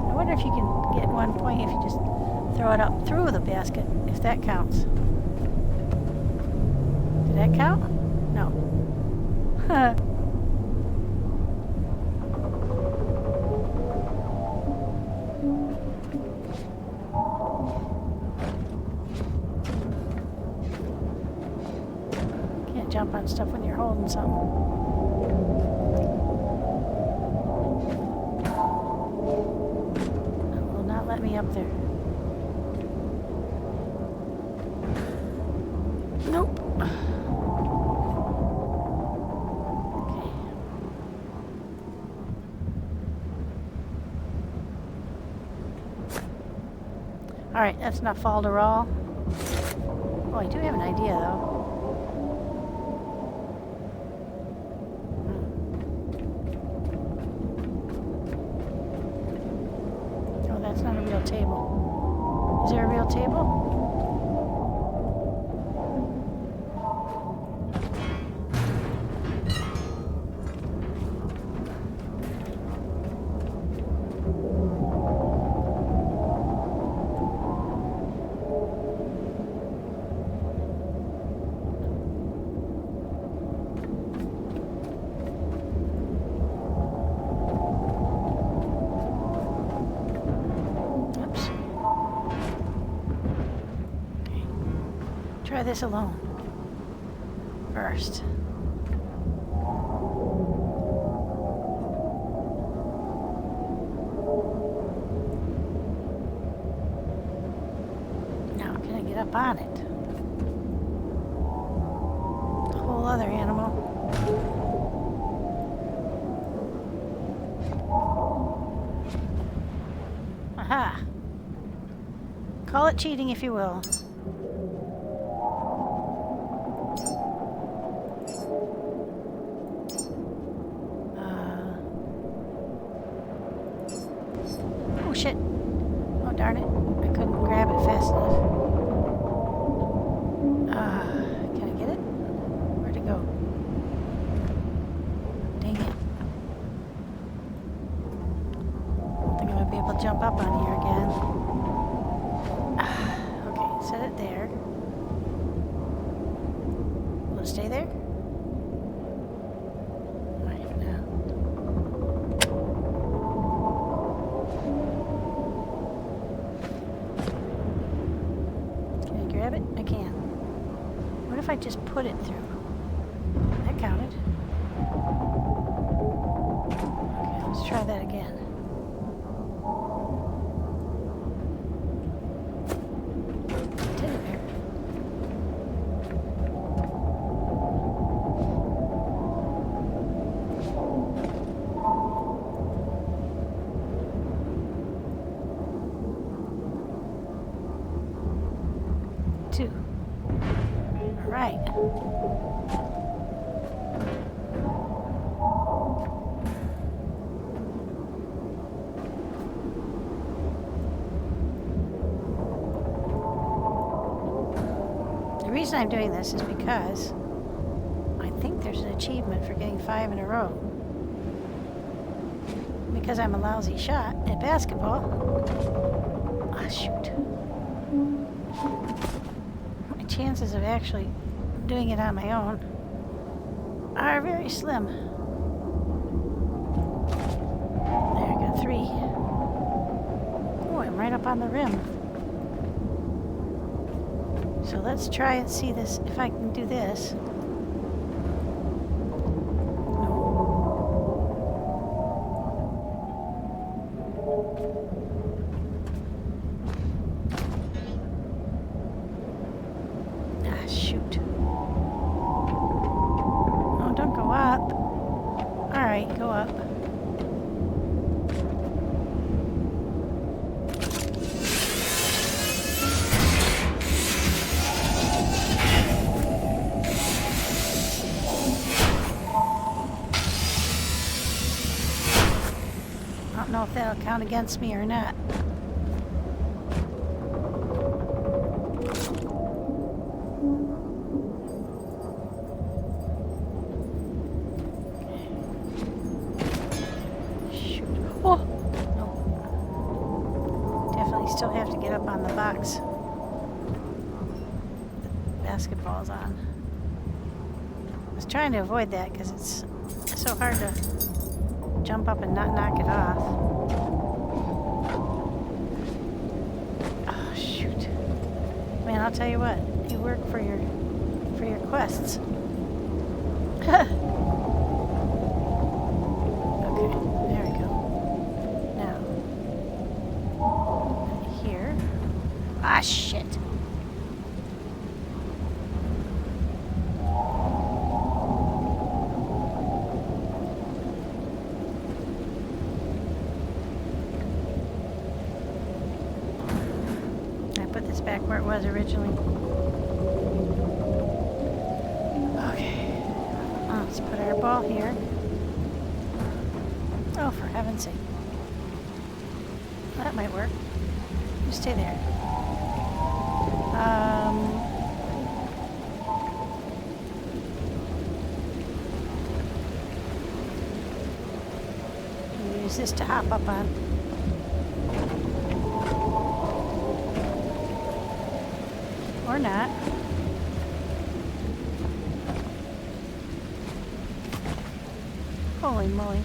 S1: I wonder if you can get 1 point if you just throw it up through the basket, if that counts. Did that count? No. Can't jump on stuff when you're holding something. It will not let me up there. Nope. Okay. Alright, that's not falderall. Oh, I do have an idea though. Oh, that's not a real table. Is there a real table? try this alone first. Now, can I get up on it? A whole other animal. Aha! Call it cheating if you will. Oh shit. Oh darn it. I couldn't grab it fast enough. Can I get it? Where'd it go? Dang it. I don't think I'm gonna be able to jump up on here again. Okay, set it there. Will it stay there? Alright, for now. Can I grab it? I can. What if I just put it through? That counted. Okay, let's try that again. Did it there? Two. All right. The reason I'm doing this is because I think there's an achievement for getting 5 in a row. Because I'm a lousy shot at basketball. Ah, shoot. My chances of actually doing it on my own are very slim. There, I got 3. Oh, I'm right up on the rim. So let's try and see this, if I can do this. Ah, shoot. Oh, don't go up. Alright, go up. I don't know if that'll count against me or not. Shoot. Oh! Nope. Definitely still have to get up on the box. The basketball's on. I was trying to avoid that because it's so hard to jump up and not knock it off. Oh shoot. Man, I'll tell you what, you work for your quests. Okay, there we go. Now here. Ah shit. Put this back where it was originally. Okay. Let's put our ball here. Oh, for heaven's sake. That might work. You stay there. Use this to hop up on. Or not. Holy moly.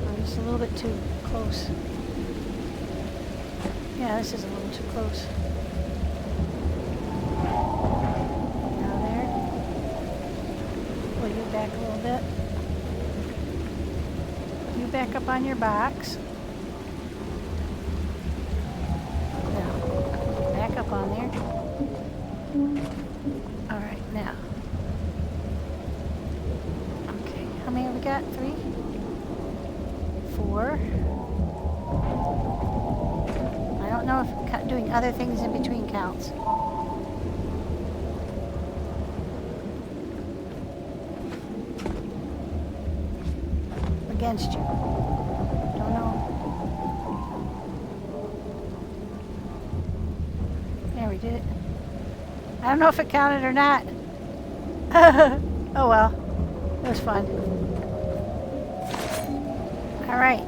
S1: I'm just a little bit too close. Yeah, this is a little too close. Now there. Pull you back a little bit. You back up on your box. Now, back up on there. All right, now. Okay, how many have we got? 3? 4. I don't know if doing other things in between counts. Against you. Don't know. There, we did it. I don't know if it counted or not. Oh well. It was fun. Alright.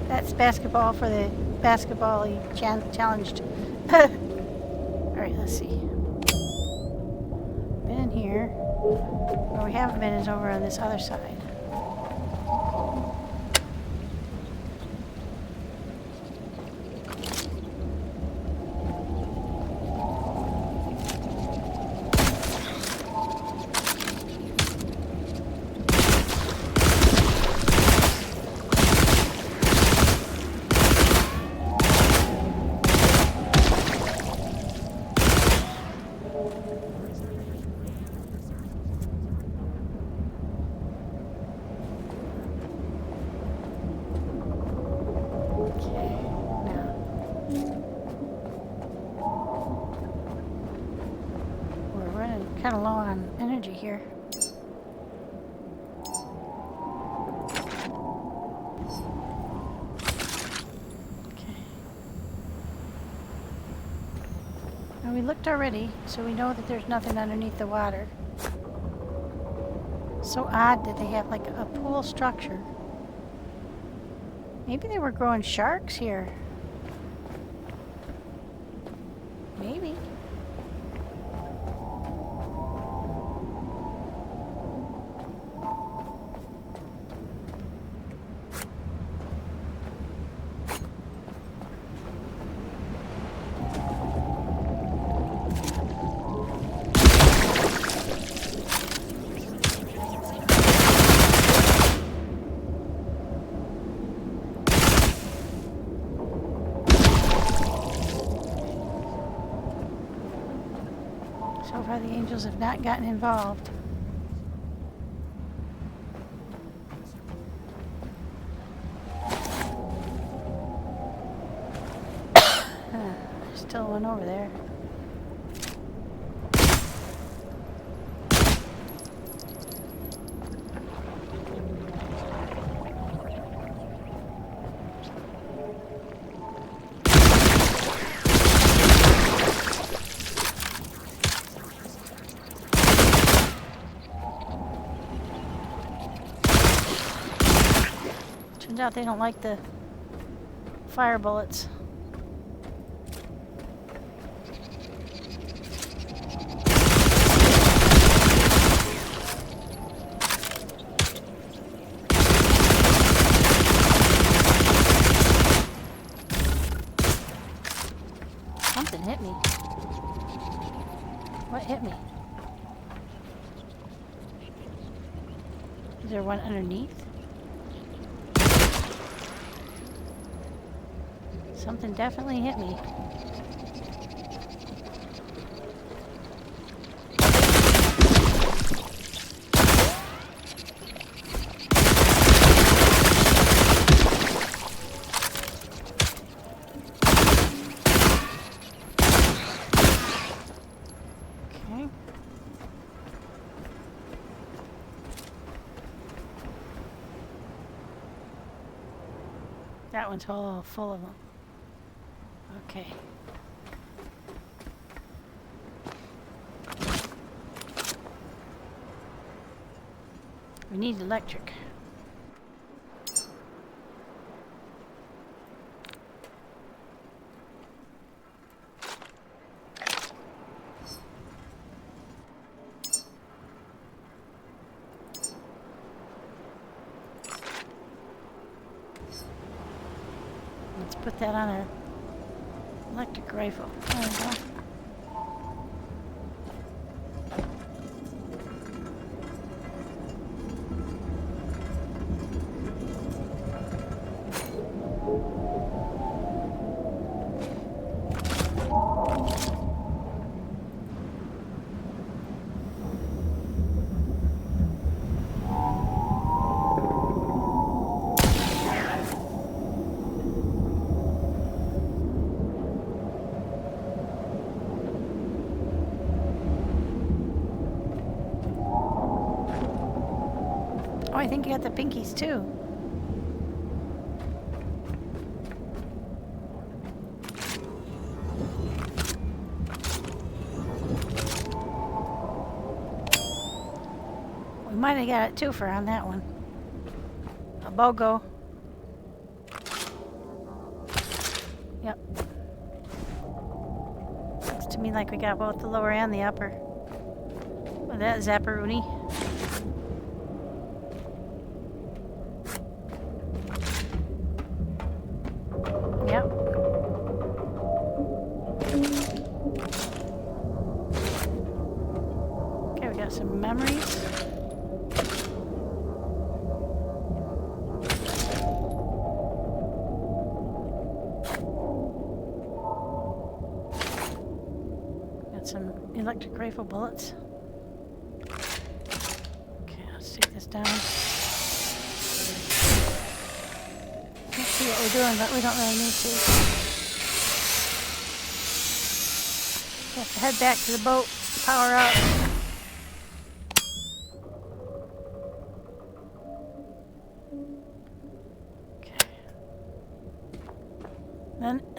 S1: That's basketball for the basketball challenged. Alright, let's see. Been in here. Where we haven't been is over on this other side. Kind of low on energy here. Okay. Now we looked already, so we know that there's nothing underneath the water. So odd that they have like a pool structure. Maybe they were growing sharks here. Maybe. So far the angels have not gotten involved. Still one over there. Turns out they don't like the fire bullets. Something hit me. What hit me? Is there one underneath? Something definitely hit me. Okay. That one's all full of them. Okay. We need electric. Let's put that on our electric rifle. There we go. Oh, I think you got the pinkies too. We might have got it too for on that one. A BOGO. Yep. Looks to me like we got both the lower and the upper. With that zapparoonie. Yep. Okay, we got some memories. Got some electric rifle bullets. Okay, let's take this down. Let's see what we're doing, but we don't really need to. We have to head back to the boat, power up. Okay.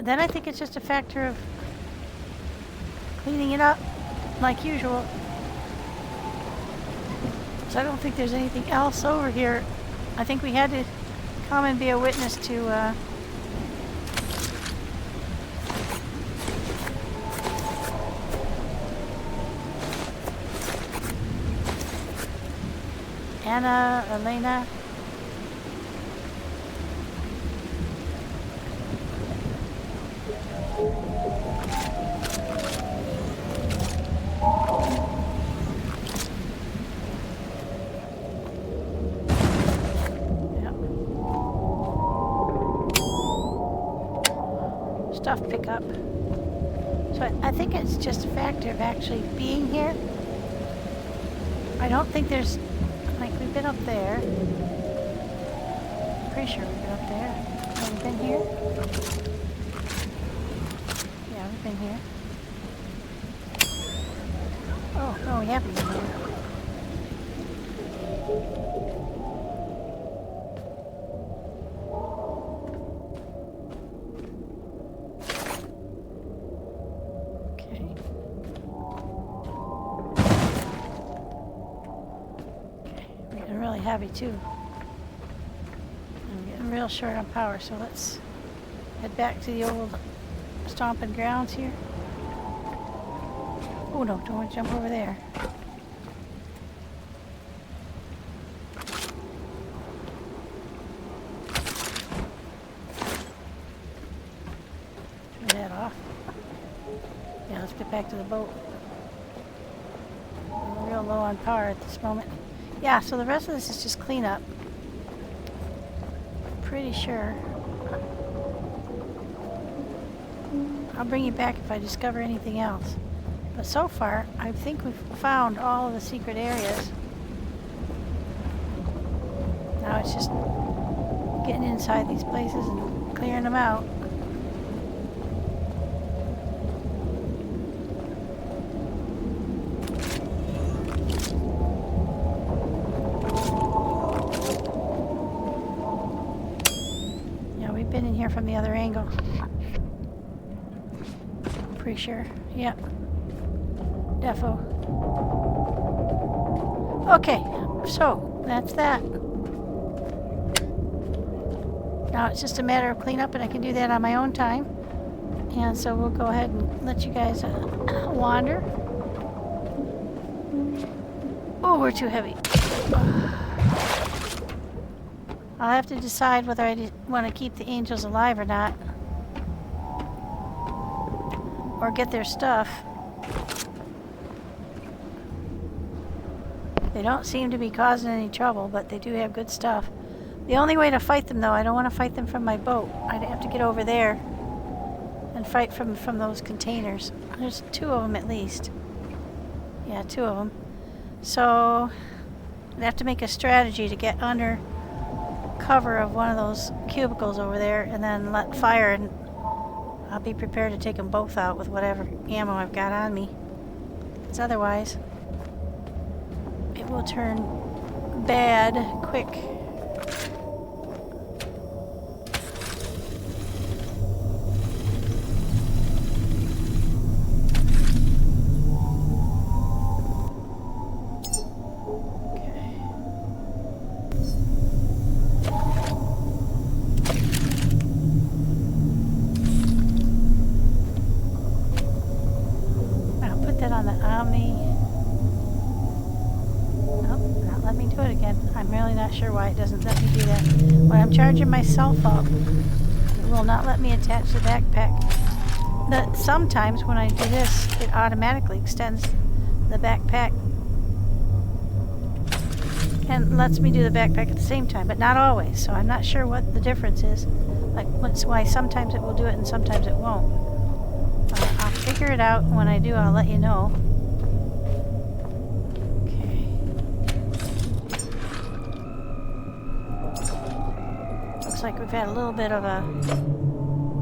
S1: Then I think it's just a factor of cleaning it up like usual. So I don't think there's anything else over here. I think we had to come and be a witness to Anna, Elena. Stuff pickup. So I think it's just a factor of actually being here. I don't think there's, like, we've been up there. Pretty sure we've been up there. Have we been here? Yeah, we've been here. Oh, no, we haven't been here. Heavy too. I'm getting real short on power, so let's head back to the old stomping grounds here. Oh no, don't want to jump over there. Turn that off. Yeah, let's get back to the boat. We're real low on power at this moment. Yeah, so the rest of this is just cleanup. Pretty sure. I'll bring you back if I discover anything else. But so far, I think we've found all of the secret areas. Now it's just getting inside these places and clearing them out. Been in here from the other angle. Pretty sure. Yep. Defo. Okay, so that's that. Now it's just a matter of cleanup, and I can do that on my own time. And so we'll go ahead and let you guys wander. Oh, we're too heavy. I'll have to decide whether I want to keep the angels alive or not. or get their stuff. They don't seem to be causing any trouble, but they do have good stuff. The only way to fight them, though, I don't want to fight them from my boat. I'd have to get over there and fight from those containers. There's 2 of them at least. Yeah, 2 of them. So I'd have to make a strategy to get under cover of one of those cubicles over there and then let fire, and I'll be prepared to take them both out with whatever ammo I've got on me. Because otherwise, it will turn bad quick. Sure why it doesn't let me do that. When I'm charging myself up, it will not let me attach the backpack. Sometimes when I do this, it automatically extends the backpack and lets me do the backpack at the same time, but not always. So I'm not sure what the difference is. Like, that's why sometimes it will do it and sometimes it won't. I'll figure it out. When I do, I'll let you know. Like we've had a little bit of a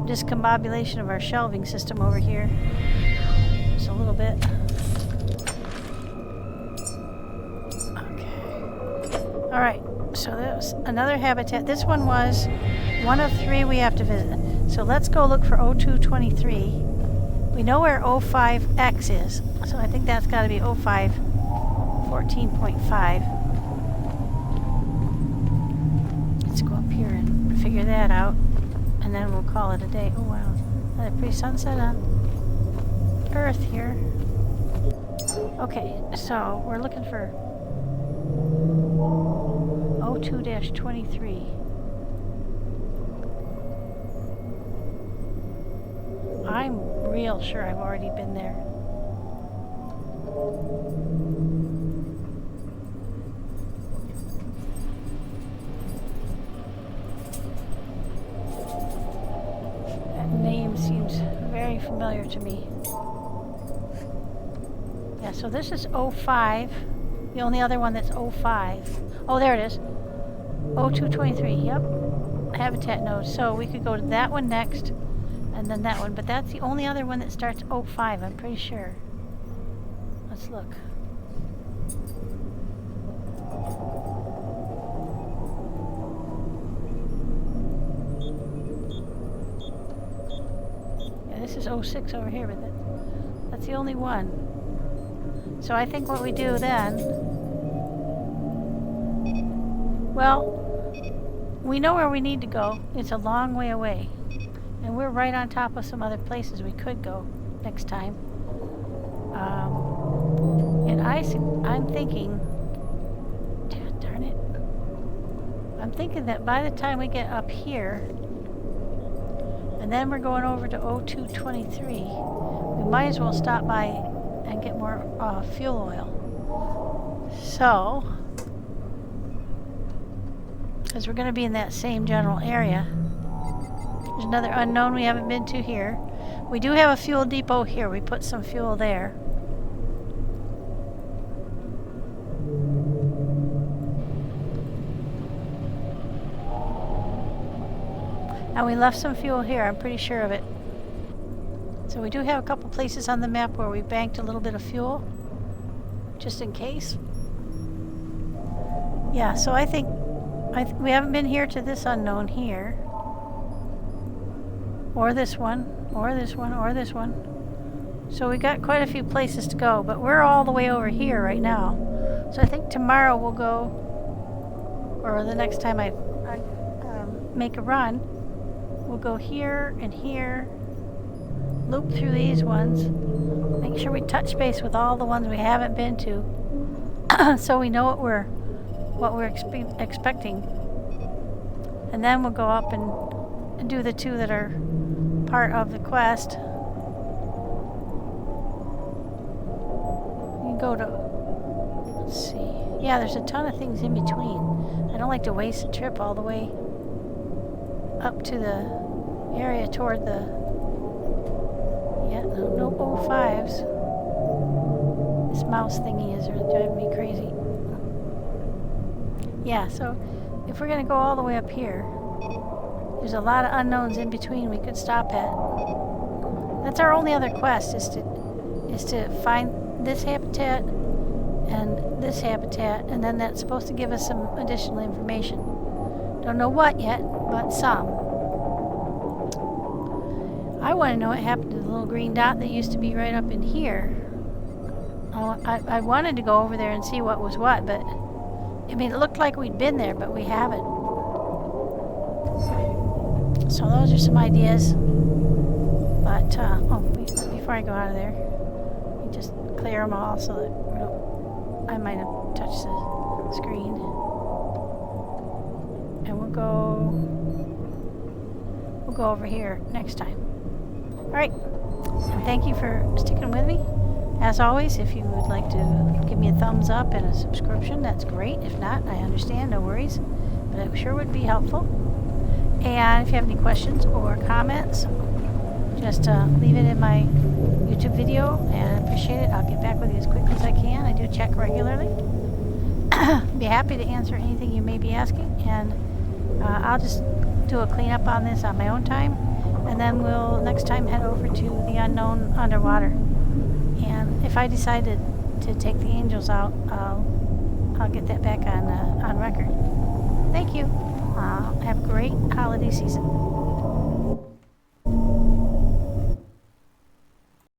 S1: discombobulation of our shelving system over here. Just a little bit. Okay. Alright, so there's another habitat. This one was one of 3 we have to visit. So let's go look for 0223. We know where 05X is, so I think that's got to be 05 14.5. Figure that out, and then we'll call it a day. Oh wow, a pretty sunset on Earth here. Okay, so we're looking for 02-23. I'm real sure I've already been there. Seems very familiar to me. Yeah, so this is 05. The only other one that's 05. Oh, there it is. 0223. Yep. Habitat node. So we could go to that one next, and then that one. But that's the only other one that starts 05, I'm pretty sure. Let's look. This is 06 over here, but that's the only one. So I think what we do then, well, we know where we need to go. It's a long way away. And we're right on top of some other places we could go next time. And I'm thinking, darn it. I'm thinking that by the time we get up here, and then we're going over to 0223. We might as well stop by and get more fuel oil. So, because we're going to be in that same general area. There's another unknown we haven't been to here. We do have a fuel depot here. We put some fuel there. And we left some fuel here, I'm pretty sure of it. So we do have a couple places on the map where we banked a little bit of fuel, just in case. Yeah, so I think we haven't been here to this unknown here. Or this one, or this one, or this one. So we got quite a few places to go, but we're all the way over here right now. So I think tomorrow we'll go, or the next time I make a run, we'll go here and here, loop through these ones, make sure we touch base with all the ones we haven't been to, so we know what we're expecting. And then we'll go up and do the 2 that are part of the quest. go to, let's see. Yeah, there's a ton of things in between. I don't like to waste a trip all the way up to the area toward the, yeah, no 05s. This mouse thingy is really driving me crazy. Yeah, so if we're gonna go all the way up here, there's a lot of unknowns in between we could stop at. That's our only other quest, is to find this habitat and this habitat, and then that's supposed to give us some additional information. Don't know what yet, but some. I want to know what happened to the little green dot that used to be right up in here. I wanted to go over there and see what was what, but I mean, it looked like we'd been there, but we haven't. So those are some ideas. But, before I go out of there, let me just clear them all so that I might have touched the screen. And we'll go over here next time. Alright, and thank you for sticking with me. As always, if you would like to give me a thumbs up and a subscription, that's great. If not, I understand, no worries. But it sure would be helpful. And if you have any questions or comments, just leave it in my YouTube video, and I appreciate it. I'll get back with you as quickly as I can. I do check regularly. Be happy to answer anything you may be asking, and I'll just do a cleanup on this on my own time, and then we'll next time head over to the unknown underwater. And if I decided to take the angels out, I'll get that back on record. Thank you. Have a great holiday season.